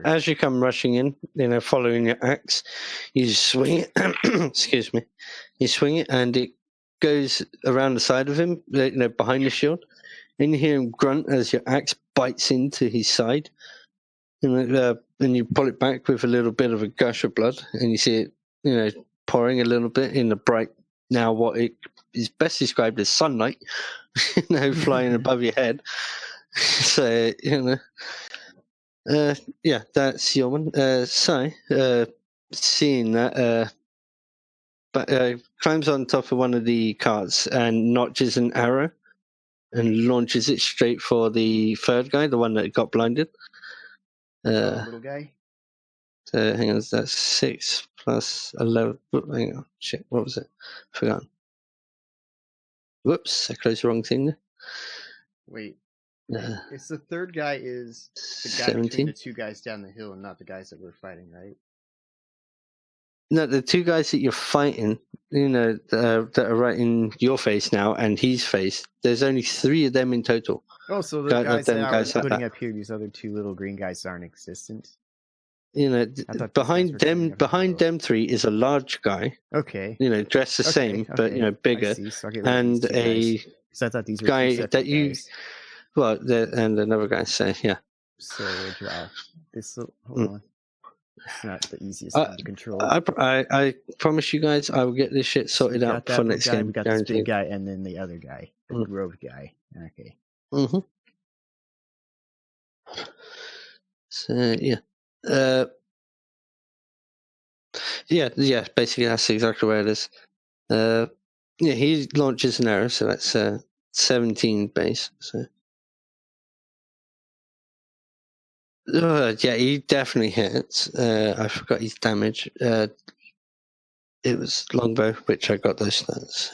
As you come rushing in, you know, following your axe, you swing it. Excuse me. You swing it, and it goes around the side of him, you know, behind the shield. And you hear him grunt as your axe bites into his side. And you pull it back with a little bit of a gush of blood, and you see it, you know, pouring a little bit in the bright, now what it is best described as sunlight, you know, flying above your head. So, you know, yeah, that's your one. Seeing that, but climbs on top of one of the carts and notches an arrow and launches it straight for the third guy, the one that got blinded. Little guy. So hang on, that's 6 plus 11. Hang on, shit, what was it? Forgotten. Whoops, I closed the wrong thing there. Wait. It's the third guy is the guy 17? between the 2 guys down the hill and not the guys that we're fighting, right? No, the 2 guys that you're fighting, you know, that are right in your face now and his face, there's only 3 of them in total. Oh, so the guys that I was putting up here, these other 2 little green guys aren't existent? You know, behind them 3 is a large guy. Okay. You know, dressed the same, but, you know, bigger. So and a I thought these were guy that you... guys. Well, and another guy, so, yeah. So, this... Hold on. It's not the easiest one to control. I promise you guys, I will get this shit sorted out for next game. We got this big guy and then the other guy, the grove guy. Okay. So yeah, yeah. Basically, that's exactly where it is. Yeah, he launches an arrow, so that's 17 base. So. Yeah, he definitely hits. I forgot his damage. It was longbow, which I got those stats.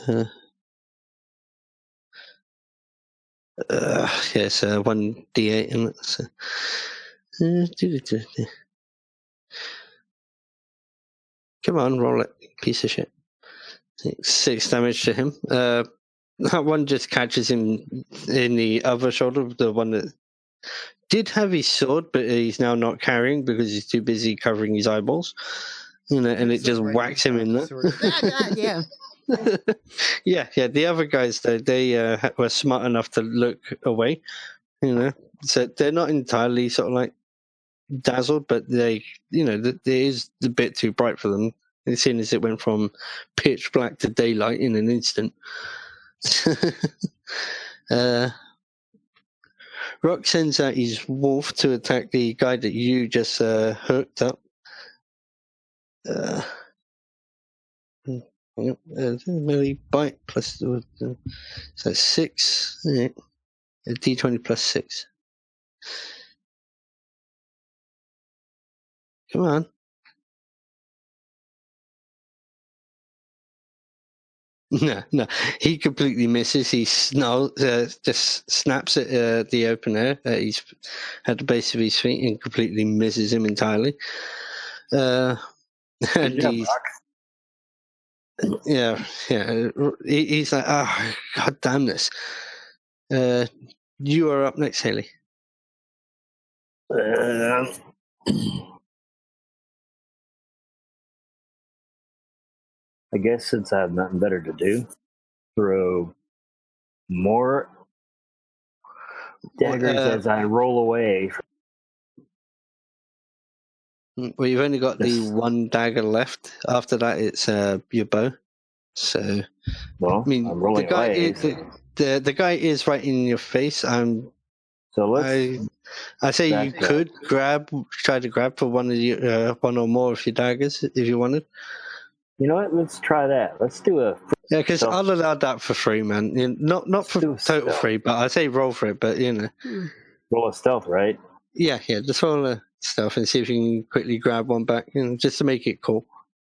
Yes, 1d8 in it. So. Come on, roll it, piece of shit. 6 damage to him. That one just catches him in the other shoulder, the one that did have his sword, but he's now not carrying because he's too busy covering his eyeballs. You know, and it just whacks him in there. Yeah. Yeah. The other guys, though, they were smart enough to look away. You know, so they're not entirely sort of like dazzled, but they, you know, it is a bit too bright for them. As soon as it went from pitch black to daylight in an instant. Rock sends out his wolf to attack the guy that you just hooked up. Melee bite plus so 6. A D20 plus 6. Come on. No. He completely misses. He just snaps at the open air. He's at the base of his feet and completely misses him entirely. And he's, yeah. He's like, oh, God damn this. You are up next, Haley. I guess since I have nothing better to do, throw more daggers as I roll away. Well, you've only got the one dagger left. After that, it's your bow. So, well, I'm rolling the guy away. The guy is right in your face. So I say you could try to grab for one or more of your daggers if you wanted. You know what? Let's try that. Let's do a. Yeah, because I'll allow that for free, man. Not for total free, but I say roll for it. But roll a stealth, right? Yeah. Just roll a stealth and see if you can quickly grab one back, just to make it cool.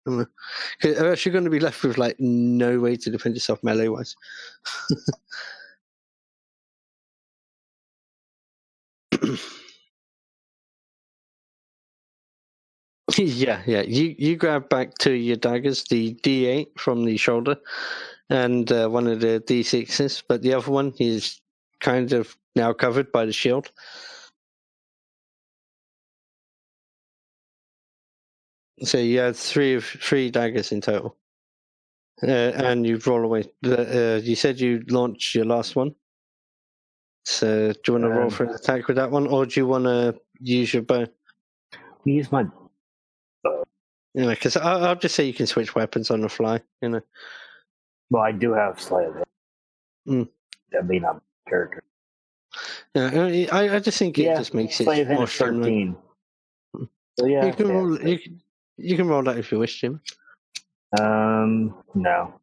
Else you're going to be left with like no way to defend yourself melee wise. Yeah. You grab back 2 of your daggers, the D8 from the shoulder, and one of the D6s, but the other one is kind of now covered by the shield. So you have three daggers in total, and you roll away. You said you launched your last one. So do you want to roll for an attack with that one, or do you want to use your bow? Use my. Because I'll just say you can switch weapons on the fly. Well, I do have sleight of hand. That may not be character. Yeah, I just think it just makes it more streamlined. So yeah, you can roll that if you wish, Jim. No.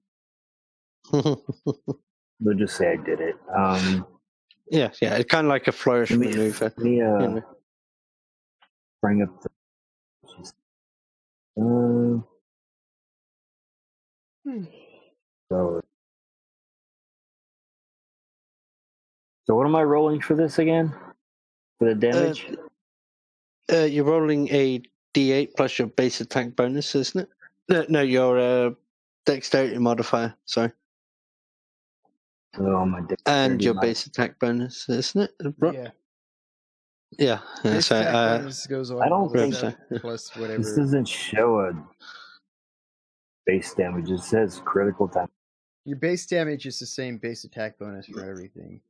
We'll just say I did it. Yeah, it's kind of like a flourish maneuver. Let me bring up the. So what am I rolling for this again? For the damage? You're rolling a D8 plus your base attack bonus, isn't it? No, your dexterity modifier. Sorry. Oh, my dexterity and your base attack bonus, isn't it? Yeah. Base attack bonus goes on. I don't think plus whatever. This doesn't show a base damage. It says critical damage. Your base damage is the same base attack bonus for everything.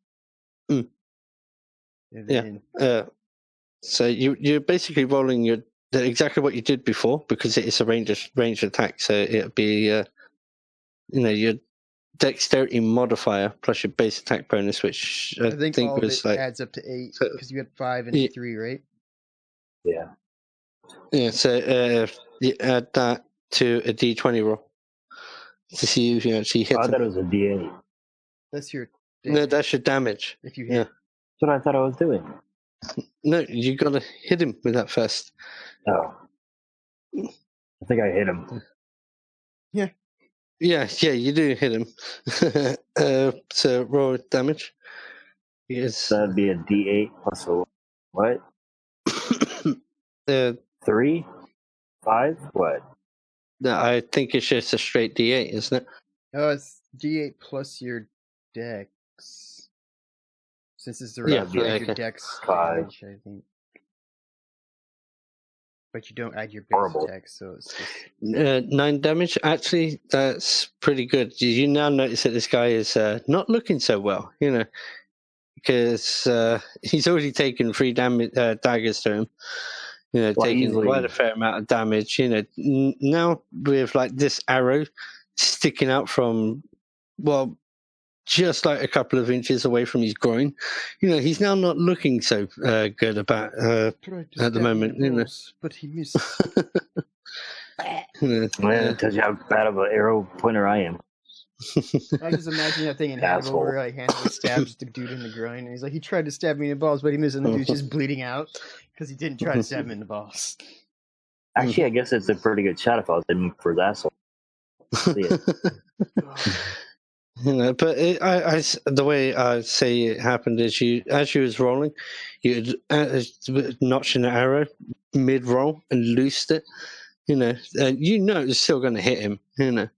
So you're basically rolling exactly what you did before, because it is a ranged attack. So it'll be your dexterity modifier plus your base attack bonus, which I think all was of it adds up to 8 because you had 5 and 3, right? Yeah. Yeah. So you add that to a D20 roll to see if you actually hit. I thought it was a D8. That's your. No, that's your damage. If you hit. That's what I thought I was doing. No, you got to hit him with that first. Oh. I think I hit him. Yeah. Yeah, you do hit him. So roll damage. Yes. That'd be a D8 plus a what? 3? 5? What? No, I think it's just a straight D8, isn't it? Oh, it's D8 plus your dex. Since it's the your dex damage, I think. But you don't add your base attack, so it's just... 9 damage. Actually, that's pretty good. You now notice that this guy is not looking so well, because he's already taken 3 daggers to him. Taking quite a fair amount of damage. Now with like this arrow sticking out from, just like a couple of inches away from his groin. He's now not looking so good about at the moment. But he missed. That tells you how bad of an arrow pointer I am. I just imagine that thing in Hannibal where like Hannibal stabs the dude in the groin, and he's like, he tried to stab me in the balls, but he missed, and the dude's just bleeding out because he didn't try to stab him in the balls. Actually, I guess it's a pretty good shot if I was aiming for his asshole. See it. But the way I say it happened is as you was rolling, you notched an arrow mid-roll and loosed it, and it's still going to hit him, and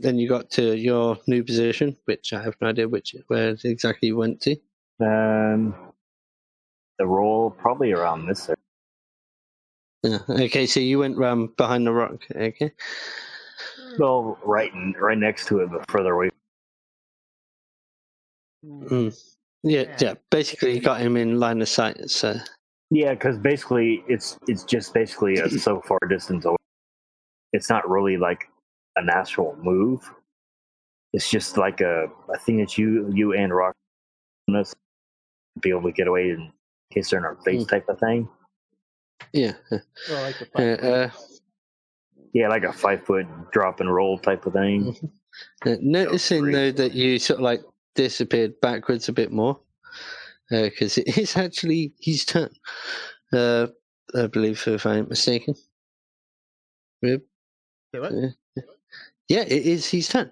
then you got to your new position, which I have no idea where exactly you went to. The roll probably around this area. Yeah. Okay, so you went round behind the rock. Okay. Well, right next to it, but further away. Yeah. Basically, you got him in line of sight. So. Yeah, because basically, it's just basically a so far distance away. It's not really like a natural move. It's just like a thing that you and Rock be able to get away in case they're in our face type of thing. Yeah. Well, like the yeah, like a 5 foot drop and roll type of thing. Noticing though that you sort of like disappeared backwards a bit more, because it is actually his turn. I believe, if I ain't mistaken. Say what? Yeah, it is his turn.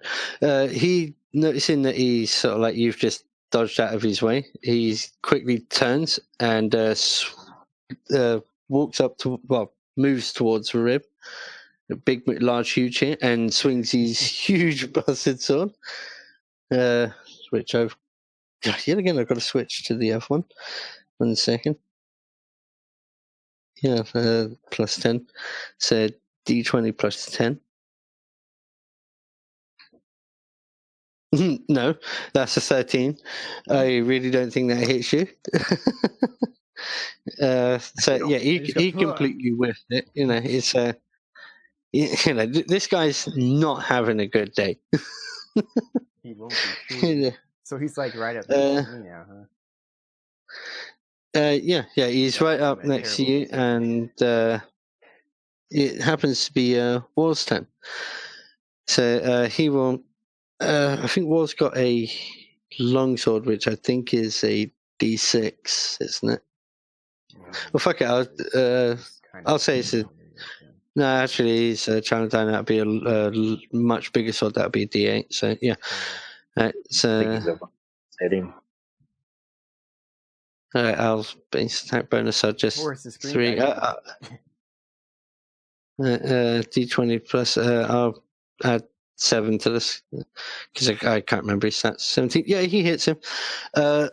He noticing that he's sort of like you've just dodged out of his way. He quickly turns and walks up to moves towards Rib, a big, large, huge here, and swings his huge busted sword. Which I've got to switch to the F1. 1 second. Yeah, plus 10. So D20 plus 10. No, that's a 13. I really don't think that hits you. So yeah, he completely whiffed it. It's this guy's not having a good day. He won't be. So he's like right up next to me now, huh? Yeah, he's right up next to you, and it happens to be War's turn. So he will. I think War's got a longsword, which I think is a D6, isn't it? Well, fuck it. I'll say it's a. No, actually, he's challenged down. That'd be a much bigger sword. That'd be a D8. So yeah. So. Our base attack bonus are just 3. D20 plus. I'll add 7 to this because I can't remember his stats. 17. Yeah, he hits him. D8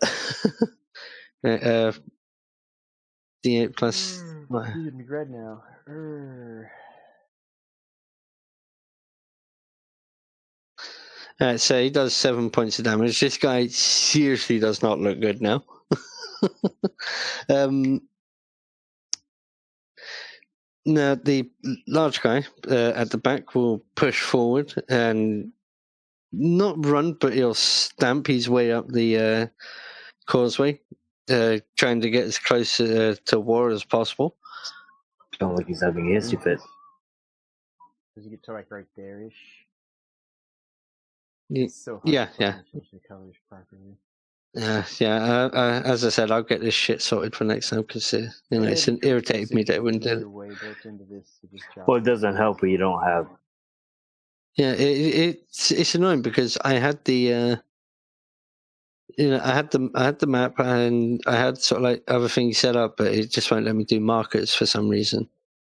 plus. He's in red now. So he does 7 points of damage. This guy seriously does not look good now. Now the large guy at the back will push forward and not run, but he'll stamp his way up the causeway, trying to get as close to War as possible. Don't look he's having a hissy fit. Does he get to like right there-ish? Yeah. As I said, I'll get this shit sorted for next time because it's irritated me that it wouldn't do it. Well, it doesn't help when you don't have. Yeah, it's annoying because I had the I had the map and I had sort of like other things set up, but it just won't let me do markers for some reason.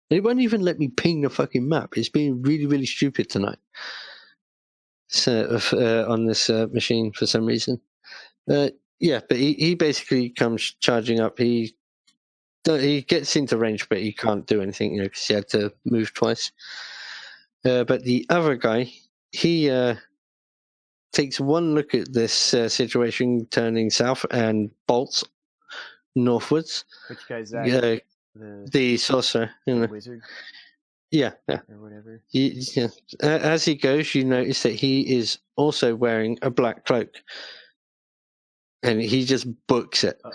It won't even let me ping the fucking map. It's being really, really stupid tonight. So on this machine for some reason. Yeah, but he basically comes charging up. He gets into range, but he can't do anything, because he had to move twice. But the other guy, he takes one look at this situation, turning south, and bolts northwards. Which guy's that? The sorcerer, the wizard. Yeah. Or whatever. As he goes, you notice that he is also wearing a black cloak. And he just books it. So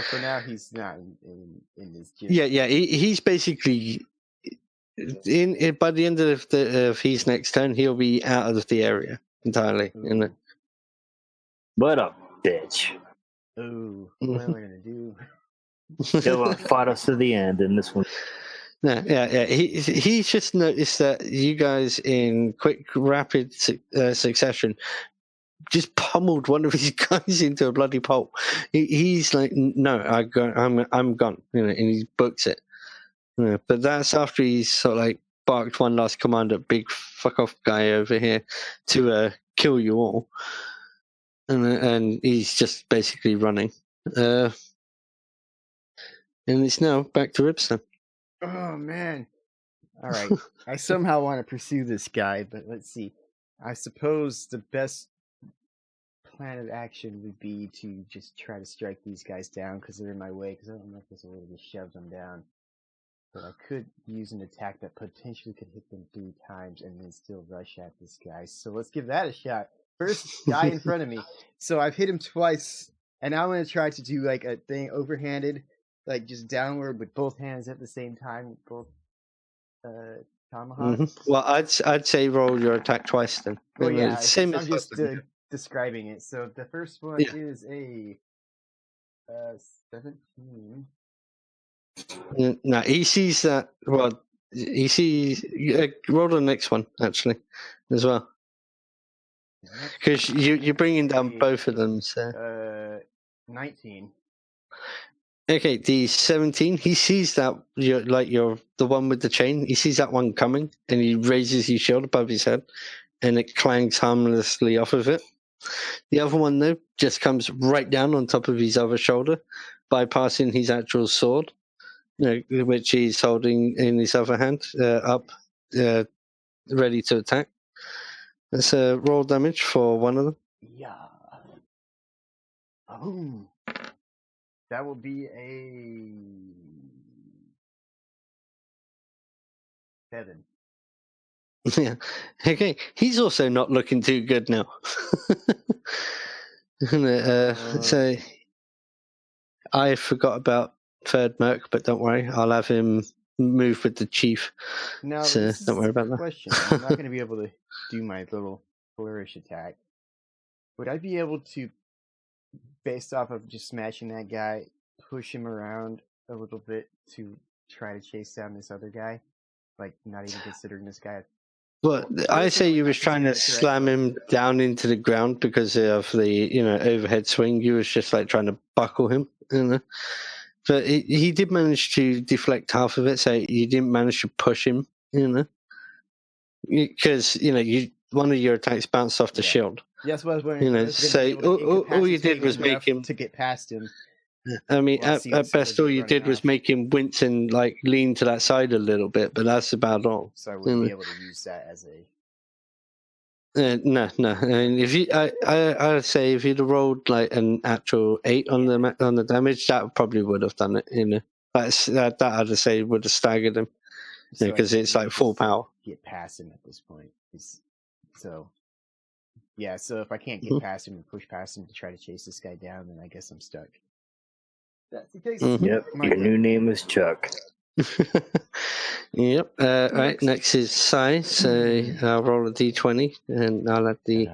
for now, he's not in this gym. Yeah. He's basically by the end of his next turn, he'll be out of the area entirely. You know. What a bitch! Ooh, what am I gonna do? He'll fight us to the end in this one. No, yeah. He's just noticed that you guys in quick, rapid succession just pummeled one of his guys into a bloody pole. He's like, no, I'm gone, you know, and he books it. You know, but that's after he's sort of like barked one last command at big fuck off guy over here to kill you all, and he's just basically running. And it's now back to Ribston. Oh man! All right, I somehow want to pursue this guy, but let's see. I suppose the best plan of action would be to just try to strike these guys down because they're in my way. Because I don't know if there's a way to just shove them down. But I could use an attack that potentially could hit them 3 times and then still rush at this guy. So let's give that a shot. First guy in front of me. So I've hit him twice, and now I'm going to try to do like a thing overhanded, like just downward with both hands at the same time, both tomahawks. Mm-hmm. Well, I'd say roll your attack twice then. Well, yeah, same I'm as just describing it. So the first one is a 17. No, he sees that. Well, he sees. Roll the next one actually, as well, because you're bringing down both of them. So 19. Okay, the 17. He sees that you're the one with the chain. He sees that one coming, and he raises his shield above his head, and it clangs harmlessly off of it. The other one though just comes right down on top of his other shoulder, bypassing his actual sword. Which he's holding in his other hand, up, ready to attack. Let's roll damage for one of them. Yeah. Oh. That will be a 7. Yeah. Okay. He's also not looking too good now. So I forgot about third Merc, but don't worry, I'll have him move with the chief. Now, so don't worry about that. Question. I'm not going to be able to do my little flourish attack. Would I be able to, based off of just smashing that guy, push him around a little bit to try to chase down this other guy? Like, not even considering this guy. Well, I say you was trying to slam him down into the ground because of the overhead swing. You was just like trying to buckle him, But he did manage to deflect half of it, so you didn't manage to push him, because one of your attacks bounced off the shield. Yes, what I was wondering. So all you did was make him to get past him. I mean, at best, all you did was make him wince and like lean to that side a little bit, but that's about all. So I wouldn't be able to use that as a. No. And if I'd say if you'd have rolled like an actual 8 on the damage, that probably would have done it. That I'd say would have staggered him, because it's like full power. Get past him at this point. So if I can't get past him and push past him to try to chase this guy down, then I guess I'm stuck. That's the case. Yep. Your new name is Chuck. Yep. Right. Next is Sai. So I'll roll a d20 and I'll let the.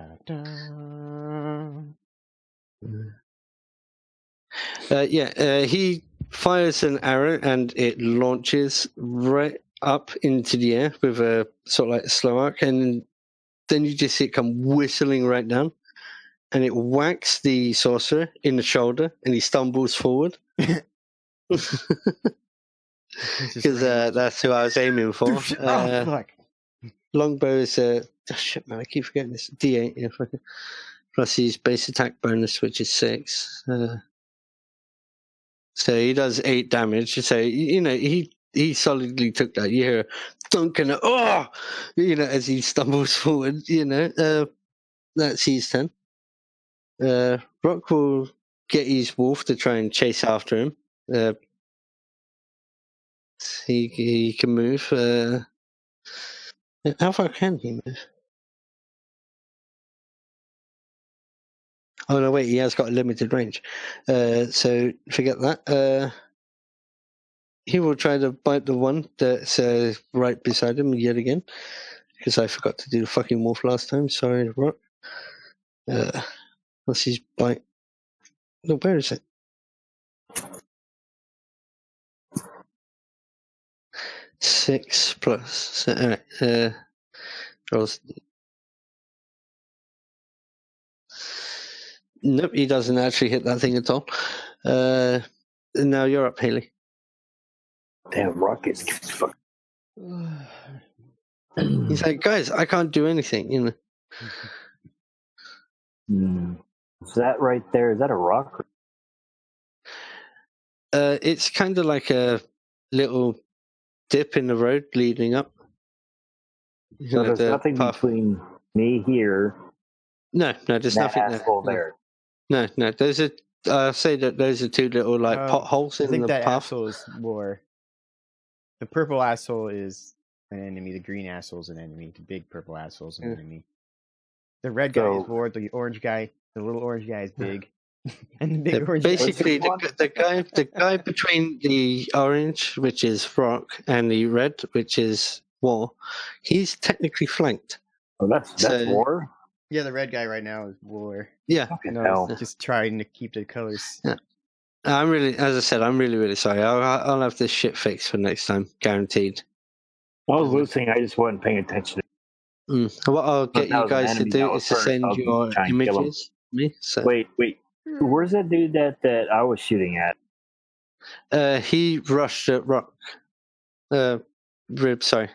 He fires an arrow and it launches right up into the air with a sort of like a slow arc, and then you just see it come whistling right down, and it whacks the sorcerer in the shoulder, and he stumbles forward. Because that's who I was aiming for. Longbow is shit, man! I keep forgetting this. D8 plus his base attack bonus, which is 6. So he does 8 damage. So he solidly took that. You hear a thunk and as he stumbles forward. That's his turn. Rock will get his wolf to try and chase after him. He can move. How far can he move? Oh no, wait, he has got a limited range. So forget that. he will try to bite the one that's right beside him yet again, because I forgot to do the fucking wolf last time. Sorry, Rock. What's his bite? No, where is it? Six plus. So, alright, rolls. Nope, he doesn't actually hit that thing at all. Now you're up, Haley. Damn, Rocket's fuck. He's like, guys, I can't do anything, you know. Is that right there? Is that a rock? It's kind of like a little dip in the road leading up. So there's nothing between me here. No, there's nothing there. No, those are. Say that those are two little potholes in the path. I think that asshole is more. The purple asshole is an enemy. The green asshole is an enemy. The big purple asshole is an enemy. The red guy is war. The orange guy, the little orange guy is big. And the big orange basically the guy between the orange, which is Rock, and the red, which is War, he's technically flanked. Oh, that's War? Yeah, the red guy right now is War. Yeah. Just trying to keep the colors. Yeah. I'm really, as I said, I'm really, really sorry. I'll have this shit fixed for next time, guaranteed. I was listening, I just wasn't paying attention. What I'll get you guys to do is to send your images to me. So. Wait. Where's that dude that I was shooting at? He rushed at Rock. Rib, sorry.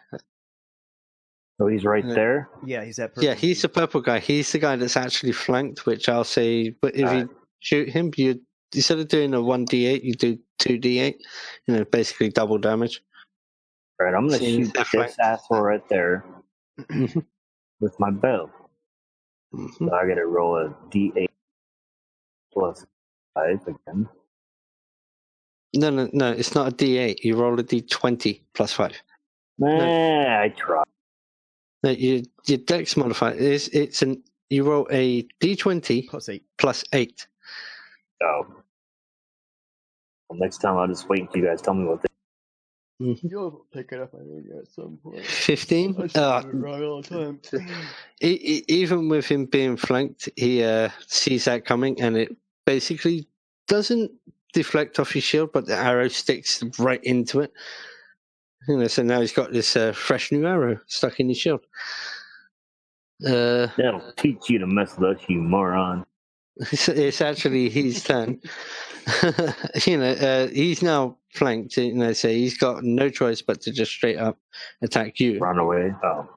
So he's right there? Yeah, he's that purple. Yeah, he's the purple guy. He's the guy that's actually flanked, which I'll say, but if you shoot him, you instead of doing a 1d8, you do 2d8. You know, basically double damage. All right, I'm going to shoot this asshole right there with my bow. So I got to roll a d8 plus 5 again. No, it's not a d8. You roll a d20 plus 5. I tried. No, your dex modifier you roll a d20 plus 8. Oh. Well, next time I'll just wait until you guys tell me what they. You'll pick it up, I think, at some point. 15? Wrong all the time. Even with him being flanked, he sees that coming, and it basically doesn't deflect off his shield, but the arrow sticks right into it. You know, so now he's got this fresh new arrow stuck in his shield. That'll teach you to mess with us, you moron. It's actually his turn. You know, he's now flanked. You know, so he's got no choice but to just straight up attack you. Run away. Oh.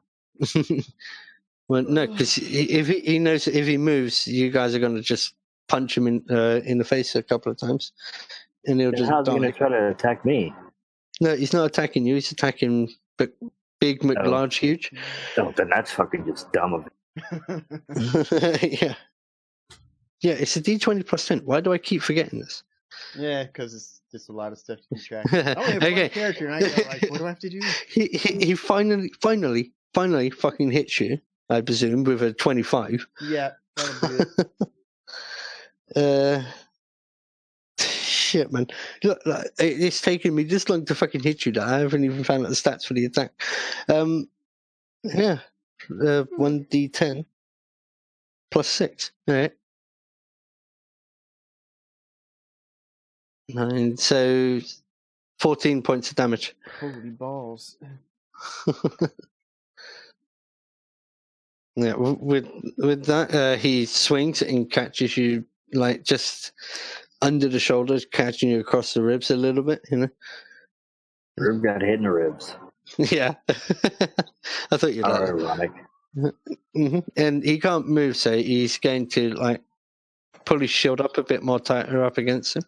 Well, no, because if he knows that if he moves, you guys are going to just punch him in the face a couple of times, and he'll just. How's he going to try to attack me? No, he's not attacking you. He's attacking Big McLarge Huge. Oh, then that's fucking just dumb of it. Yeah. Yeah, it's a D20 plus 10. Why do I keep forgetting this? Yeah, because it's just a lot of stuff to keep track of. I only have one character, and I go like, what do I have to do? He finally fucking hits you, I presume, with a 25. Yeah, that'll do it. Shit, man. Look, it's taken me this long to fucking hit you that I haven't even found out the stats for the attack. Yeah. 1d10 plus 6. All right. 9, so 14 points of damage. Holy balls. Yeah, with that, he swings and catches you like just under the shoulders, catching you across the ribs a little bit, you know. Rib got hit in the ribs. Yeah. I thought you'd like that. Ironic. Mm-hmm. And he can't move, so he's going to like pull his shield up a bit more tighter up against him.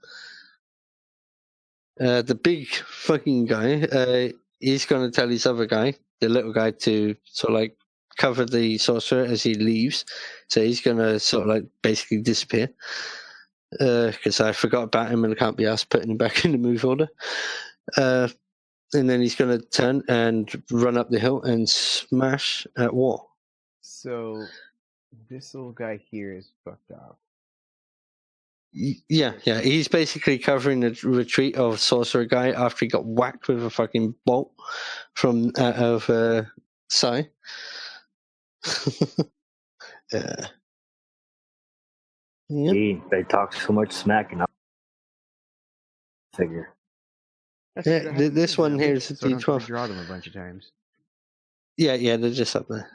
The big fucking guy, he's going to tell his other guy, the little guy, to sort of like cover the sorcerer as he leaves. So he's going to sort of like basically disappear. Because I forgot about him and I can't be asked putting him back in the move order. And then he's going to turn and run up the hill and smash at War. So this little guy here is fucked up. Yeah. He's basically covering the retreat of Sorcerer Guy after he got whacked with a fucking bolt from out of Sai. Yeah. Gee, they talk so much smack, and I figure. Yeah, this one here is a so D12. Draw them a bunch of times. Yeah, they're just up there.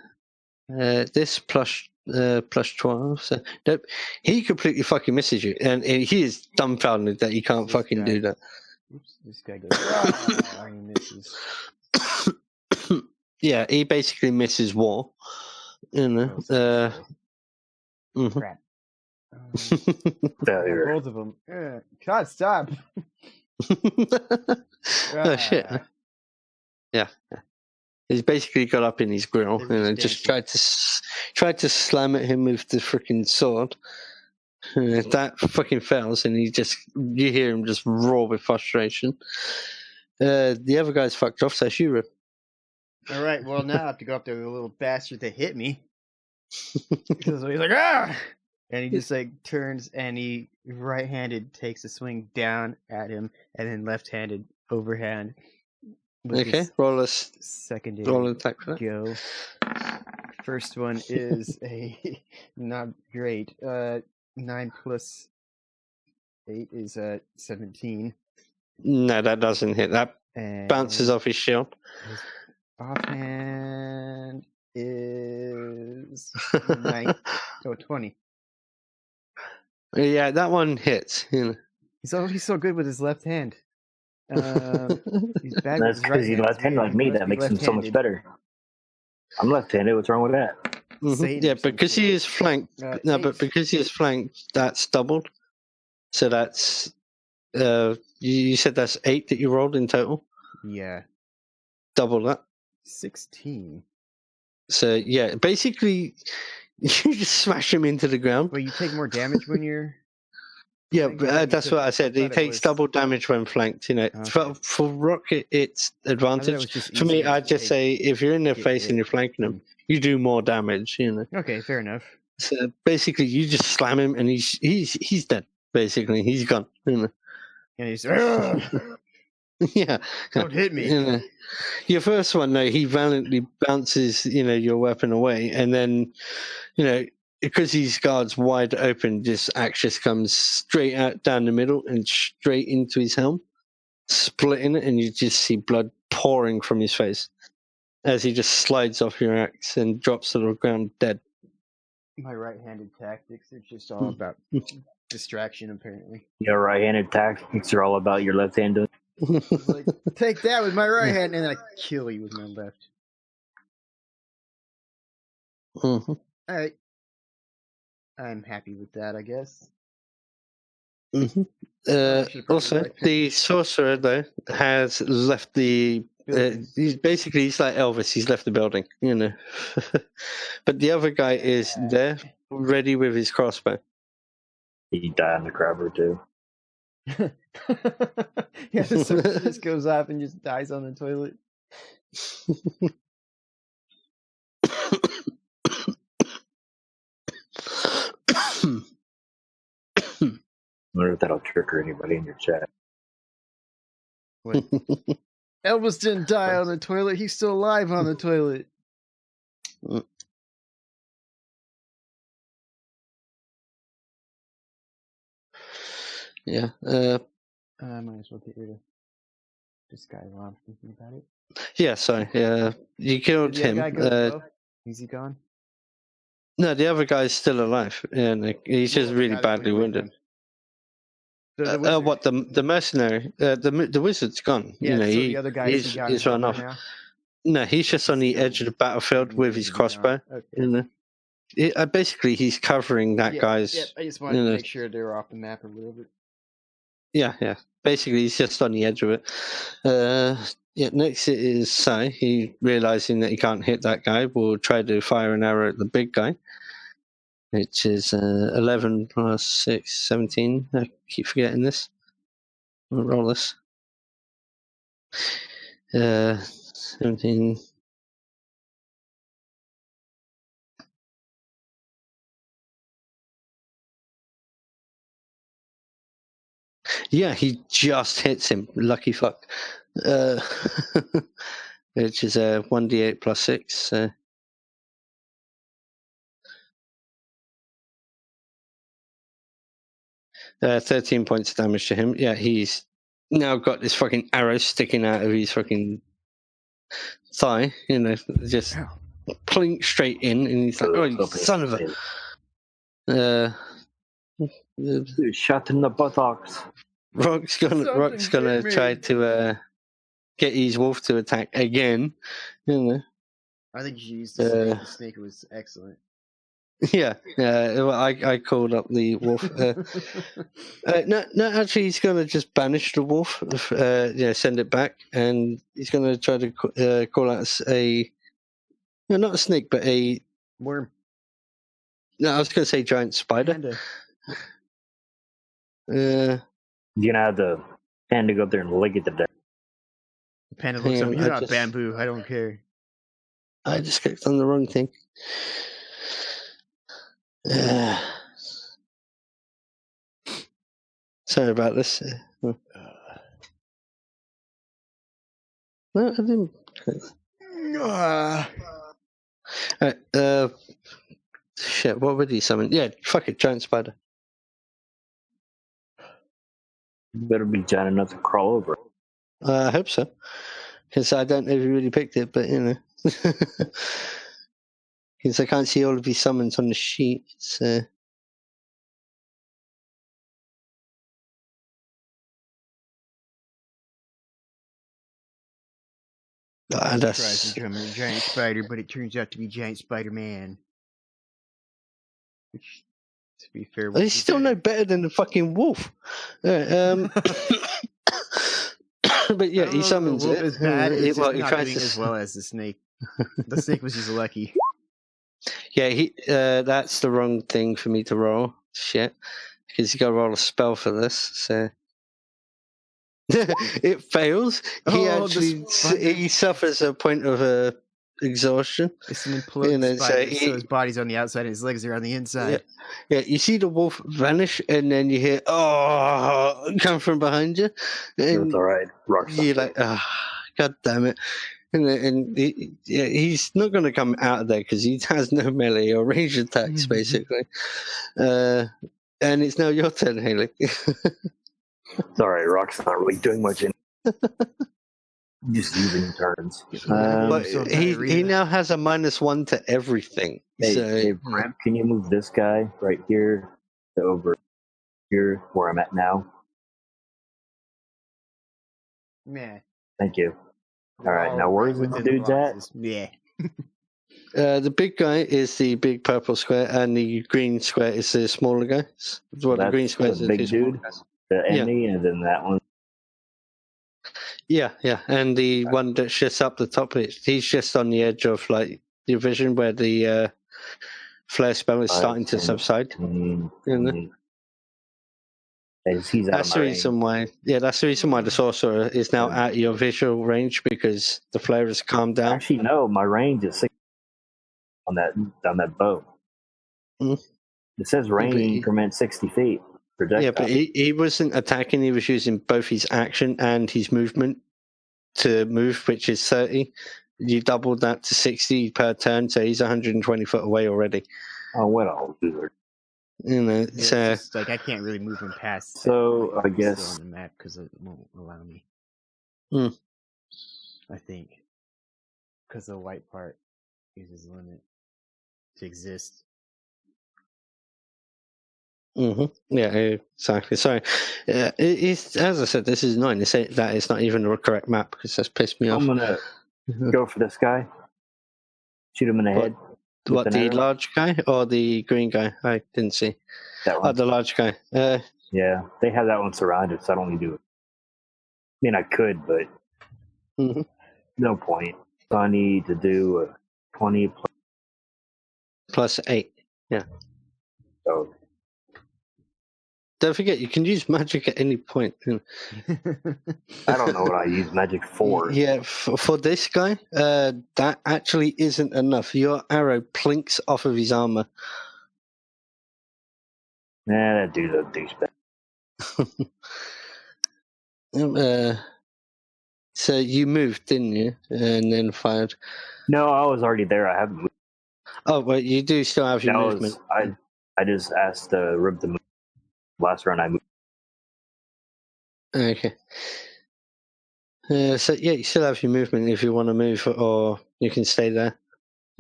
This plus 12. So nope, he completely fucking misses you, and he is dumbfounded that he can't fucking do that. Oops, this guy goes. He misses. Yeah, he basically misses war. You know. Crap. Failure. Both of them. God, stop. Oh shit. Yeah. He's basically got up in his grill and just tried to slam at him with the freaking sword. That fucking fails, and you hear him just roar with frustration. The other guy's fucked off, so Shura. All right, well now I have to go up there with the little bastard that hit me. Because he's like, ah! And he just like turns and he right-handed takes a swing down at him, and then left-handed overhand. Okay, roll a secondary roll an attack for that. Go. First one is a not great. 9 plus 8 is 17. No, that doesn't hit. That bounces off his shield. His offhand is 9. 20. Yeah, that one hits. You know. He's so good with his left hand. He's bad That's because he's left-handed like me. That makes him so much better. I'm left-handed. What's wrong with that? Mm-hmm. Yeah, because he is flanked. No, but because he is flanked, that's doubled. So that's you said that's 8 that you rolled in total. Yeah, double that. 16. So yeah, basically, you just smash him into the ground. Well, you take more damage when you're. Yeah, that's what I said. He takes double damage when flanked. You know, okay. for Rocket, it's advantage. For me, I'd just say if you're in their face and you're flanking them, you do more damage. You know. Okay, fair enough. So basically, you just slam him, and he's dead. Basically, he's gone. You know. And he's yeah. Don't hit me. You know. Your first one, though, he valiantly bounces, your weapon away, and then, because his guard's wide open, this axe just comes straight out down the middle and straight into his helm, splitting it, and you just see blood pouring from his face as he just slides off your axe and drops to the ground dead. My right-handed tactics are just all about distraction, apparently. Your right-handed tactics are all about your left hand. Like, take that with my right hand, and I kill you with my left. Mm-hmm. All right. I'm happy with that, I guess. Mm-hmm. Also, the sorcerer, though, has left the... he's like Elvis. He's left the building, But the other guy is there, ready with his crossbow. He died in the crabber, too. Yeah, the sorcerer just goes off and just dies on the toilet. I wonder if that'll trigger anybody in your chat. What? Elvis didn't die on the toilet. He's still alive on the toilet. Yeah. I might as well get rid of this guy while I'm thinking about it. Yeah, sorry. You killed him. Is he gone? No, the other guy's still alive, and he's just really badly wounded. What the mercenary? The wizard's gone. Yeah, the other guy he's run off. Now? No, he's just on the edge of the battlefield with his crossbow. Okay. Basically, he's covering that guy's. Yeah, I just wanted to make sure they were off the map a little bit. Yeah. Basically, he's just on the edge of it. Next it is Sai. He, realizing that he can't hit that guy, will try to fire an arrow at the big guy, which is 11 plus 6, 17. I keep forgetting this. I'll roll this. 17. Yeah, he just hits him. Lucky fuck. Which is a 1d8 plus 6. So. 13 points of damage to him. Yeah, he's now got this fucking arrow sticking out of his fucking thigh, just plink straight in, and he's like, "Oh, you son of a!" Shot in the buttocks. Rock's gonna try to get his wolf to attack again. I think you used the snake. The snake was excellent. Yeah. I called up the wolf. No, actually, he's going to just banish the wolf. Send it back, and he's going to try to call out not a snake, but a worm. No, I was going to say giant spider. You're gonna have the panda go up there and lick it to death. The panda looks at me. You're not bamboo. I don't care. I just clicked on the wrong thing. Sorry about this. No, I didn't. Shit, what would he summon? Yeah, fuck it, giant spider. Better be giant enough to crawl over. I hope so. Because I don't know if he really picked it, but Because I can't see all of his summons on the sheet. So. Tries to become a giant spider, but it turns out to be giant Spider-Man. Which, to be fair, he's still no better than the fucking wolf. But yeah, he summons it. Is bad. It's not doing as well as the snake. The snake was just lucky. Yeah, that's the wrong thing for me to roll. Shit, because you got to roll a spell for this. So. It fails. He suffers a point of exhaustion. It's an imploding spider, so his body's on the outside and his legs are on the inside. Yeah, you see the wolf vanish, and then you hear come from behind you. And that's all right. You're like, god damn it. And he's not going to come out of there because he has no melee or range attacks, basically. And it's now your turn, Haley. Sorry, Rock's not really doing much. Just using turns. But he now has a -1 to everything. Hey, Brent, can you move this guy right here to over here where I'm at now? Man. Thank you. All right, now where's the dude's at? Yeah. The big guy is the big purple square, and the green square is the smaller guy. The green square is the big dude. The enemy, and then that one. Yeah, and the one that's just up the top, he's just on the edge of like the vision where the flare spell is starting to subside. That's the reason why. Yeah, that's the reason why the sorcerer is now out of your visual range because the flare has calmed down. Actually, no, my range is 6 on that bow. Mm-hmm. It says range increment 60 feet. Yeah, but he wasn't attacking. He was using both his action and his movement to move, which is 30. You doubled that to 60 per turn, so he's 120 foot away already. Oh, what a loser. It's like I can't really move him past. So I guess on the map because it won't allow me. I think because the white part uses limit to exist. Yeah, exactly. Sorry. It's, as I said, this is 9. They say that it's not even the correct map because that's pissed me off. I'm gonna go for this guy. Shoot him in the head. What, the large guy or the green guy? I didn't see. That one. The large guy. Yeah, they have that one surrounded, so I don't need to do it. I mean, I could, but no point. So I need to do a 20 plus 8. Yeah. So. Don't forget, you can use magic at any point. I don't know what I use magic for. Yeah, for this guy, that actually isn't enough. Your arrow plinks off of his armor. Nah, that dude's a douchebag. So you moved, didn't you? And then fired. No, I was already there. I haven't moved. Oh, well, you do still have your movement. I just asked Rib to move. Last round I moved. Okay. So yeah, you still have your movement if you want to move, or you can stay there.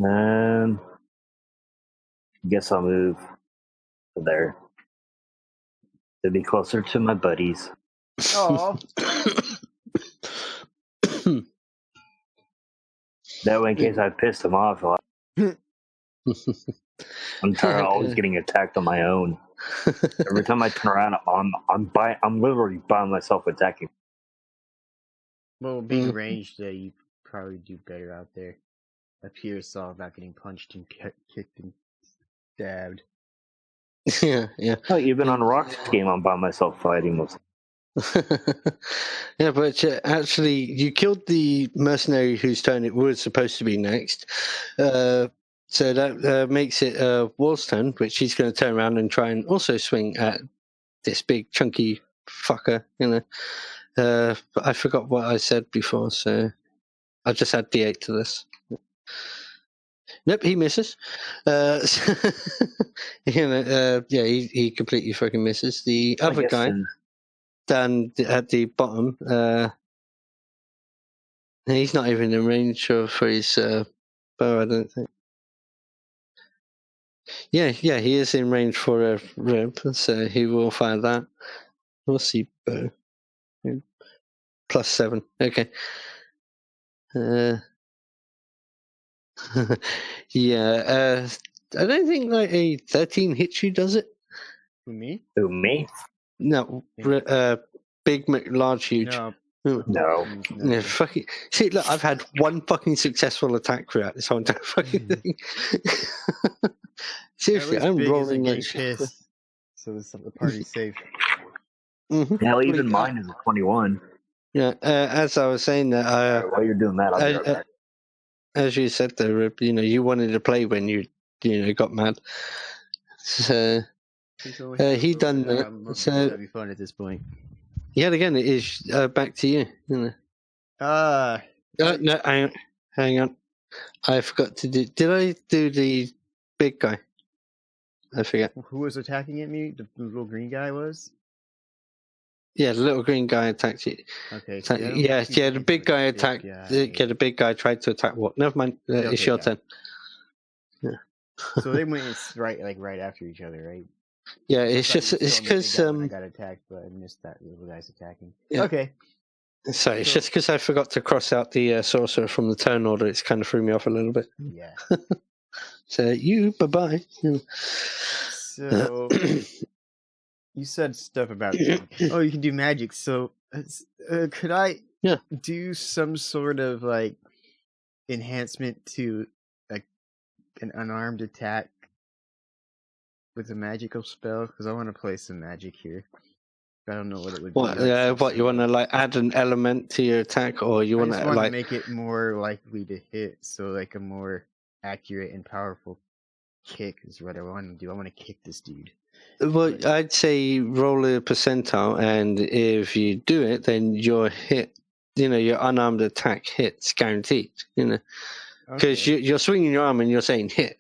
I guess I'll move there to be closer to my buddies. Oh. That way, in case I piss them off, I'm tired of always getting attacked on my own. Every time I turn around, I'm literally by myself attacking. Well, being ranged, you probably do better out there. Up here, it's all about getting punched and kicked and stabbed. Yeah. Oh, even on Rock's game, I'm by myself fighting most. Yeah, but actually, you killed the mercenary whose turn it was supposed to be next. So that makes it Wall's turn, which he's going to turn around and try and also swing at this big chunky fucker. But I forgot what I said before, so I just add D8 to this. Nope, he misses. He completely fucking misses. The other guy down at the bottom, he's not even in range for his bow, I don't think. Yeah, he is in range for a rib, so he will fire that. We'll see bow. +7. Okay. Yeah, I don't think like a 13 hits you, does it? Who, me? Who, me? No, big, large, huge. No. Yeah, fucking. See, look, I've had one fucking successful attack throughout this whole entire fucking thing. Seriously, I'm rolling like shit. So the party's safe. Mm-hmm. Hell, even mine is a 21. Yeah, as I was saying that. While you're doing that, I'll be right back. As you said, though, Rip, you wanted to play when you got mad. So he done that. So that'd be fun at this point. Yet again, it is back to you. No, hang on. I forgot to do. Did I do the big guy? I forget. Who was attacking at me? The little green guy was? Yeah, the little green guy attacked you. Okay. The big guy attacked. The big guy tried to attack what? Never mind. It's your turn. Yeah. So they went right after each other, right? Yeah, it's because I got attacked, but I missed that little guy's attacking. Yeah. Okay. So it's just because I forgot to cross out the sorcerer from the turn order. It's kind of threw me off a little bit. Yeah. So bye-bye. So you said stuff about you can do magic. So could I do some sort of like enhancement to an unarmed attack with a magical spell? Because I want to play some magic here. I don't know what it would be. What you want to like add an element to your attack, or you want to make it more likely to hit? So like a more accurate and powerful kick is what I want to do. I want to kick this dude. Well, I'd say roll a percentile, and if you do it, then your hit, your unarmed attack hits guaranteed. Because you're swinging your arm and you're saying hit.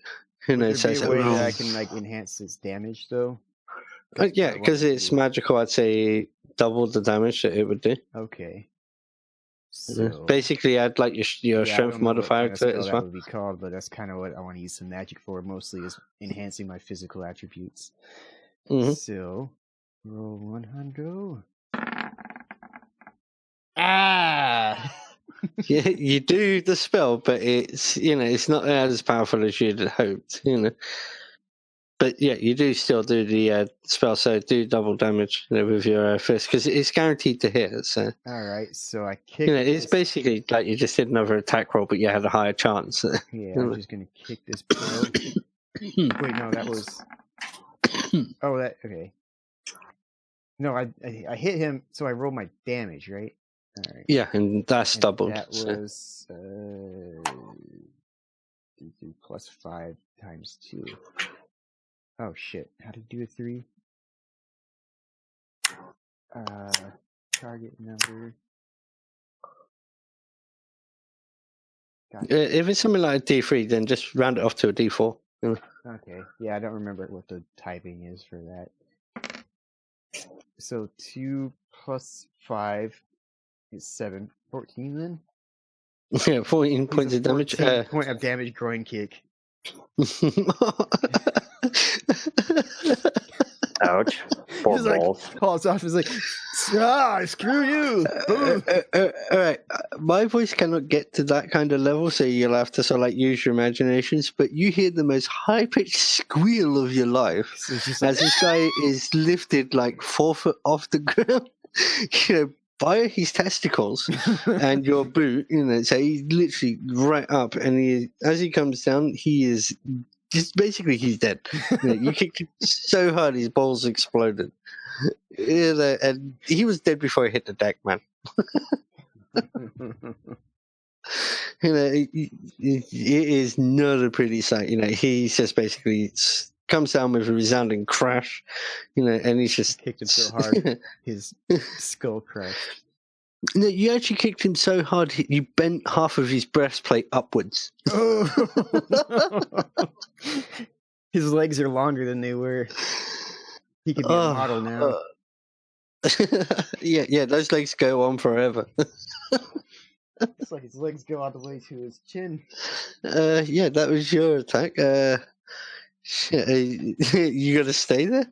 Would there be a way that I can like enhance its damage though? Yeah, because it's magical. I'd say double the damage that it would do. Okay. So basically, add like your strength modifier to it as well. That would be called, but that's kind of what I want to use some magic for. Mostly is enhancing my physical attributes. Mm-hmm. So roll 100. Yeah, you do the spell, but it's it's not as powerful as you'd hoped. But yeah, you do still do the spell, so do double damage with your fist because it's guaranteed to hit. So all right, so I kick. It's basically like you just did another attack roll, but you had a higher chance. Yeah, I'm just gonna kick this bro. Wait, no, that was. Oh, that okay. No, I hit him, so I rolled my damage, right? All right. Yeah, and that's doubled. That was D3 plus 5 times 2. Oh shit! How to do a 3? target number. If it's something like a D3, then just round it off to a D4. Okay. Yeah, I don't remember what the typing is for that. So 2 plus 5 is 7. 14 then? Yeah, 14 points of damage. Point of damage groin kick. Ouch. Poor balls. Like, falls off. He's like, screw you. All right. My voice cannot get to that kind of level, so you'll have to sort of like use your imaginations. But you hear the most high-pitched squeal of your life as this guy is lifted like 4 foot off the ground, by his testicles and your boot. So he's literally right up, and as he comes down, he is. Just basically, he's dead. You kicked him so hard, his balls exploded. And he was dead before he hit the deck, man. It is not a pretty sight. He just basically comes down with a resounding crash. And he's just kicked him so hard, his skull crushed. No, you actually kicked him so hard you bent half of his breastplate upwards. Oh. His legs are longer than they were. He could be a model now. Yeah, those legs go on forever. It's like his legs go all the way to his chin. Yeah, that was your attack. You gonna stay there?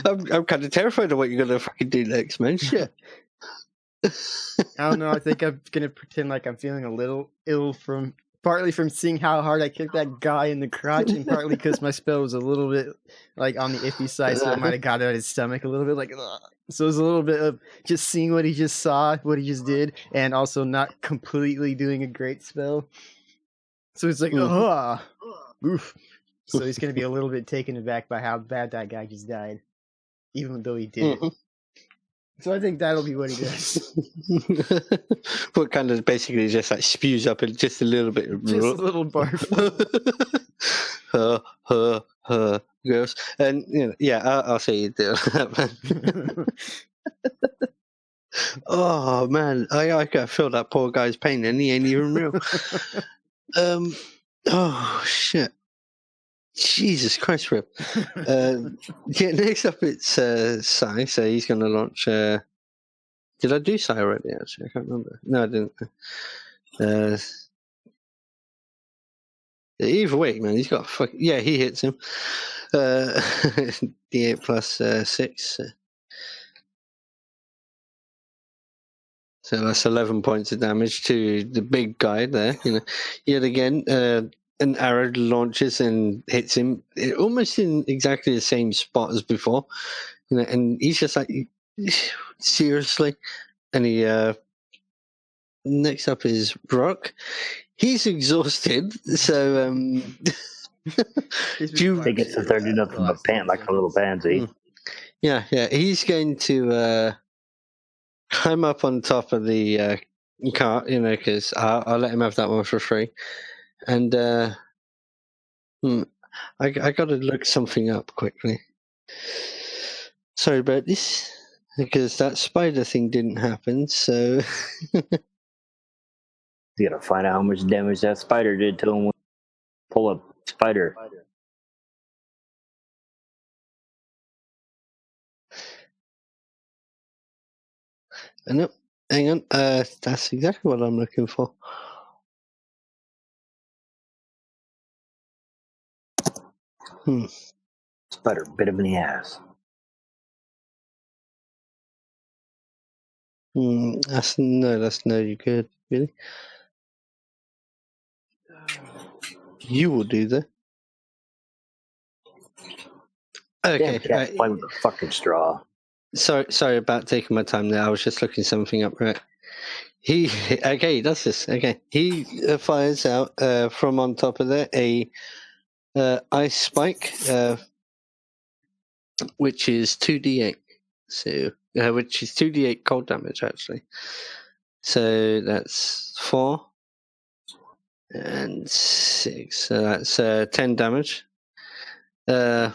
I'm kind of terrified of what you're gonna fucking do next, man. Shit. I don't know. I think I'm gonna pretend like I'm feeling a little ill partly from seeing how hard I kicked that guy in the crotch, and partly because my spell was a little bit like on the iffy side, so it might have got out of his stomach a little bit. Like, so it was a little bit of just seeing what he just saw, what he just did, and also not completely doing a great spell. So it's like, oof. So he's gonna be a little bit taken aback by how bad that guy just died, even though he did it. So I think that'll be what he does. What kind of basically just like spews up and just a little bit. Just a little barf. Gross. And I'll say you do that, man. Oh man, I can feel that poor guy's pain, and he ain't even real. Oh shit. Jesus Christ, Rip. Next up it's Sai, so he's going to launch... did I do Sai already, actually? I can't remember. No, I didn't. Either way, man, he's got... Yeah, he hits him. D8 plus 6. So that's 11 points of damage to the big guy there. Yet again... an arrow launches and hits him almost in exactly the same spot as before, and he's just like, seriously. And he next up is Brock. He's exhausted, so he gets to do nothing but pant like a little pansy. Yeah, he's going to climb up on top of the cart, because I'll let him have that one for free. And I got to look something up quickly. Sorry about this, because that spider thing didn't happen. So you got to find out how much damage that spider did to him. Pull a spider. Nope. Hang on. That's exactly what I'm looking for. Spider bit him in the ass. That's no good, really. You will do that. Okay. Can't play with the fucking straw. Sorry about taking my time there. I was just looking something up. Right. He does this. Okay. He fires out from on top of there a ice spike, which is 2d8. So, which is 2d8 cold damage actually. So that's 4 and 6. So that's 10 damage to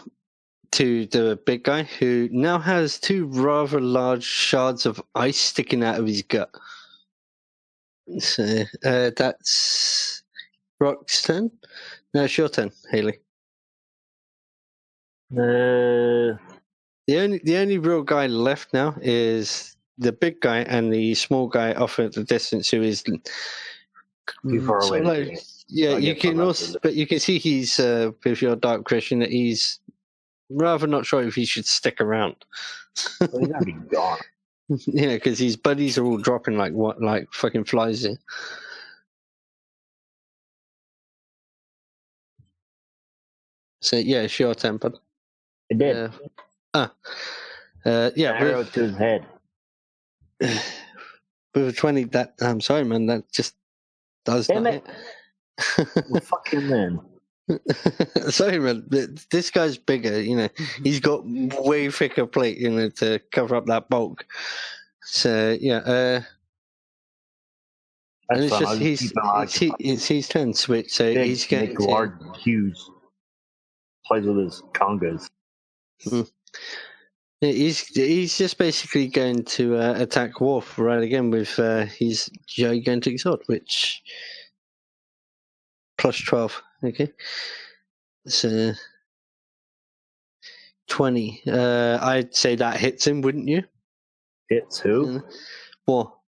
to the big guy, who now has 2 rather large shards of ice sticking out of his gut. So that's Rock's turn. No, it's your turn, Haley. The only real guy left now is the big guy and the small guy off at the distance, who is too far away. Like, yeah, you can also, but you can see he's with your Dark Christian that he's rather not sure if he should stick around. Well, he's gonna be gone. Yeah, because his buddies are all dropping like fucking flies in. So yeah, it's your turn, bud. It did. Yeah, arrow to his head. With a 20, that I'm sorry, man, that just does Damn not it. Well, fuck him then. Sorry, man. This guy's bigger. He's got way thicker plate, to cover up that bulk. So yeah, and it's just it's his turn switch. So big, he's getting large, huge. Plays with his congas. He's just basically going to attack Worf right again with his gigantic sword, which plus 12. Okay, so 20. I'd say that hits him, wouldn't you? Hits who? Well,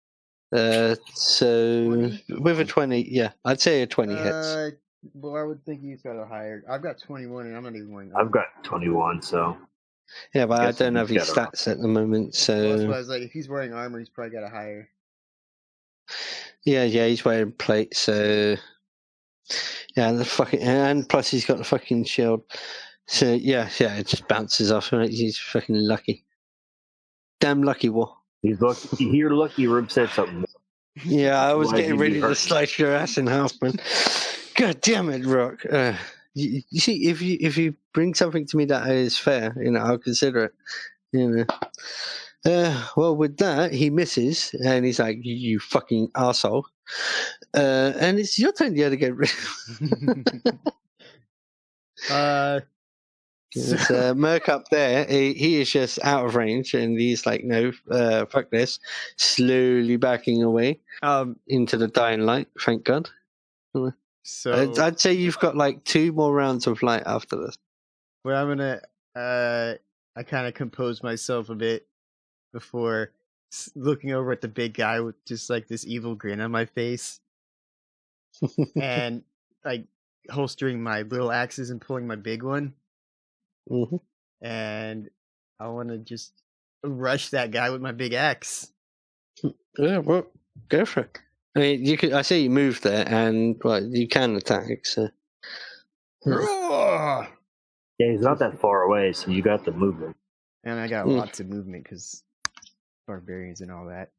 so 20? With a 20, yeah, I'd say a 20 hits. Well, I would think he's got a higher. I've got 21, and I'm not even going. I've got 21, so. Yeah, but I don't have his stats at the moment, so. Well, that's why I was like, if he's wearing armor, he's probably got a higher. Yeah, he's wearing plate, so. Yeah, and plus he's got the fucking shield. So yeah, it just bounces off him. He's fucking lucky. Damn lucky, War. He's lucky. You're lucky. Rib said something. Yeah, I was getting ready to slice your ass in half, man. God damn it, Rock. You see, if you bring something to me that is fair, I'll consider it. Well, with that, he misses, and he's like, "You fucking arsehole." And it's your turn to get rid. Merc up there, he is just out of range, and he's like, "No, fuck this!" Slowly backing away into the dying light. Thank God. So I'd say you've got like 2 more rounds of light after this. Well, I'm gonna. I kind of compose myself a bit before looking over at the big guy with just like this evil grin on my face, and like holstering my little axes and pulling my big one. Mm-hmm. And I want to just rush that guy with my big axe. Yeah, well, go for it. I mean, you could. I say you move there, and you can attack. So. Yeah, he's not that far away, so you got the movement. And I got lots of movement because barbarians and all that.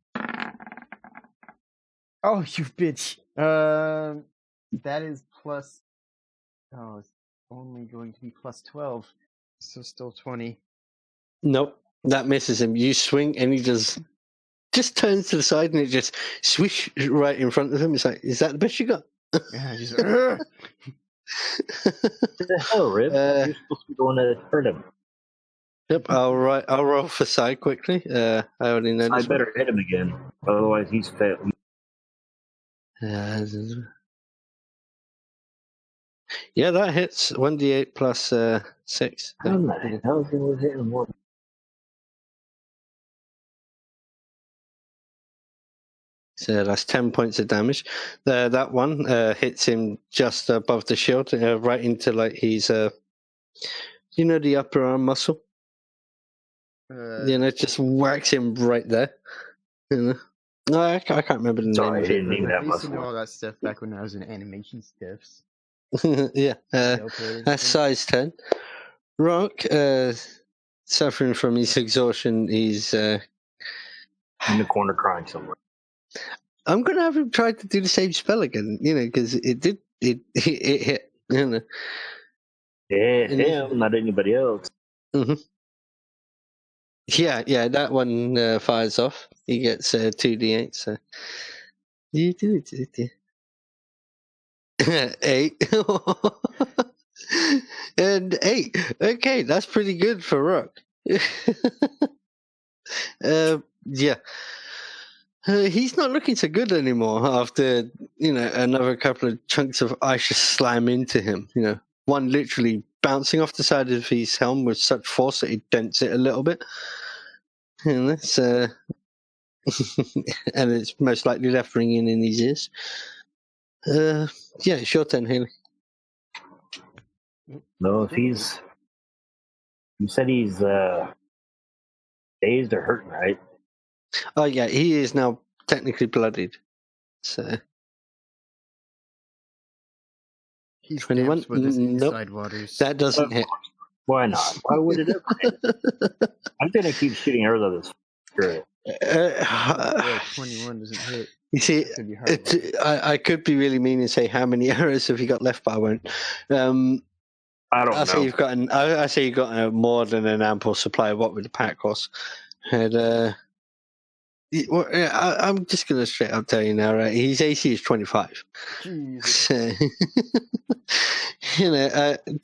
Oh, you bitch! That is plus. Oh, it's only going to be plus 12, so still 20. Nope, that misses him. You swing, and he just turns to the side, and it just swish right in front of him. It's like, is that the best you got? Yeah, just. What the hell, Rib? You're supposed to be the one that hurt him. Yep, I'll roll for side quickly. I already know. I better hit him again, otherwise he's failed. Yeah, that hits 1d8 plus 6. How the hell is he hitting more? So that's 10 points of damage. That one hits him just above the shield, right into like his, the upper arm muscle. Just whacks him right there. No, I can't remember the name. Sorry, I didn't mean that muscle. I used to know muscle. all that stuff back when I was in animation stuffs. Yeah, that's size 10. Rock, suffering from his exhaustion, he's in the corner crying somewhere. I'm gonna have him try to do the same spell again, because it hit, Yeah, him, not anybody else. Mm-hmm. Yeah, that one fires off. He gets 2d8. So you do it. 8. And 8. Okay, that's pretty good for Rock. Yeah. He's not looking so good anymore after, another couple of chunks of ice just slam into him. One literally bouncing off the side of his helm with such force that it dents it a little bit. And that's, and it's most likely left ringing in his ears. Yeah, it's your turn, Haley. No, if you said he's dazed or hurting, right? Oh yeah, he is now technically bloodied. So he's 21. with his Nope. inside waters. That doesn't hit. Why not? Why would it ever hit? I'm gonna keep shooting arrows at this. Screw it. 21 doesn't hit. You see, I could be really mean and say how many arrows have you got left, but I won't. I don't know. Say you've got I say you've got more than an ample supply. What with the pack horse? And I'm just gonna straight up tell you now, right? His AC is 25. So,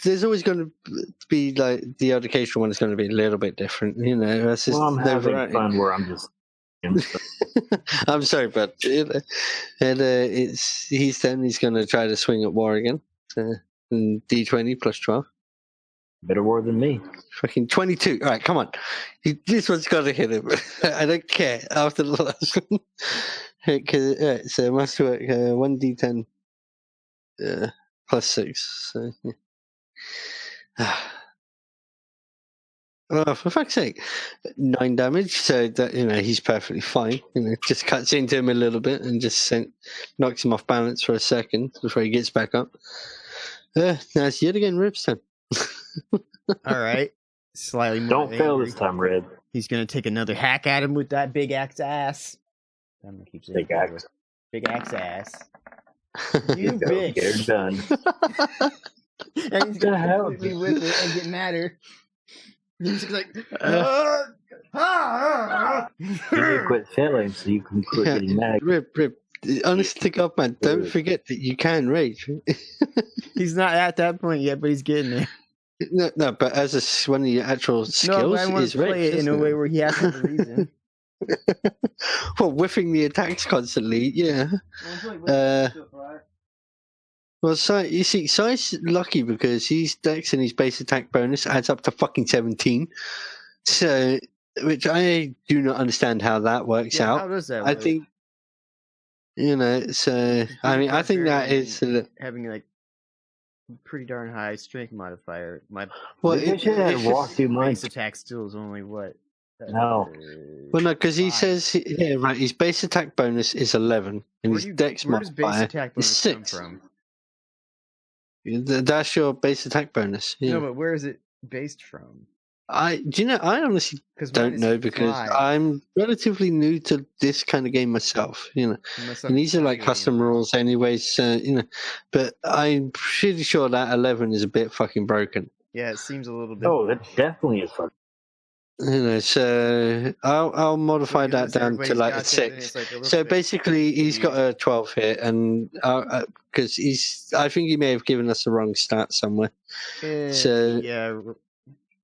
there's always going to be like the odd occasional one is going to be a little bit different. That's just I'm having fun where I'm just. I'm sorry, but and he's going to try to swing at war again. D20 plus 12. Better war than me. Fucking 22. All right, come on. This one's got to hit him. I don't care after the last one. So masterwork 1d10 plus 6. So, yeah. Oh, for fuck's sake. 9 damage, so that he's perfectly fine. Just cuts into him a little bit and just knocks him off balance for a second before he gets back up. Now it's yet again Rib's turn. All right. Slightly more Don't fail this time, Red. He's going to take another hack at him with that big axe ass. I'm going to keep saying big axe. Big axe ass. You bitch. Get her done. And he's going to completely whip it and get madder. He's just like, you quit failing so you can quit getting mad. Rip. Honest to God, man, don't forget that you can rage. He's not at that point yet, but he's getting there. No, but as one of your actual skills I want to play it in a way where he has to have a reason. Well, whiffing the attacks constantly, yeah. Well, you see, Sai's lucky because his dex and his base attack bonus adds up to fucking 17. So, which I do not understand how that works out. How does that work? I think, so, I mean, I think that is... having, like, pretty darn high strength modifier. Base attack still is only what? No. Well, no, because he says, his base attack bonus is 11, and his dex modifier is 6. Come from? That's your base attack bonus. Yeah. No, but where is it based from? I honestly don't know because I'm relatively new to this kind of game myself, and these are like custom rules anyways, but I'm pretty sure that 11 is a bit fucking broken. Yeah, it seems a little bit. Oh, that definitely is fucking. So I'll modify that down to like a 6. So basically, he's got a 12 hit, and because I think he may have given us the wrong stat somewhere. So yeah,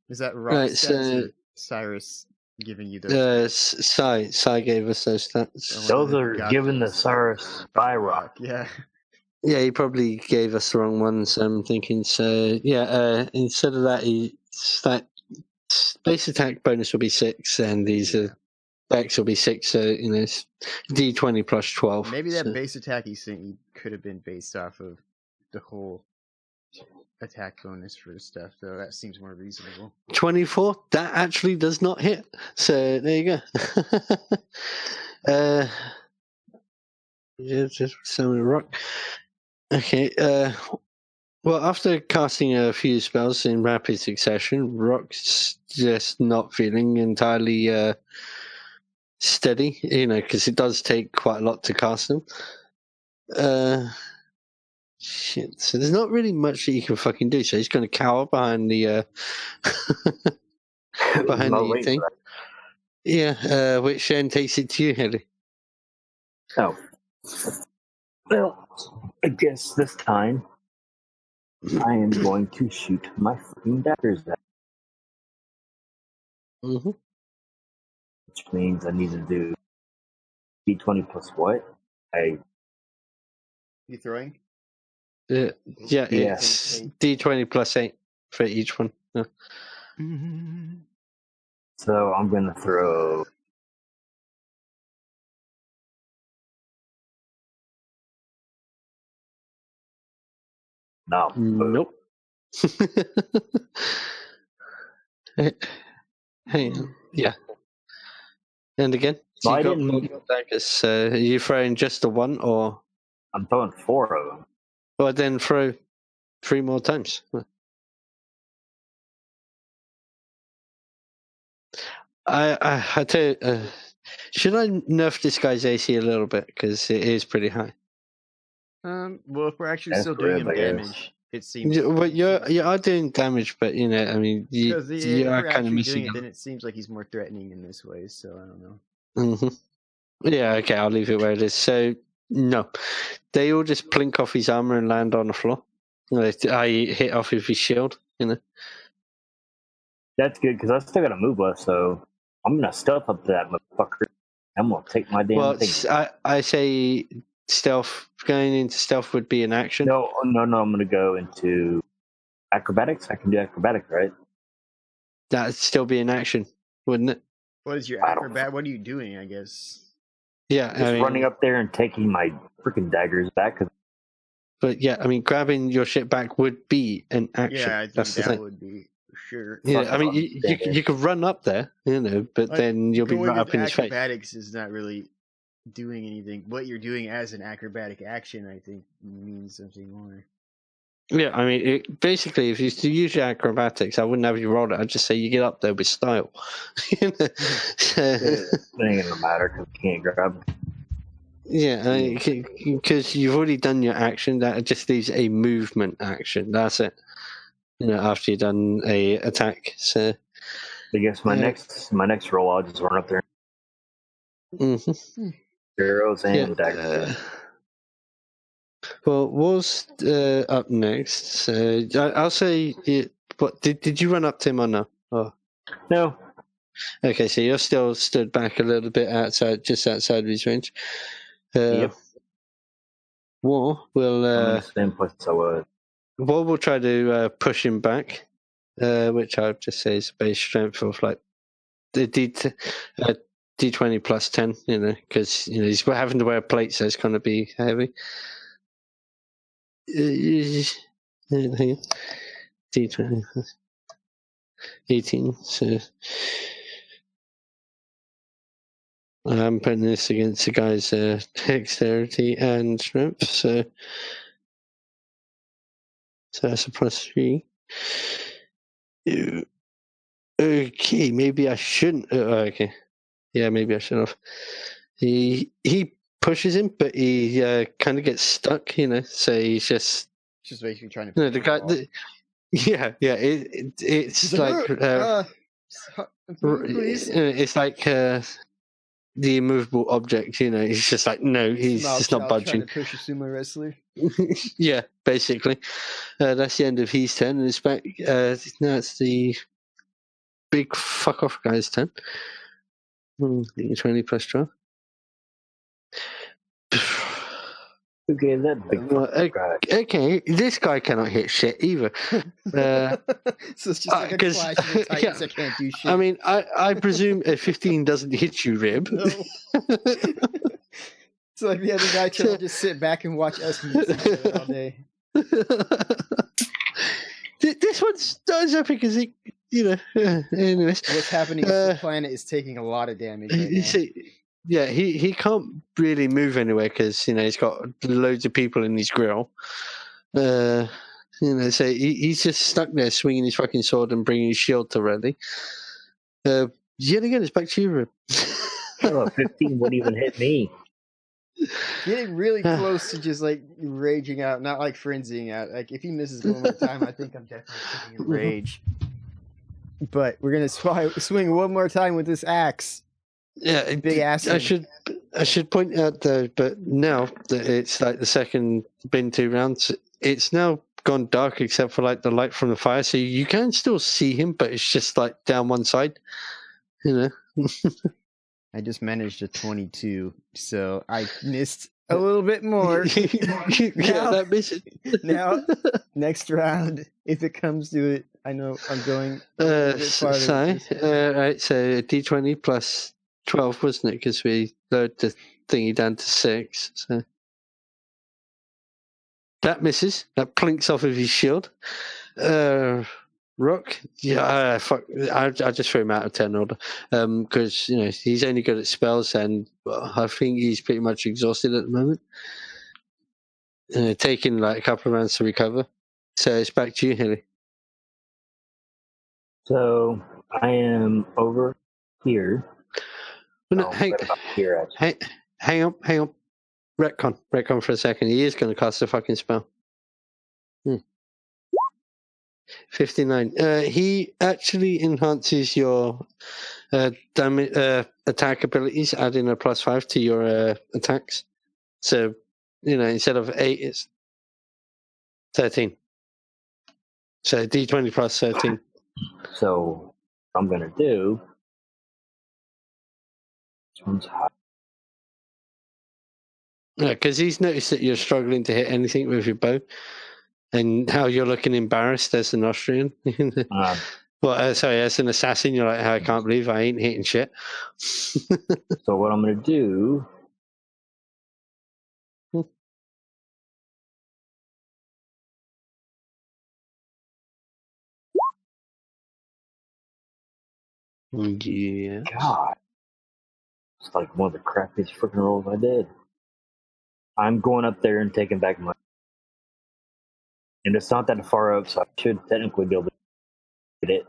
is that right? So Cyrus giving you those? Sai gave us those stats. Those are given the Cyrus by Rock. Yeah. Yeah, he probably gave us the wrong ones. I'm thinking. So yeah, instead of that, base attack bonus will be 6, and these dex will be 6. So it's D20 plus 12. Maybe that base attack he sent you could have been based off of the whole attack bonus for the stuff, though. That seems more reasonable. 24. That actually does not hit. So there you go. Yeah, just summon a rock. Okay. Well, after casting a few spells in rapid succession, Rock's just not feeling entirely steady, because it does take quite a lot to cast them. Shit. So there's not really much that you can fucking do. So he's going to cower behind the thing. Yeah, which then takes it to you, Haley. Oh. Well, I guess this time I am going to shoot my freaking daggers at. Mm-hmm. Which means I need to do d20 plus what? You throwing? Yeah, Yes. it's d20 plus 8 for each one. Yeah. Mm-hmm. So I'm going to throw... No. Nope. Hang on. Yeah. And again, No, you I got didn't- 4 more daggers. Are you throwing just the one, or? I'm throwing 4 of them. Well, then throw 3 more times. I tell you, should I nerf this guy's AC a little bit, because it is pretty high? Well, if we're actually That's still doing grim, him I guess. damage, it seems. Well, you are doing damage, but you know, I mean, you Because if are we're kind of actually missing doing it, out. then it seems like he's more threatening in this way. So I don't know. Mm-hmm. Yeah, okay, I'll leave it where it is. So no, they all just plink off his armor and land on the floor. I hit off of his shield, you know. That's good, because I still got a move left, so I'm going to stealth up to that motherfucker. I'm going to take my damn thing. I say stealth. Going into stealth would be an action. No, I'm going to go into acrobatics. I can do acrobatics, right? That'd still be an action, wouldn't it? What is your acrobat? What are you doing? I guess. Yeah, Just running up there and taking my freaking daggers back. But yeah, I mean, grabbing your shit back would be an action. Yeah, I think that's the that thing. would be for sure. Yeah, I mean, you could run up there, you know, but then you'll be right up in his face. Acrobatics is not really doing anything. What you're doing as an acrobatic action, I think, means something more. Yeah, I mean, basically, if you use your acrobatics, I wouldn't have you roll it. I'd just say you get up there with style. It ain't gonna matter because you can't grab it. Yeah, because you've already done your action. That just leaves a movement action. That's it. You know, after you've done a attack. So, I guess my next roll, I'll just run up there. Mm-hmm. Arrows and daggers. Well, was up next. So I'll say. What did you run up to him or no? Oh. No. Okay, so you're still stood back a little bit outside, just outside of his range. Yep. War will. War will try to push him back, which I'll just say is base strength of like the D20 plus 10. You know, because he's having to wear a plate, so it's going to be heavy. D20 18. So I'm putting this against the guy's dexterity and strength. So that's a +3. Okay, maybe I shouldn't. Okay, yeah, maybe I should have. He pushes him, but he kind of gets stuck. So he's just basically trying to. The guy. It's like please. It's like the immovable object. He's just like no, he's just not budging. Trying to push a sumo wrestler. Yeah, basically. That's the end of his turn, and it's back. Now it's the big fuck off guy's turn. 20 plus 12. Okay, that big guy. Okay, this guy cannot hit shit either. So it's just like a clash of the titans that can't do shit. I mean, I presume a 15 doesn't hit you, Rib. No. It's like the other guy trying to just sit back and watch us music all day. This one's not as epic as it, anyways. What's happening is the planet is taking a lot of damage right now. Yeah, he can't really move anywhere because he's got loads of people in his grill. So he's just stuck there swinging his fucking sword and bringing his shield to ready. Yet again, it's back to you, Rib. 15 wouldn't even hit me. Getting really close to just like raging out, not like frenzying out. Like if he misses one more time, I think I'm definitely taking a rage. But we're gonna swing one more time with this axe. Yeah, big ass. I should point out though, but now that it's like the second been 2 rounds, it's now gone dark except for like the light from the fire, so you can still see him, but it's just like down one side. I just managed a 22, so I missed a little bit more. That misses. Now, next round, if it comes to it, I know I'm going a little bit farther. Right, so a D20 plus 12, wasn't it? Because we lowered the thingy down to 6. So that misses. That plinks off of his shield. Rook, yeah, fuck. I just threw him out of 10 order because he's only good at spells, and I think he's pretty much exhausted at the moment. Taking like a couple of rounds to recover. So it's back to you, Hilly. So I am over here. No, hang on. Retcon for a second. He is going to cast a fucking spell. 59. He actually enhances your attack abilities, adding a +5 to your attacks. So, instead of 8, it's 13. So D20 plus 13. So what I'm going to do... This one's hot. Yeah, because he's noticed that you're struggling to hit anything with your bow. And how you're looking embarrassed as an Austrian. As an assassin, you're like, I can't believe I ain't hitting shit. So what I'm going to do... Yeah. God. It's like one of the crappiest freaking rolls I did. I'm going up there and taking back my... And it's not that far up, so I should technically be able to get it.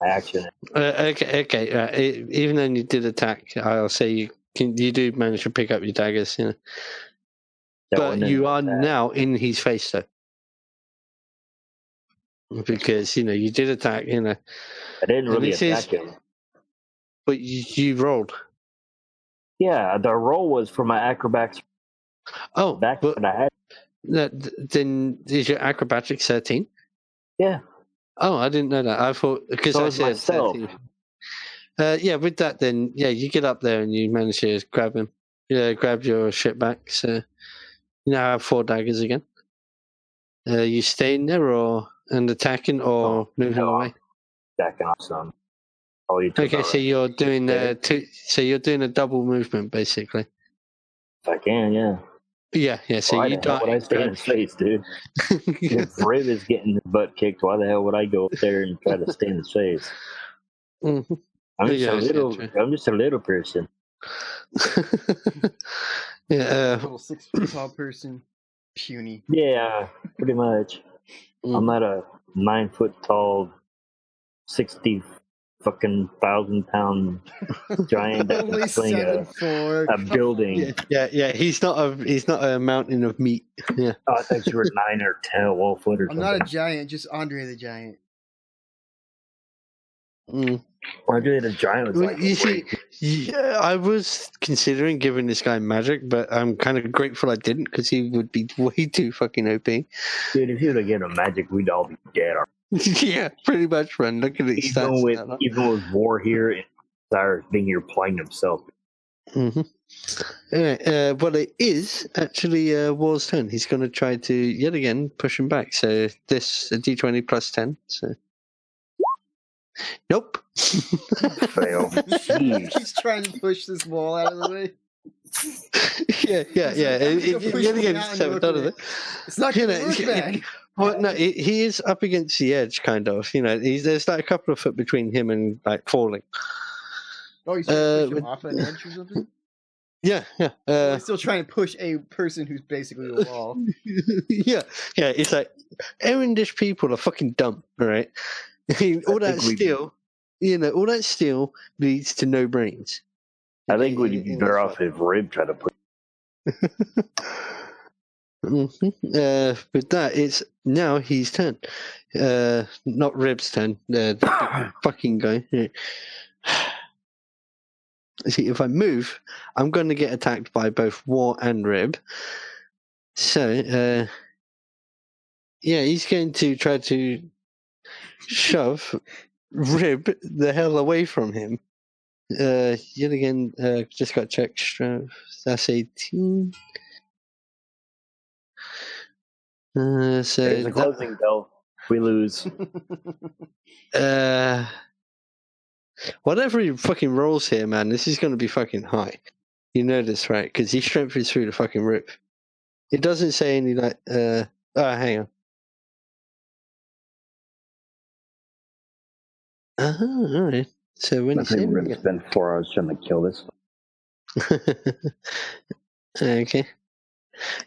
Action. Okay. Even though you did attack, I'll say you do manage to pick up your daggers, But you are now in his face, though. Because, you did attack, I didn't really attack him. But you rolled. Yeah, the roll was for my acrobatics. Oh, back when I had. Then is your acrobatics 13? Yeah. Oh, I didn't know that. I thought because I said myself. 13. With that, then you get up there and you manage to grab him. Grab your shit back. So you now have 4 daggers again. You staying there and attacking or moving away? Attacking awesome. Okay, so you're doing So you're doing a double movement basically. If I can, yeah. Yeah. So why the hell would I stay in his face, dude? If Rib is getting his butt kicked, why the hell would I go up there and try to stay in his face? Mm-hmm. I'm just a little person. Yeah, a little 6 foot tall person, puny. Yeah, pretty much. I'm not a 9 foot tall, 60 fucking 1,000-pound giant that Only can swing 7'4" a building. Yeah. He's not a mountain of meat. Yeah. Oh, I thought you were 9 or 10 12 foot or something. I'm not a giant, just Andre the Giant. Andre the Giant was like... You see, I was considering giving this guy magic, but I'm kind of grateful I didn't because he would be way too fucking OP. Dude, if he would have given him magic, we'd all be dead. Yeah, pretty much, man. Look at his stats. Even with War here and Cyrus being here playing himself. Mm-hmm. Anyway, well, it is actually War's turn. He's going to try to, yet again, push him back. So this, a D20 plus 10. So. Nope. Fail. He's trying to push this wall out of the way. Yeah. Yet again, it's not going to work, man. Well, no, he is up against the edge, kind of. There's like a couple of foot between him and like falling. Oh, he's trying to push him off an edge or something? Yeah. He's still trying to push a person who's basically a wall. Yeah. It's like Erendish people are fucking dumb, right? All that steel leads to no brains. I think we'd be better off if Rib tried to put. With that, it's now his turn. Not Rib's turn. The fucking guy. See, if I move, I'm going to get attacked by both War and Rib. So, he's going to try to shove Rib the hell away from him. Yet again, just got checked strength. That's 18. So there's a closing bell. We lose. Whatever he fucking rolls here, man, this is going to be fucking high. You know this, right? Because he strength is through the fucking roof. It doesn't say any like. Hang on. All right. So when I think we're going to spend 4 hours trying to kill this. Okay.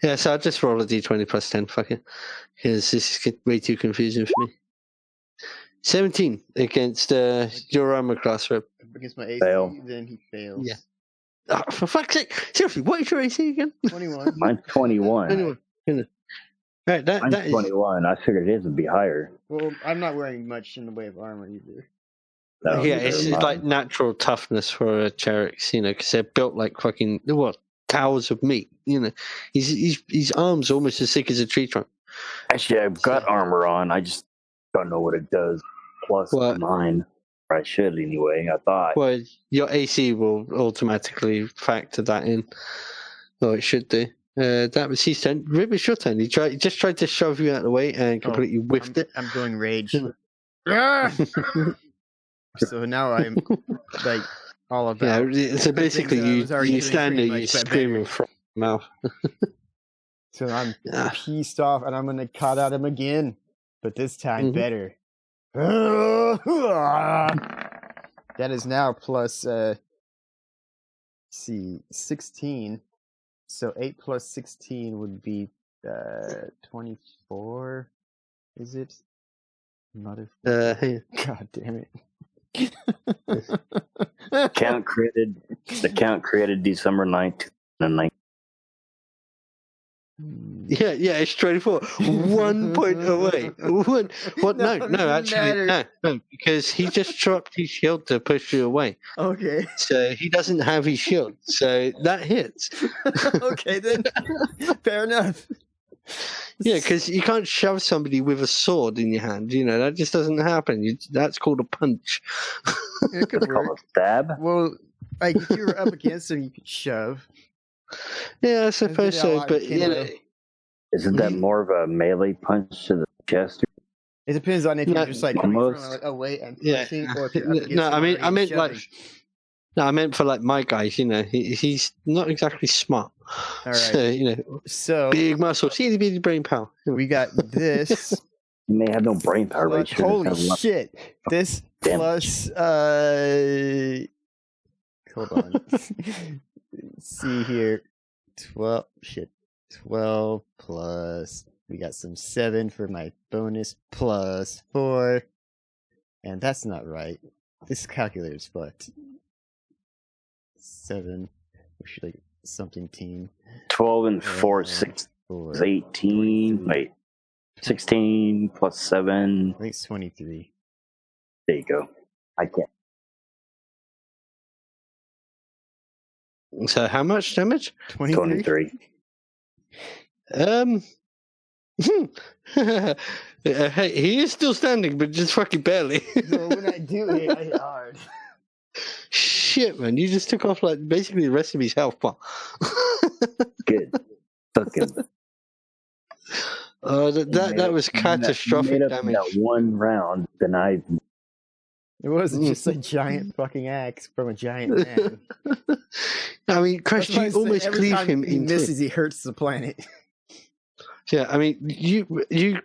Yeah, so I'll just roll a d20 plus 10, fuck it. Because this is way too confusing for me. 17 against your armor class, Rip. Against my AC, Fail. then he fails. Yeah. Oh, for fuck's sake. Seriously, what is your AC again? 21. Mine's 21. Right, Mine's that is 21. I figured his would be higher. Well, I'm not wearing much in the way of armor either. No, yeah, it's like natural toughness for a Cherix, because they're built like fucking towers of meat. His arms almost as thick as a tree trunk. Actually, I've got armor on. I just don't know what it does. Plus mine, or I should anyway. I thought. Well, your AC will automatically factor that in. Well, it should do. That was his turn. Rib, it's your turn. He just tried to shove you out of the way and completely whiffed it. I'm going rage. So now I'm like all about. Yeah, so basically you stand there, you scream from your mouth. So I'm pissed off, and I'm gonna cut at him again, but this time better. That is now plus 16. So 8 plus 16 would be 24. Is it? Motherfucker. God damn it. The count created December 9th, 2019. Yeah, it's 24. 1 point away. What? No, because he just dropped his shield to push you away. Okay. So he doesn't have his shield. So that hits. Okay, then. Fair enough. Yeah, because you can't shove somebody with a sword in your hand. That just doesn't happen. That's called a punch. It could It's called work. a stab. Well, like if you were up against him, you could shove. Yeah, I suppose so. But isn't that more of a melee punch to the chest? It depends on if you're just like away and punching, or if you're up against I meant for like my guys. He's not exactly smart. All right. So big muscles, itty bitty brain power. We got this. You may have no brain power. Right? Holy shit! This plus hold on. Let's see here. 12 plus. We got some 7 for my bonus plus 4, and that's not right. This calculator's fucked. 7. Or should I something team? 12 and 4, 6 is 18. Wait, 16 plus 7. I think it's 23. There you go. I can't. So how much damage? 23. Hey, he is still standing, but just fucking barely. No, when I do it, I hit hard. Shit, man! You just took off like basically the rest of his health bar. Good. Fucking. That was catastrophic damage. That one round, then I. It wasn't just a giant fucking axe from a giant man. I mean, Christ, you almost cleave him he in misses, he hurts the planet. Yeah, I mean, you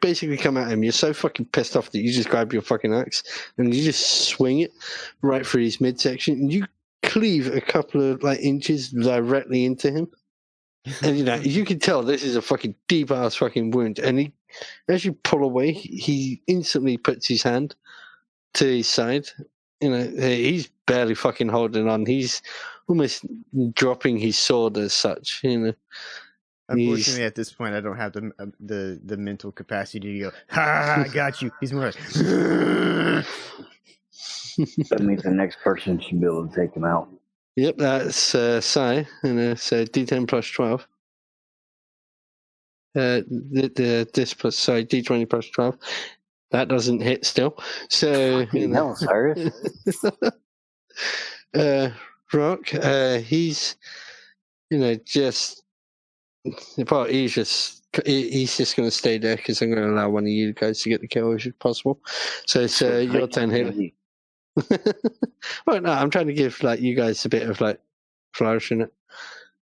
basically come at him. You're so fucking pissed off that you just grab your fucking axe and you just swing it right through his midsection, and you cleave a couple of inches directly into him. And you can tell this is a fucking deep ass fucking wound. And as you pull away, he instantly puts his hand to his side. He's barely fucking holding on. He's almost dropping his sword as such. Unfortunately, at this point, I don't have the mental capacity to go, ha, I got you. He's more like, that means the next person should be able to take him out. Yep, that's Sai, and so D10 plus 12. D20 plus 12. That doesn't hit still. So Rock, he's just he's just going to stay there because I'm going to allow one of you guys to get the kill if possible. So it's your turn here. Well, no, I'm trying to give you guys a bit of flourish in it.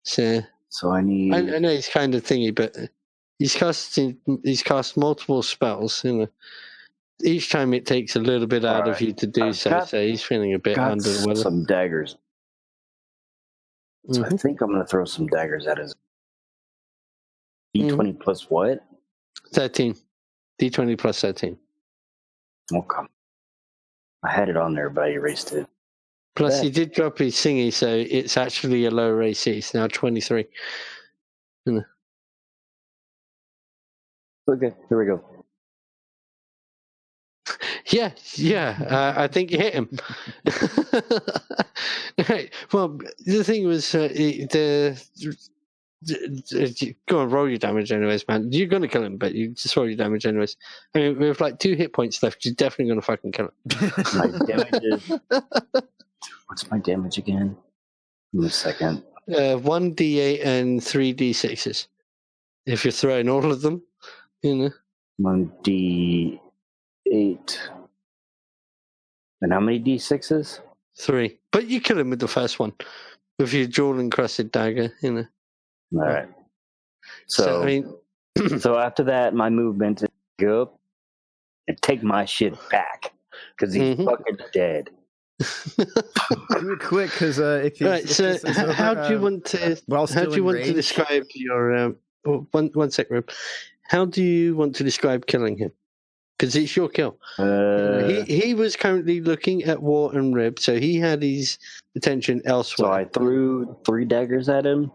So I need. I know he's kind of thingy, but he's cast multiple spells. Each time it takes a little bit out of you to do so. So he's feeling a bit under the weather. Some daggers. So I think I'm going to throw some daggers at his. D20 plus what? 13. D20 plus 13. Okay. I had it on there, but I erased it. Plus, he did drop his thingy, so it's actually a lower AC. It's now 23. Okay, here we go. Yeah. I think you hit him. Right. Well, the thing was, go on, roll your damage anyways, man. You're going to kill him, but you just roll your damage anyways. I mean, with 2 hit points left, you're definitely going to fucking kill him. My damage is... What's my damage again? Give me a second. 1d8 and 3d6s. If you're throwing all of them, 1d8. And how many d6s? 3. But you kill him with the first one. With your jewel-encrusted dagger, All right. So I mean, so after that, my movement is go up and take my shit back because he's fucking dead. Do it quick, because if he's right. So how do you want to? How do you want to describe your? One sec, Rib. How do you want to describe killing him? Because it's your kill. He was currently looking at War and Rib, so he had his attention elsewhere. So I threw 3 daggers at him.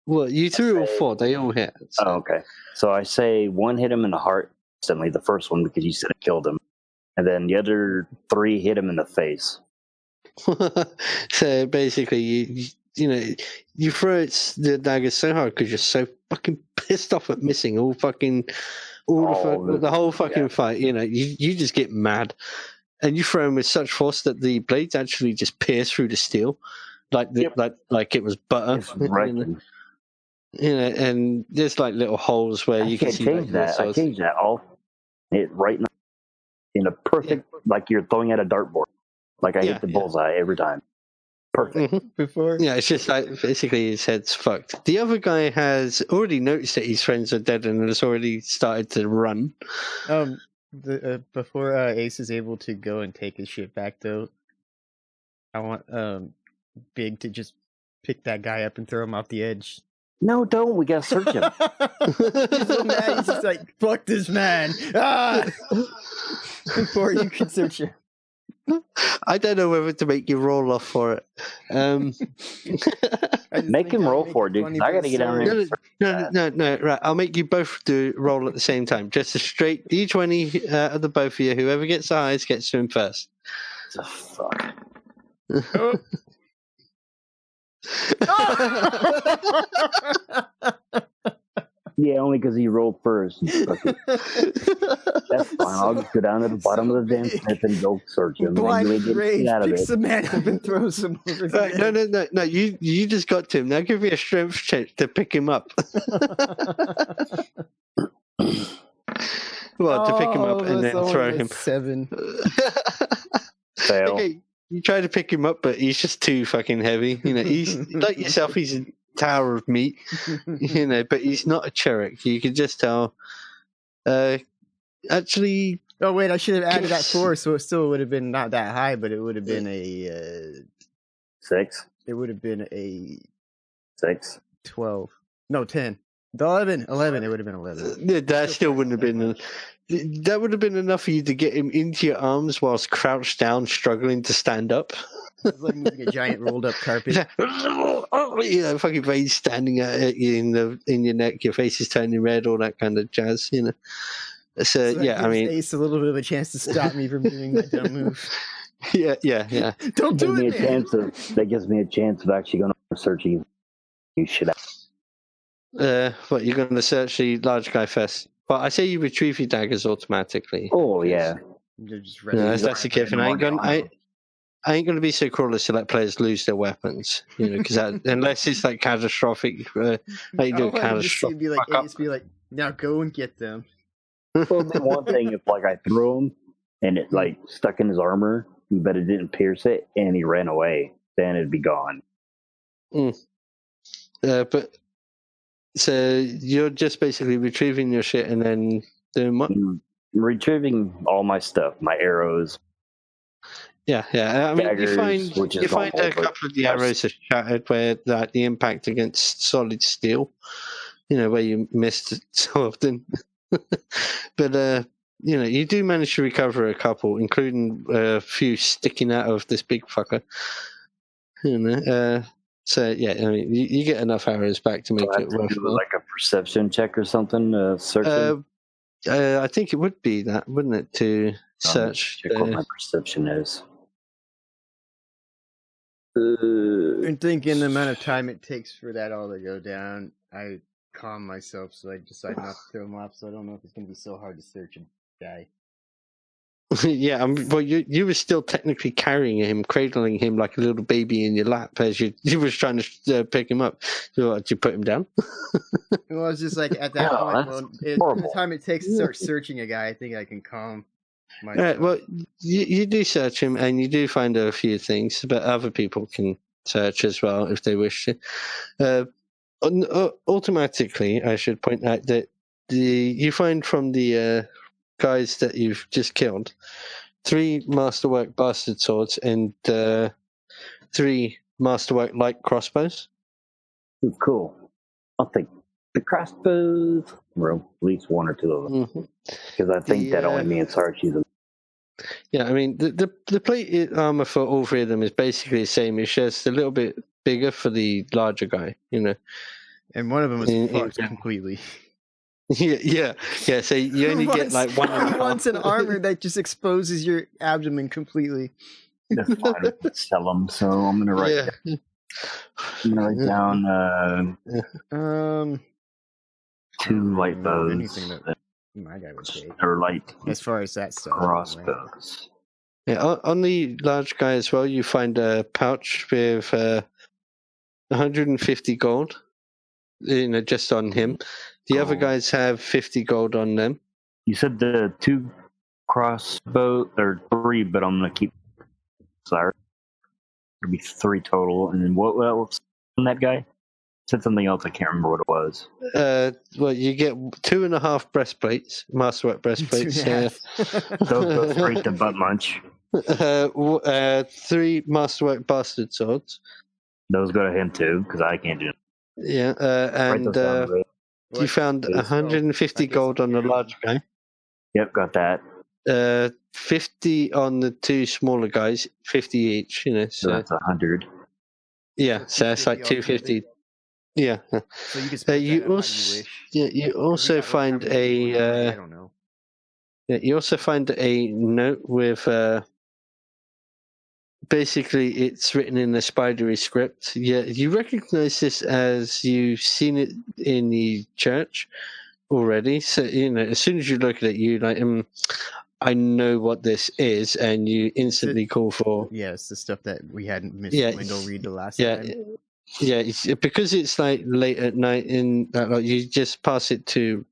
Well, you threw all 4. They all hit. So. Oh, okay. So I say one hit him in the heart instantly, the first one, because you said it killed him. And then the other 3 hit him in the face. So basically, you throw the dagger so hard because you're so fucking pissed off at missing the whole fucking fight. You just get mad. And you throw them with such force that the blades actually just pierce through the steel. Like it was butter. And there's little holes where you can see that. I changed that all right now in a perfect like you're throwing at a dartboard. Like I hit the bullseye every time. Perfect. Before. Yeah, it's just basically his head's fucked. The other guy has already noticed that his friends are dead and has already started to run. Before Ace is able to go and take his shit back, though, I want Big to just pick that guy up and throw him off the edge. No, don't. We gotta search him. He's so mad. He's just like, fuck this man. Before you can search him. I don't know whether to make you roll off for it. Make him roll for it, dude. I gotta get down there. No. Right, I'll make you both do roll at the same time. Just a straight D20 of the both of you. Whoever gets the highest gets to him first. The fuck. Yeah, only because he rolled first. That's fine. I'll just go down to the bottom of the damn pit and go search him. Blind rage picks the man up and throws him over the edge. No. You just got to him. Now give me a strength check to pick him up. Well, to pick him up and then throw him. 7. Fail. Okay, you try to pick him up, but he's just too fucking heavy. He's like yourself. He's a tower of meat, but he's not a Cherokee. You can just tell. Actually, oh wait, I should have added that 4, so it still would have been not that high, but it would have been a 6. It would have been a 6. 12. No, 10. 11. 11. It would have been 11. Yeah, that still wouldn't have been. That would have been enough for you to get him into your arms whilst crouched down, struggling to stand up. It's like moving a giant rolled up carpet. Fucking veins standing at you in your neck, your face is turning red, all that kind of jazz, So yeah, I mean, Ace a little bit of a chance to stop me from doing that dumb move. Yeah. Don't do it, man. That gives me a chance of actually going to search you shit out. What, you're going to search the large guy first? Well, I say you retrieve your daggers automatically. Oh, yeah. Just That's the given. I ain't going to be so cruel as to let players lose their weapons, because unless it's like catastrophic, like do a catastrophic. Be like, now go and get them. Well, it'd be one thing if like I threw him and it like stuck in his armor, but it didn't pierce it, and he ran away. Then it'd be gone. But so you're just basically retrieving your shit and then doing what? Retrieving all my stuff, my arrows. Yeah. I mean, daggers, you find a couple of the arrows are shattered where the impact against solid steel, where you missed so often. But you do manage to recover a couple, including a few sticking out of this big fucker. So yeah, I mean, you get enough arrows back to make it worthwhile. Like a perception check or something. Searching. I think it would be that, wouldn't it, to search? Check what my perception is. I'm thinking the amount of time it takes for that all to go down. I calm myself, so I decide not to throw him off. So I don't know if it's going to be so hard to search a guy. Yeah, well, you were still technically carrying him, cradling him like a little baby in your lap as you was trying to pick him up. So did you put him down? Well, it's just like at that point, the time it takes to start searching a guy, I think I can calm myself. Right, well, you do search him, and you do find a few things, but other people can search as well if they wish to. Automatically, I should point out that you find from the guys that you've just killed 3 masterwork bastard swords and 3 masterwork light crossbows. Ooh, cool. I'll take the crossbows, or at least 1 or 2 of them, because I think that only me and Sarge use them. Yeah, I mean the plate armor for all 3 of them is basically the same. It's just a little bit bigger for the larger guy, And one of them was fucked completely. Yeah. So you only get like 1 once an armor that just exposes your abdomen completely. That's fine. I can sell them, so I'm gonna write. Yeah. I'm gonna write down 2 light bows. Anything that my guy would take. Or light. As far as that stuff. Crossbows. Yeah, on the large guy as well, you find a pouch with 150 gold. Just on him. The other guys have 50 gold on them. You said the 2 crossbow or 3, but I'm gonna keep. Sorry, it'll be 3 total. And then what else on that guy? Said something else. I can't remember what it was. Well, you get 2.5 breastplates, masterwork breastplates. Those go straight to butt munch. 3 masterwork bastard swords. Those go to him too, because I can't do it. Yeah, and you found 150 gold on the large guy. Yep, got that. 50 on the 2 smaller guys, 50 each. So that's 100. Yeah, so that's like 250. Yeah. So you can split that also, how you wish. Yeah, you also find a. I don't know. Yeah, you also find a note with. Basically, it's written in a spidery script. Yeah, you recognize this as you've seen it in the church already. So as soon as you look at it, you like, I know what this is, and you instantly call for. Yeah, it's the stuff that we hadn't missed. Wendell read the last time. Yeah, because it's like late at night, and you just pass it to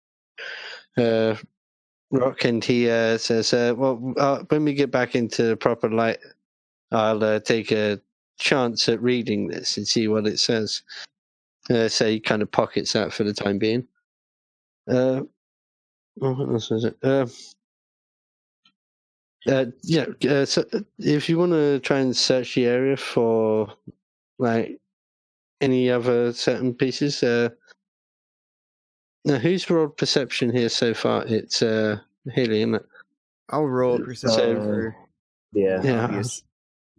Rock, and he says, when we get back into the proper light, I'll take a chance at reading this and see what it says. So he kind of pockets that for the time being. What else is it? So if you want to try and search the area for like any other certain pieces, now who's rolled perception here so far? It's Haley, isn't it? I'll roll perception for obvious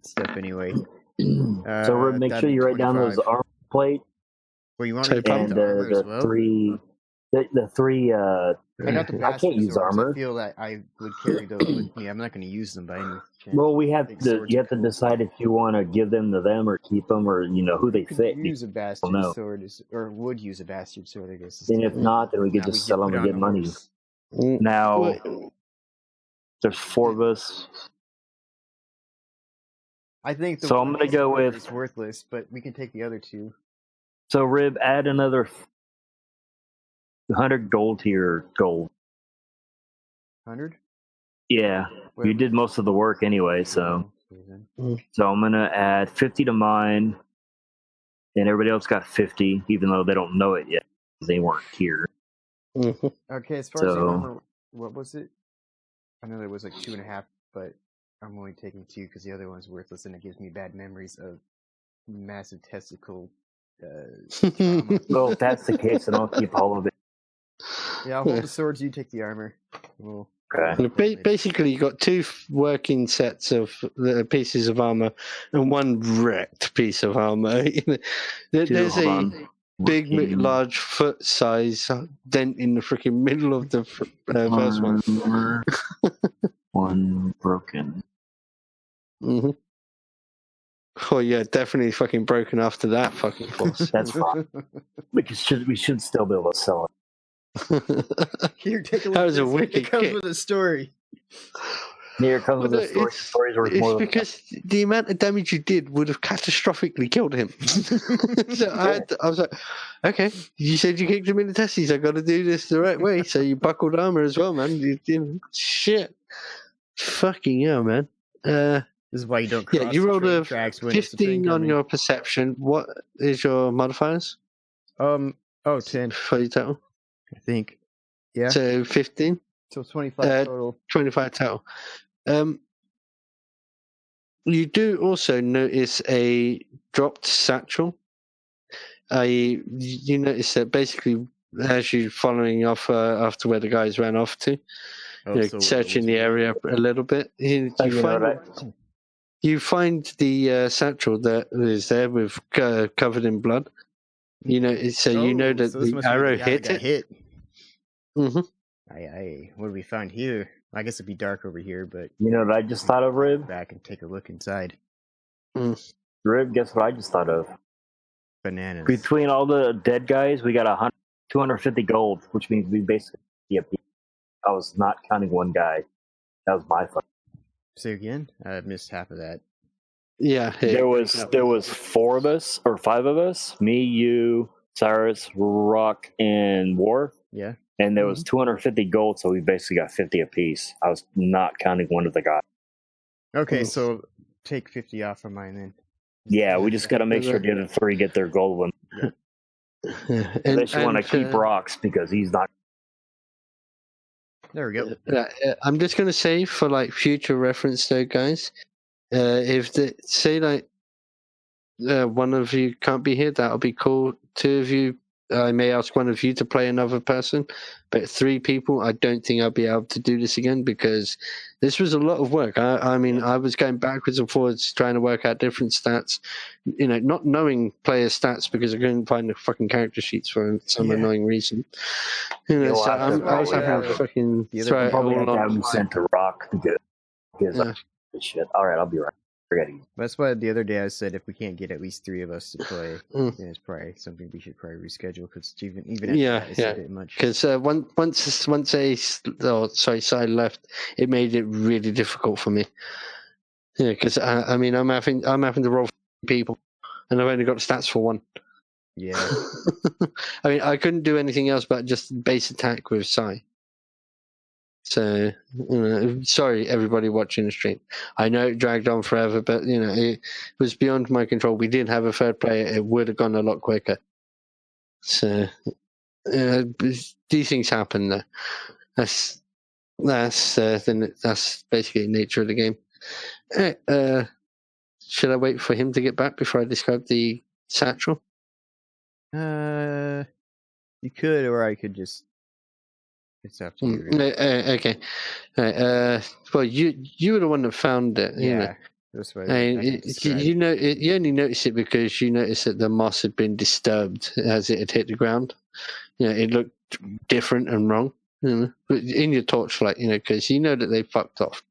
stuff anyway. So make sure you write down those armor plate. Well, you want me to and the 3 The three. I got the I can't use swords. armor. I feel that I would carry those with me. I'm not going to use them by any chance. Well, you have to decide if you want to give them to them or keep them, or who they fit. Use a bastard sword, or would use a bastard sword, I guess. And if not, then we could just sell them and get money. Now, there's 4 of us. I think so. I'm going to go with it's worthless, but we can take the other 2. So, Rib, add another 100 gold to your gold. 100? Yeah, you did most of the work anyway, so. So I'm gonna add 50 to mine, and everybody else got 50, even though they don't know it yet because they weren't here. Okay, as far as I remember, what was it? I know there was like 2.5, but I'm only taking 2 because the other one's worthless, and it gives me bad memories of massive testicle. Well, if that's the case, then I'll keep all of it. Yeah, I'll hold the swords. You take the armor. We'll Okay. Basically, you got 2 working sets of pieces of armor and 1 wrecked piece of armor. There's a big, large foot size dent in the freaking middle of the first one. 1 broken. Mm-hmm. Oh yeah, definitely fucking broken after that fucking force. That's fine. We should still be able to sell it. Here, take a look. That was a wicked. It comes with a story. Here comes with a story. Stories worth more than because the amount of damage you did would have catastrophically killed him. So I was like, okay, you said you kicked him in the testes. I got to do this the right way. So you buckled armor as well, man. Shit, fucking hell, man. This is why you don't cross. Yeah, you rolled a tracks 15 on your perception. What is your modifiers? 10 for your total. I think. Yeah. So 15. So 25 total. 25 total. You do also notice a dropped satchel. You notice that basicyou, as you're following off after where the guys ran off to, searching the area a little bit, you find the satchel that is there with covered in blood. You know that the arrow hit it. Mm-hmm. What do we find here? I guess it'd be dark over here, but you know what I just thought of, Rib? Back and take a look inside. Rib, guess what I just thought of? Bananas. Between all the dead guys, we got 250 gold, which means we basically. I was not counting one guy. That was my fault. Say again? I missed half of that. Yeah, there was 4 of us or 5 of us. Me, you, Cyrus, Rock, and War. Yeah. And there was 250 gold, so we basically got 50 apiece. I was not counting one of the guys. Okay, so take 50 off from mine then. Yeah, we just got to make sure the other 3 get their gold one. Unless you want to keep Rocks because he's not. There we go. I'm just going to say for like future reference though, guys, if one of you can't be here, that'll be cool. 2 of you, I may ask one of you to play another person, but 3 people, I don't think I'll be able to do this again because this was a lot of work. I mean, I was going backwards and forwards trying to work out different stats, not knowing player stats because I couldn't find the fucking character sheets for some annoying reason. So I was having to fucking throw it all on. Sent to Rock because shit. All right, I'll be right. That's why the other day I said if we can't get at least 3 of us to play, then it's probably something we should probably reschedule because even it's a bit much. Because once Sai left, it made it really difficult for me. Yeah, because I mean I'm having to roll for people, and I've only got stats for 1. Yeah. I mean I couldn't do anything else but just base attack with Sai. So, sorry everybody watching the stream. I know it dragged on forever, but it was beyond my control. We did have a 3rd player; it would have gone a lot quicker. So, these things happen. Though. That's basically the nature of the game. Should I wait for him to get back before I describe the satchel? You could, or I could just. It's up to you. Okay. Well, you were the one that found it. Yeah. That's why you only noticed it because you noticed that the moss had been disturbed as it had hit the ground. It looked different and wrong. In your torchlight, because you know that they fucked off.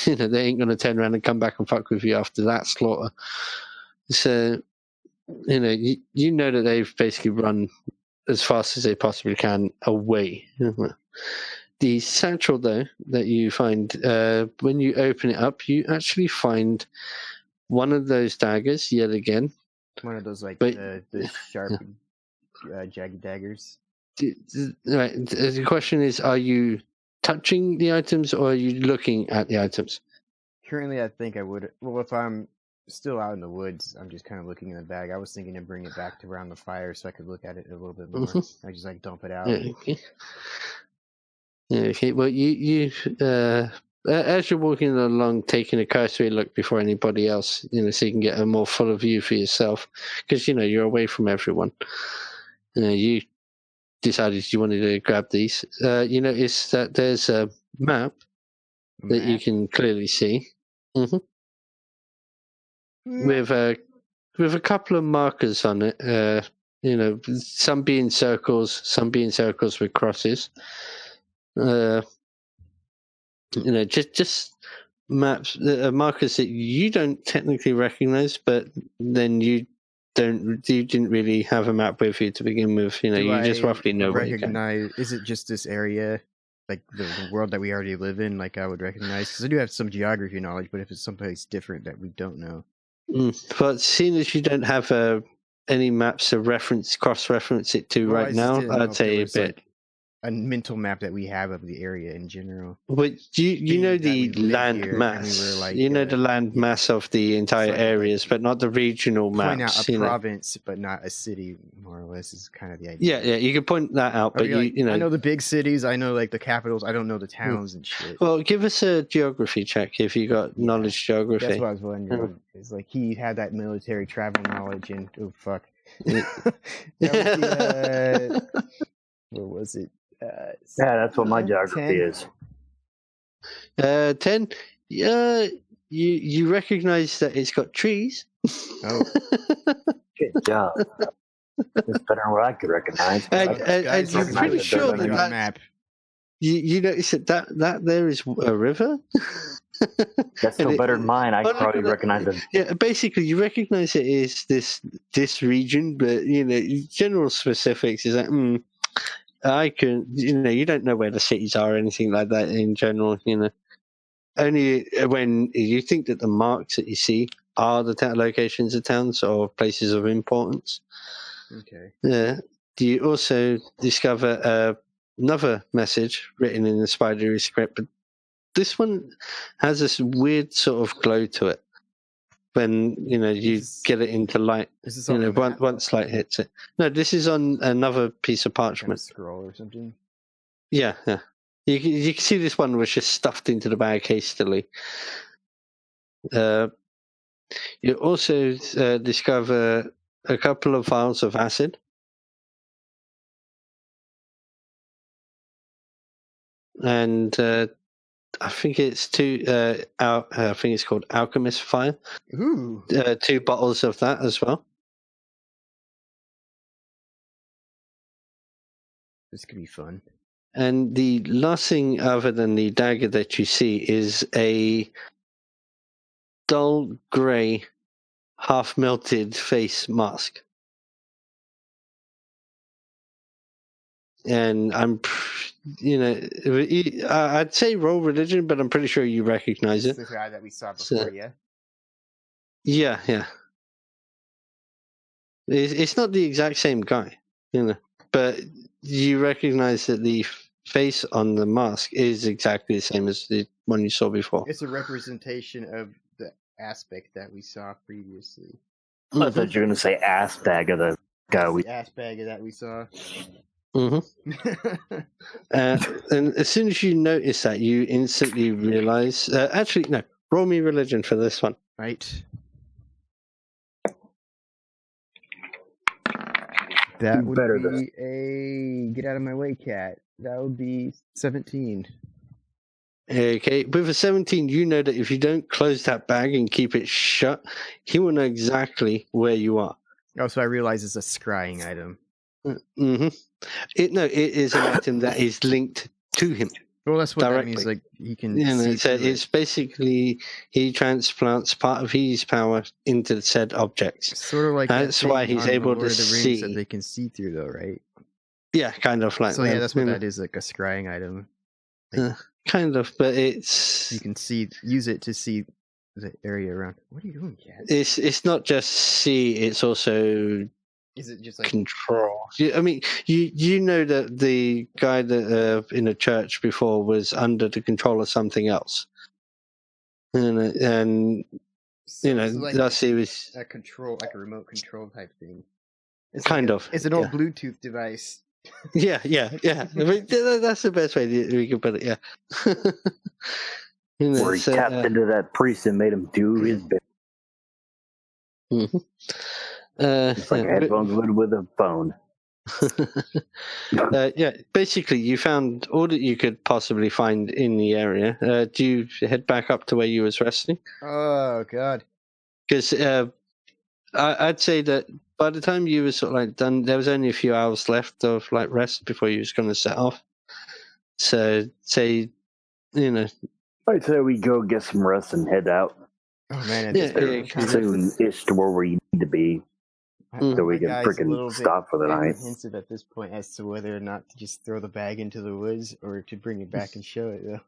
They ain't going to turn around and come back and fuck with you after that slaughter. So, you know that they've basically run as fast as they possibly can away. The satchel, though, that you find, when you open it up, you actually find one of those daggers yet again. One of those, the sharp, jagged daggers. Right. The question is, are you touching the items or are you looking at the items? Currently, I think I would. Well, if I'm still out in the woods, I'm just kind of looking in the bag. I was thinking to bring it back to around the fire so I could look at it a little bit more. I just dump it out. Okay. Well, you as you're walking along, taking a cursory look before anybody else, so you can get a more fuller view for yourself, because you're away from everyone. You decided you wanted to grab these. You notice that there's a map that you can clearly see, with a couple of markers on it. Some being circles, some being circles with crosses. Just maps, markers that you don't technically recognize, but then you didn't really have a map with you to begin with. You just roughly know where you can. Is it just this area, like the world that we already live in, like I would recognize? Because I do have some geography knowledge, but if it's someplace different that we don't know. But seeing as you don't have any maps to cross-reference it to right now, I'd say a bit. A mental map that we have of the area in general. But you know the land mass. The land mass of the entire areas, but not the regional maps. Point out a province, but not a city. More or less is kind of the idea. Yeah, you can point that out, but I know the big cities. I know the capitals. I don't know the towns and shit. Well, give us a geography check if you got knowledge geography. That's what I was wondering. It's he had that military travel knowledge, and oh fuck, that was where was it? That's what my geography 10? Is. 10. Yeah, you recognize that it's got trees. Oh, good job. That's better than what I could recognize. And you're pretty sure that map. You notice that there is a river. That's still better than mine. I probably recognize it. Yeah, basically, you recognize it is this region, but general specifics is that. I can, you don't know where the cities are or anything like that in general, Only when you think that the marks that you see are the locations of towns or places of importance. Okay. You also discover another message written in the spidery script, but this one has this weird sort of glow to it. When you get it into light, once light hits it. No, this is on another piece of parchment. Kind of scroll or something. Yeah. You can see this one was just stuffed into the bag hastily. You also discover a couple of vials of acid. And I think it's I think it's called Alchemist Fire. Ooh. 2 bottles of that as well. This could be fun. And the last thing other than the dagger that you see is a dull grey, half-melted face mask. And I'm, I'd say roll religion, but I'm pretty sure you recognize it. It's the guy that we saw before, yeah? Yeah. It's not the exact same guy, but you recognize that the face on the mask is exactly the same as the one you saw before. It's a representation of the aspect that we saw previously. I thought you were going to say ass bag of the guy we... ass bag that we saw. Mm-hmm. And as soon as you notice that, you instantly realize... actually, no. Roll me religion for this one. Right. That would be a... Get out of my way, cat. That would be 17. Okay, with a 17, you know that if you don't close that bag and keep it shut, he will know exactly where you are. Oh, so I realize it's a scrying item. Mm-hmm. It is an item that is linked to him. Well, that's what directly. that means. Like he can see so through it's basically he transplants part of his power into said objects. Sort of like that's why he's able to see. that they can see through, though, right? Yeah, kind of like. So yeah, that's what that is, like a scrying item. Like, kind of, but it's you can use it to see the area around. What are you doing, Cat? It's not just see; it's also. Is it just like control? I mean, you know that the guy that in a church before was under the control of something else, and so like that's he was a control, like a remote control type thing. It's kind like of. It's an old Bluetooth device. Yeah. I mean, that's the best way we can put it. Yeah. Where he tapped into that priest and made him do his bit. Mm-hmm. It's like headphones with a phone. Yeah, basically, you found all that you could possibly find in the area. Do you head back up to where you was resting? Oh God! Because I'd say that by the time you were sort of like done, there was only a few hours left of like rest before you was going to set off. So say, I'd say we go get some rest and head out. Oh man, soon-ish to where we need to be. So we can freaking stop for the night. Apprehensive at this point as to whether or not to just throw the bag into the woods or to bring it back and show it. Though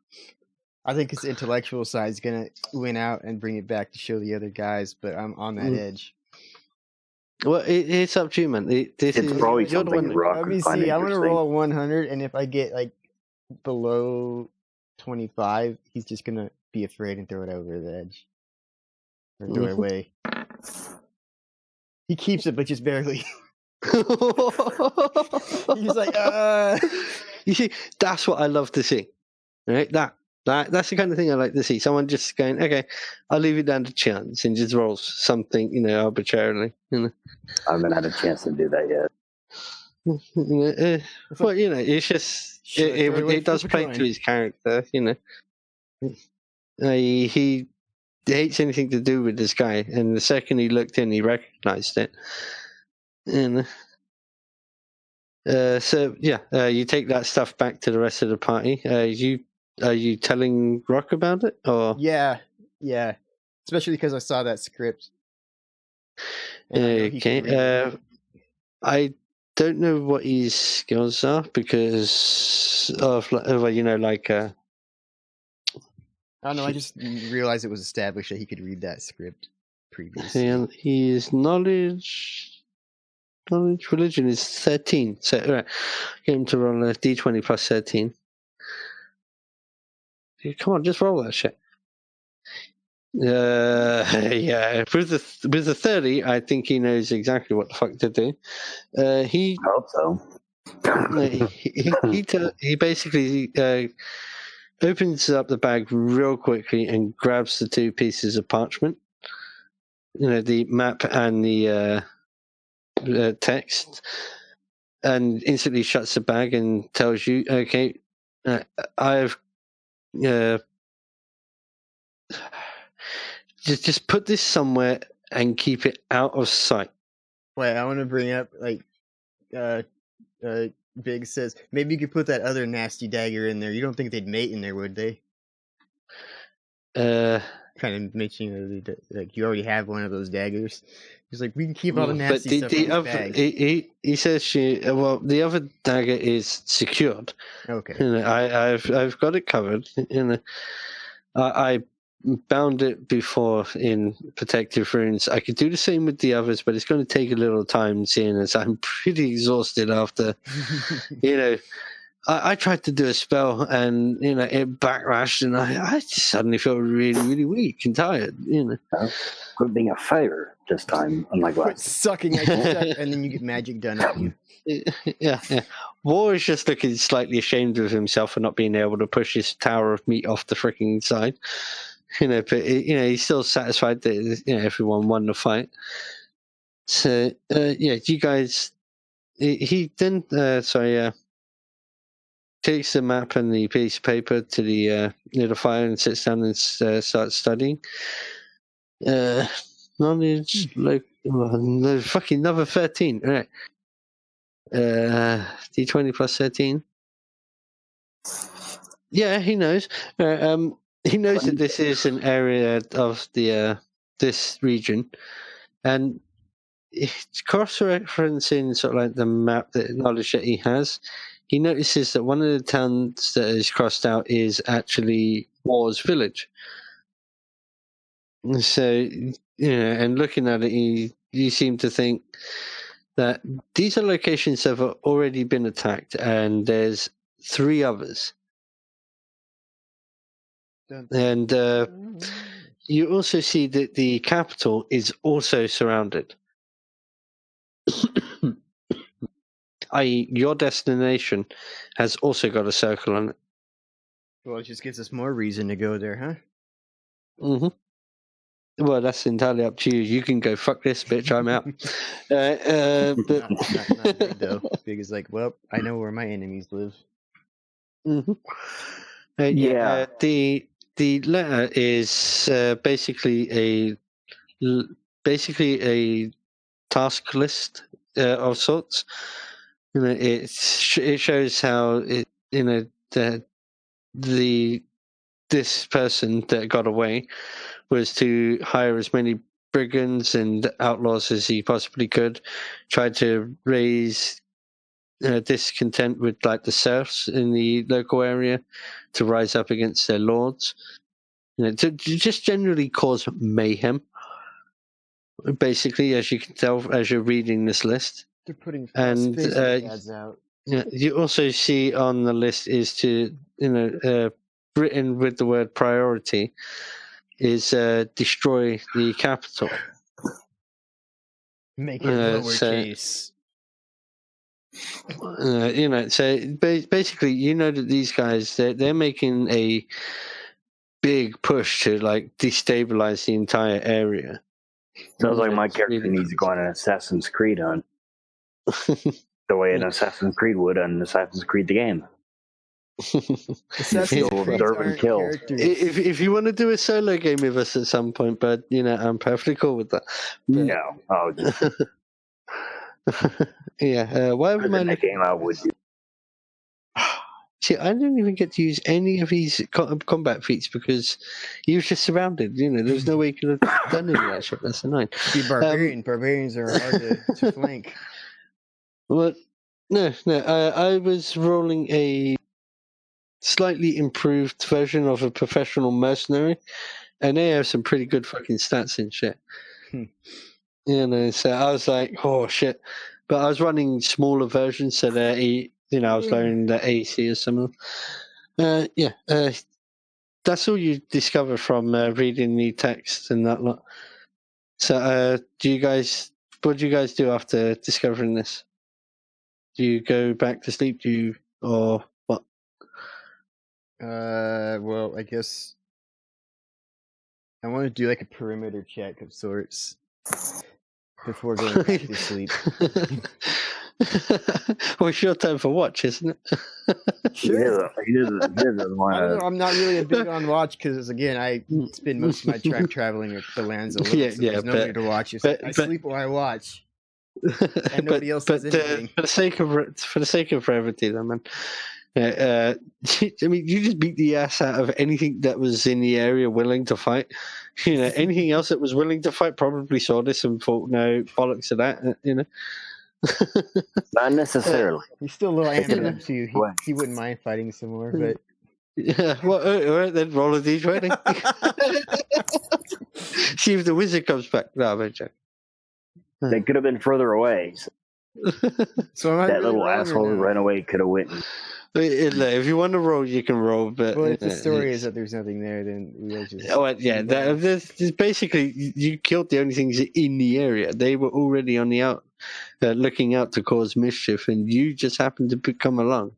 I think his intellectual side is gonna win out and bring it back to show the other guys, but I'm on that edge. Well, it's up to you, man. It's probably something rock. Let me see. I'm gonna roll a 100, and if I get like below 25, he's just gonna be afraid and throw it over the edge or throw it away. He keeps it, but just barely. He's like, You see, that's what I love to see. Right? That's the kind of thing I like to see. Someone just going, okay, I'll leave it down to chance and just rolls something, arbitrarily. I haven't had a chance to do that yet. Well, it's just it does play to his character. He hates anything to do with this guy, and the second he looked in, he recognized it. And you take that stuff back to the rest of the party. Are you telling Rock about it, or yeah, especially because I saw that script. Okay, I don't know what his skills are because of I don't know. I just realized it was established that he could read that script previously. And his knowledge, religion is 13. So, all right, get him to roll a d20 plus 13. Come on, just roll that shit. Yeah. With the 30, I think he knows exactly what the fuck to do. He I hope so. he basically opens up the bag real quickly and grabs the two pieces of parchment, the map and the text, and instantly shuts the bag and tells you, okay, I've just put this somewhere and keep it out of sight. Wait, I want to bring up Big says maybe you could put that other nasty dagger in there. You don't think they'd mate in there, would they? Kind of mentioning like you already have one of those daggers. He's like, we can keep all the nasty stuff in this bag. He says the other dagger is secured. Okay. I've got it covered. I bound it before in protective runes. I could do the same with the others, but it's going to take a little time, seeing as I'm pretty exhausted after. I tried to do a spell and it backlashed, and I just suddenly feel really, really weak and tired. Quit being a favor this time, unlike last. Sucking at your stuff, and then you get magic done on you. Yeah. War is just looking slightly ashamed of himself for not being able to push his tower of meat off the freaking side. But he's still satisfied that everyone won the fight. So you guys. He then takes the map and the piece of paper to the near the fire and sits down and starts studying. Knowledge, fucking another 13. All right. D20 plus 13. Yeah, he knows. He knows that this is an area of the this region, and it's cross-referencing sort of like the map, the knowledge that he has. He notices that one of the towns that is crossed out is actually War's village. So, and looking at it, you seem to think that these are locations that have already been attacked, and there's 3 others. And you also see that the capital is also surrounded. I.e., your destination has also got a circle on it. Well, it just gives us more reason to go there, huh? Mm-hmm. Well, that's entirely up to you. You can go, fuck this, bitch, I'm out. But... not me, though. Because, like, well, I know where my enemies live. Mm-hmm. The letter is basically a task list of sorts. It shows how this person that got away was to hire as many brigands and outlaws as he possibly could, tried to raise discontent with like the serfs in the local area to rise up against their lords, to just generally cause mayhem. Basically, as you can tell as you're reading this list, they're putting ads out. You also see on the list is to written with the word priority is destroy the capital. Make it lowercase. So basically, that these guys they're making a big push to like destabilize the entire area. Sounds like my character needs to go on an Assassin's Creed hunt. The way an Assassin's Creed would on Assassin's Creed the game. Assassin's Creed aren't characters. If you want to do a solo game with us at some point, but I'm perfectly cool with that. No, yeah. Whatever my game out with you. See, I didn't even get to use any of these combat feats because you were just surrounded. There's no way you could have done any of that shit. That's annoying. Be barbarian. Barbarians are hard to flank. Well, no. I was rolling a slightly improved version of a professional mercenary, and they have some pretty good fucking stats and shit. So I was like, oh shit. But I was running smaller versions, so they're I was learning the AC or something. That's all you discover from reading the text and that lot. So, what do you guys do after discovering this? Do you go back to sleep? Or what? Well, I guess I want to do like a perimeter check of sorts before going back to sleep. Well, it's your time for watch, isn't it? Sure. He doesn't want to. I don't know, I'm not really a big on watch because, again, I spend most of my track traveling at the lands alone. So there's nobody to watch. I sleep while I watch, and nobody else does anything. For the sake of brevity, though, man. I mean, you just beat the ass out of anything that was in the area willing to fight. Anything else that was willing to fight probably saw this and thought, no, bollocks of that. Not necessarily. He's still a little amped up too. He wouldn't mind fighting some more, but yeah. Well, all right, then roll a d20. See if the wizard comes back. No, I'm joking. They could have been further away. So that little asshole who ran away could have went. If you want to roll, you can roll. But if the story is that there's nothing there, then we'll just. Oh yeah, this basically you killed the only things in the area. They were already on the out. Looking out to cause mischief, and you just happened to come along,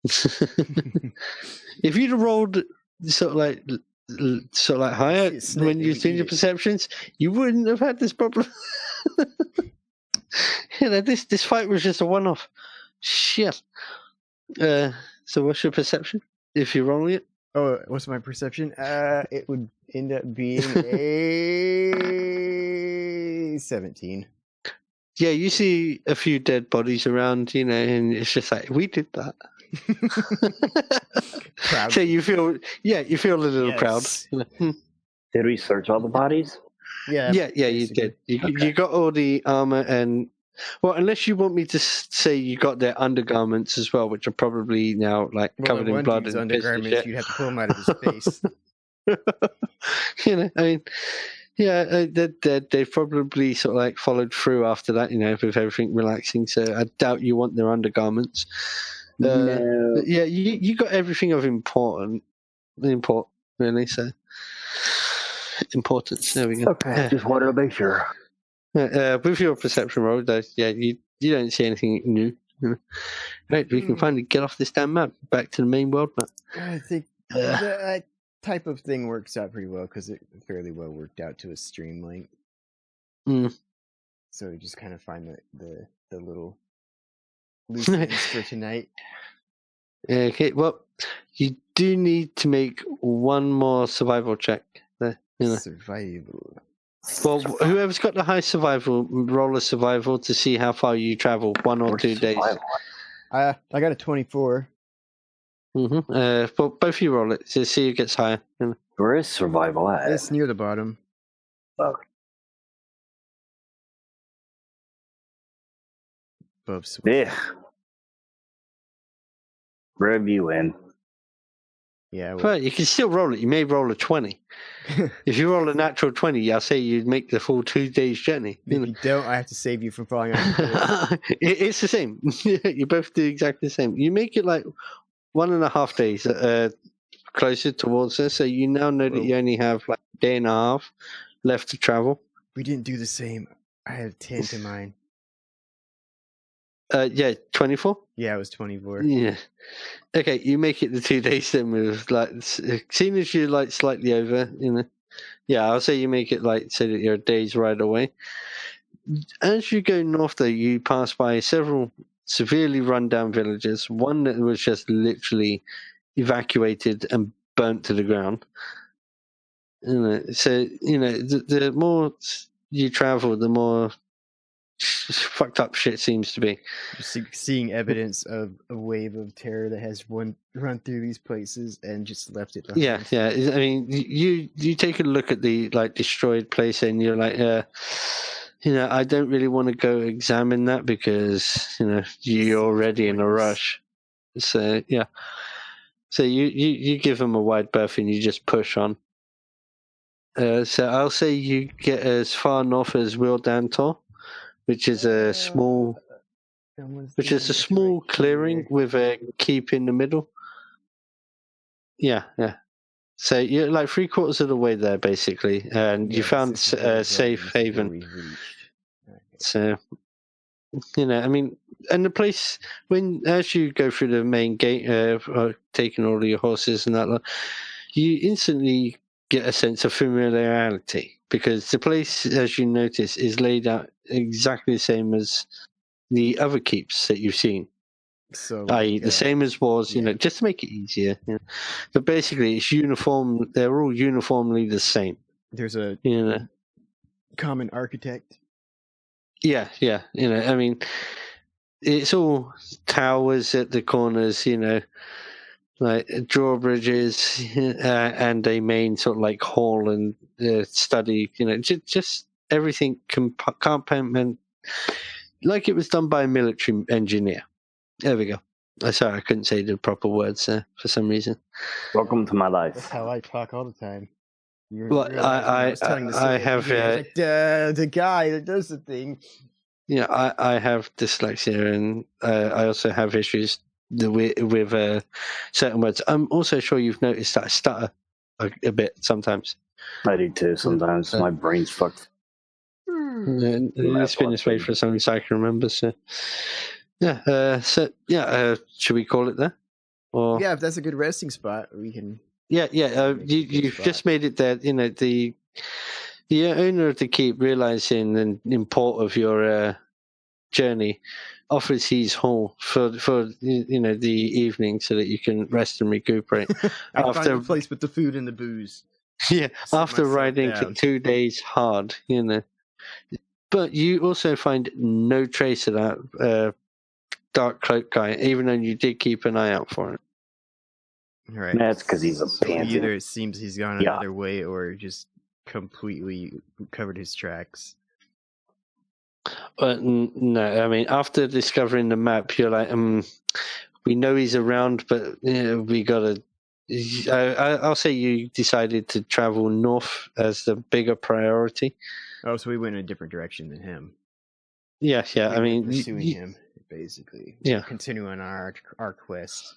If you'd have rolled sort of like higher when you're doing your perceptions, you wouldn't have had this problem. This fight was just a one-off. Shit. So what's your perception if you're rolling it? Oh, what's my perception? It would end up being a 17. Yeah, you see a few dead bodies around, and it's just like, we did that. Proud. So you feel a little proud. Did we search all the bodies? Yeah, you did. You got all the armor and, well, unless you want me to say you got their undergarments as well, which are probably now like covered in blood and undergarments. You'd have to pull them out of his face. I mean, yeah, they've probably sort of like followed through after that, with everything relaxing. So I doubt you want their undergarments. No. Yeah, you got everything of import, really. So importance. There we go. Okay, just wanted to make sure. With your perception roll, you don't see anything new. Right, we can finally get off this damn map, back to the main world map. I think that type of thing works out pretty well because it's fairly well worked out to a stream length. So we just kind of find the little loose ends for tonight. Okay, well, you do need to make one more survival check. Survival. Well, whoever's got the high survival, roll a survival to see how far you travel, 1 or 2 days. I got a 24. Well, both of you roll it to see who gets higher. Where is survival at? It's near the bottom. Okay. Above. Yeah. Review in. Yeah. Well, you can still roll it. You may roll a 20. If you roll a natural 20, I'll say you'd make the full 2 days journey. If you don't, I have to save you from falling off. It's the same. You both do exactly the same. You make it like 1.5 days closer towards us, so you now know that you only have like a day and a half left to travel. We didn't do the same. I have 10 to mine. 24? Yeah, it was 24. Yeah. Okay, you make it the 2 days then with like, seeing as you're like slightly over, yeah, I'll say you make it like so that you're a day's ride away. As you go north though, you pass by several severely run down villages, one that was just literally evacuated and burnt to the ground. So, the more you travel, the more fucked up shit seems to be. Seeing evidence of a wave of terror that has run through these places and just left it behind. Yeah. I mean, you take a look at the like destroyed place and you're like, I don't really want to go examine that because you're already in a rush. So yeah. So you give them a wide berth and you just push on. So I'll say you get as far north as Wildantor, which is a small clearing with a keep in the middle. Yeah. So you're like 3/4 of the way there, basically, and you found a safe haven. So, I mean, and the place, as you go through the main gate, taking all of your horses and that, you instantly get a sense of familiarity because the place, as you notice, is laid out exactly the same as the other keeps that you've seen. So, i.e., the same as was, just to make it easier. But basically, it's uniform. They're all uniformly the same. There's a common architect. Yeah. I mean, it's all towers at the corners. Like drawbridges and a main sort of like hall and study. Just everything compartment, like it was done by a military engineer. There we go. Sorry, I couldn't say the proper words there for some reason. Welcome to my life. That's how I talk all the time. Well, I have the guy that does the thing. Yeah, I have dyslexia and I also have issues with certain words. I'm also sure you've noticed that I stutter a bit sometimes. I do too. Sometimes my brain's fucked. It's been this way for as long as I can remember. So. Yeah. Should we call it there? Or if that's a good resting spot, we can. Yeah. You've just made it there. The owner of the keep, realizing the import of your journey, offers his hall for the evening so that you can rest and recuperate. Find a place with the food and the booze. Yeah, after riding for 2 days hard, But you also find no trace of that dark cloak guy, even though you did keep an eye out for it. Right. That's because he's a pansy. Either it seems he's gone another way, or just completely covered his tracks. No, I mean, after discovering the map, you're like, we know he's around, but we gotta. I'll say you decided to travel north as the bigger priority. Oh, so we went in a different direction than him. Yeah. I mean, pursuing him basically. Yeah, continuing our quest.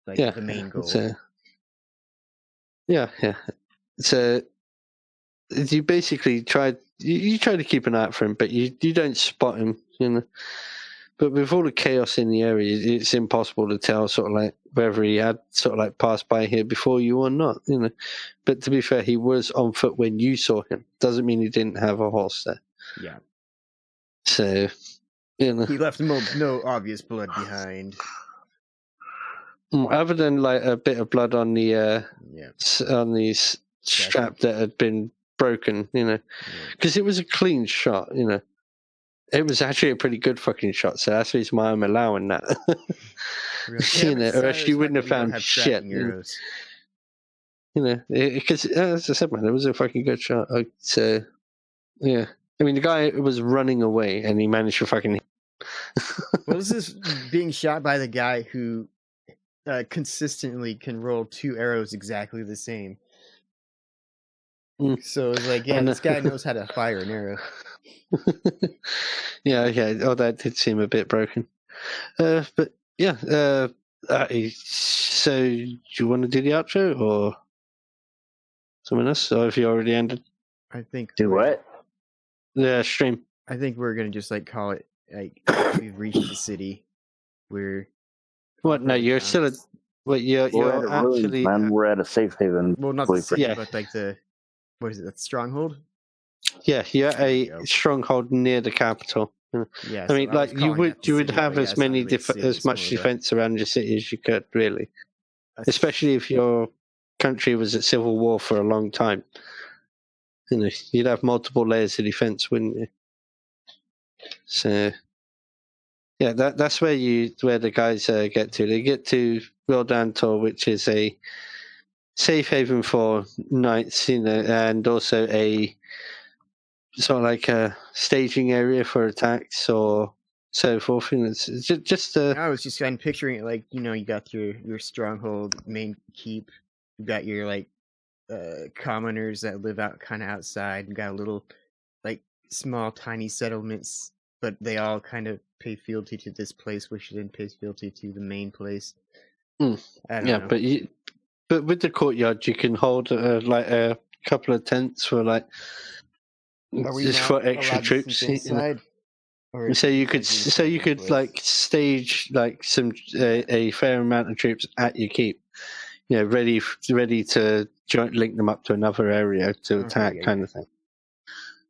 Like the main goal. Yeah. So you basically tried. You try to keep an eye out for him, but you don't spot him. But with all the chaos in the area, it's impossible to tell sort of like whether he had sort of like passed by here before you or not. But to be fair, he was on foot when you saw him. Doesn't mean he didn't have a horse there. Yeah. So he left no obvious blood behind. Other than like a bit of blood on the strap that had been broken, because it was a clean shot, It was actually a pretty good fucking shot, so that's the reason why I'm allowing that. Or else you wouldn't have found shit. Because as I said, man, it was a fucking good shot. So, yeah. I mean, the guy was running away, and he managed to fucking. Well, this is being shot by the guy who consistently can roll 2 arrows exactly the same. So it's like, this guy knows how to fire an arrow. Yeah. Oh, that did seem a bit broken. But yeah. So, do you want to do the outro or someone else? Or have you already ended? I think. Do what? The stream. I think we're gonna just like call it like we've reached the city. What? No, you're still at. What? You're actually. Man, we're at a safe haven. Well, not the city, but like what is it? That stronghold? Yeah, you're at a stronghold near the capital. Yeah, I mean, like you would have as many as much defense around your city as you could, really. Especially if your country was at civil war for a long time. You'd have multiple layers of defense, wouldn't you? So, yeah, that's where the guys get to. They get to Wildantor, which is a safe haven for knights, and also a sort of like a staging area for attacks or so forth. It's just I was just kind of picturing it like, you got your stronghold, main keep, you got your like commoners that live out kind of outside, you got a little like small tiny settlements, but they all kind of pay fealty to this place, which then pays fealty to the main place. I don't know. But with the courtyard, you can hold like a couple of tents for like just for extra troops. So you could like stage like some a fair amount of troops at your keep, ready to link them up to another area to attack, kind of thing.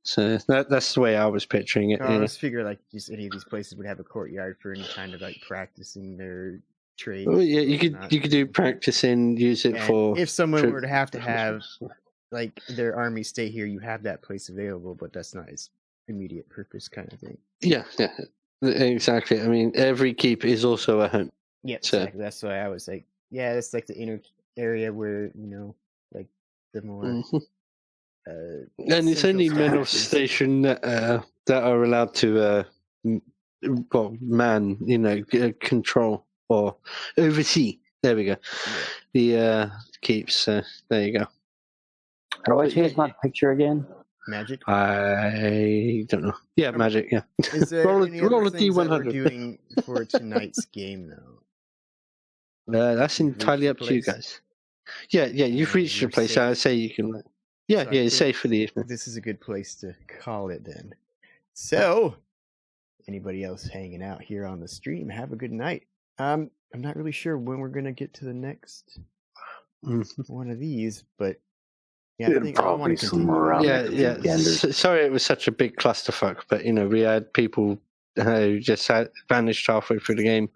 So that's the way I was picturing it. I just figure like just any of these places would have a courtyard for any kind of like practicing their trade. Well, yeah, you could do practicing, use it for. If someone were to have like their army stay here, you have that place available, but that's not its immediate purpose, kind of thing. Yeah, exactly. I mean, every keep is also a home. Yeah, exactly. That's why I was like, it's like the inner area where like the more. And it's only men of station that are allowed to control or oversee. There we go. The keeps. There you go. How do I change my picture again? Magic? I don't know. Yeah, magic. Yeah. Is there roll a D100 we're doing for tonight's game though? That's entirely up to you guys. Yeah. You've reached your place. I say you can. Yeah, it's safe for the evening. This is a good place to call it then. So, anybody else hanging out here on the stream, have a good night. I'm not really sure when we're gonna get to the next one of these, but yeah, I think I want to continue. Yeah. Sorry, it was such a big clusterfuck, but we had people who just vanished halfway through the game.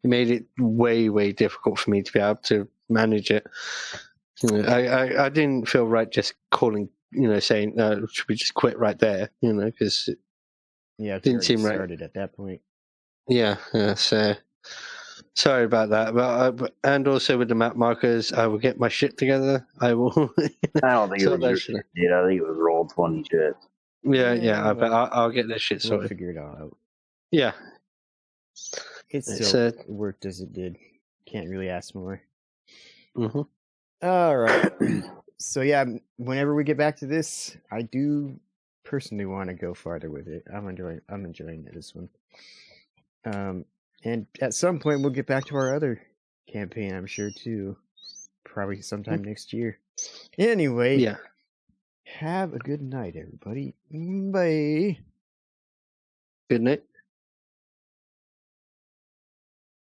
It made it way, way difficult for me to be able to manage it. I didn't feel right just calling saying, should we just quit right there? Because it didn't seem right. Started at that point. Yeah. So sorry about that, but and also with the map markers, I will get my shit together. I will. I don't think it was your shit. I think it was Roll20 shit. Yeah. But I'll get this shit sorted. We'll figure it all out. Yeah. It still worked as it did. Can't really ask more. Mm-hmm. All right. So yeah, whenever we get back to this, I do personally want to go farther with it. I'm enjoying this one. And at some point we'll get back to our other campaign, I'm sure too. Probably sometime next year. Anyway, yeah. Have a good night, everybody. Bye. Good night.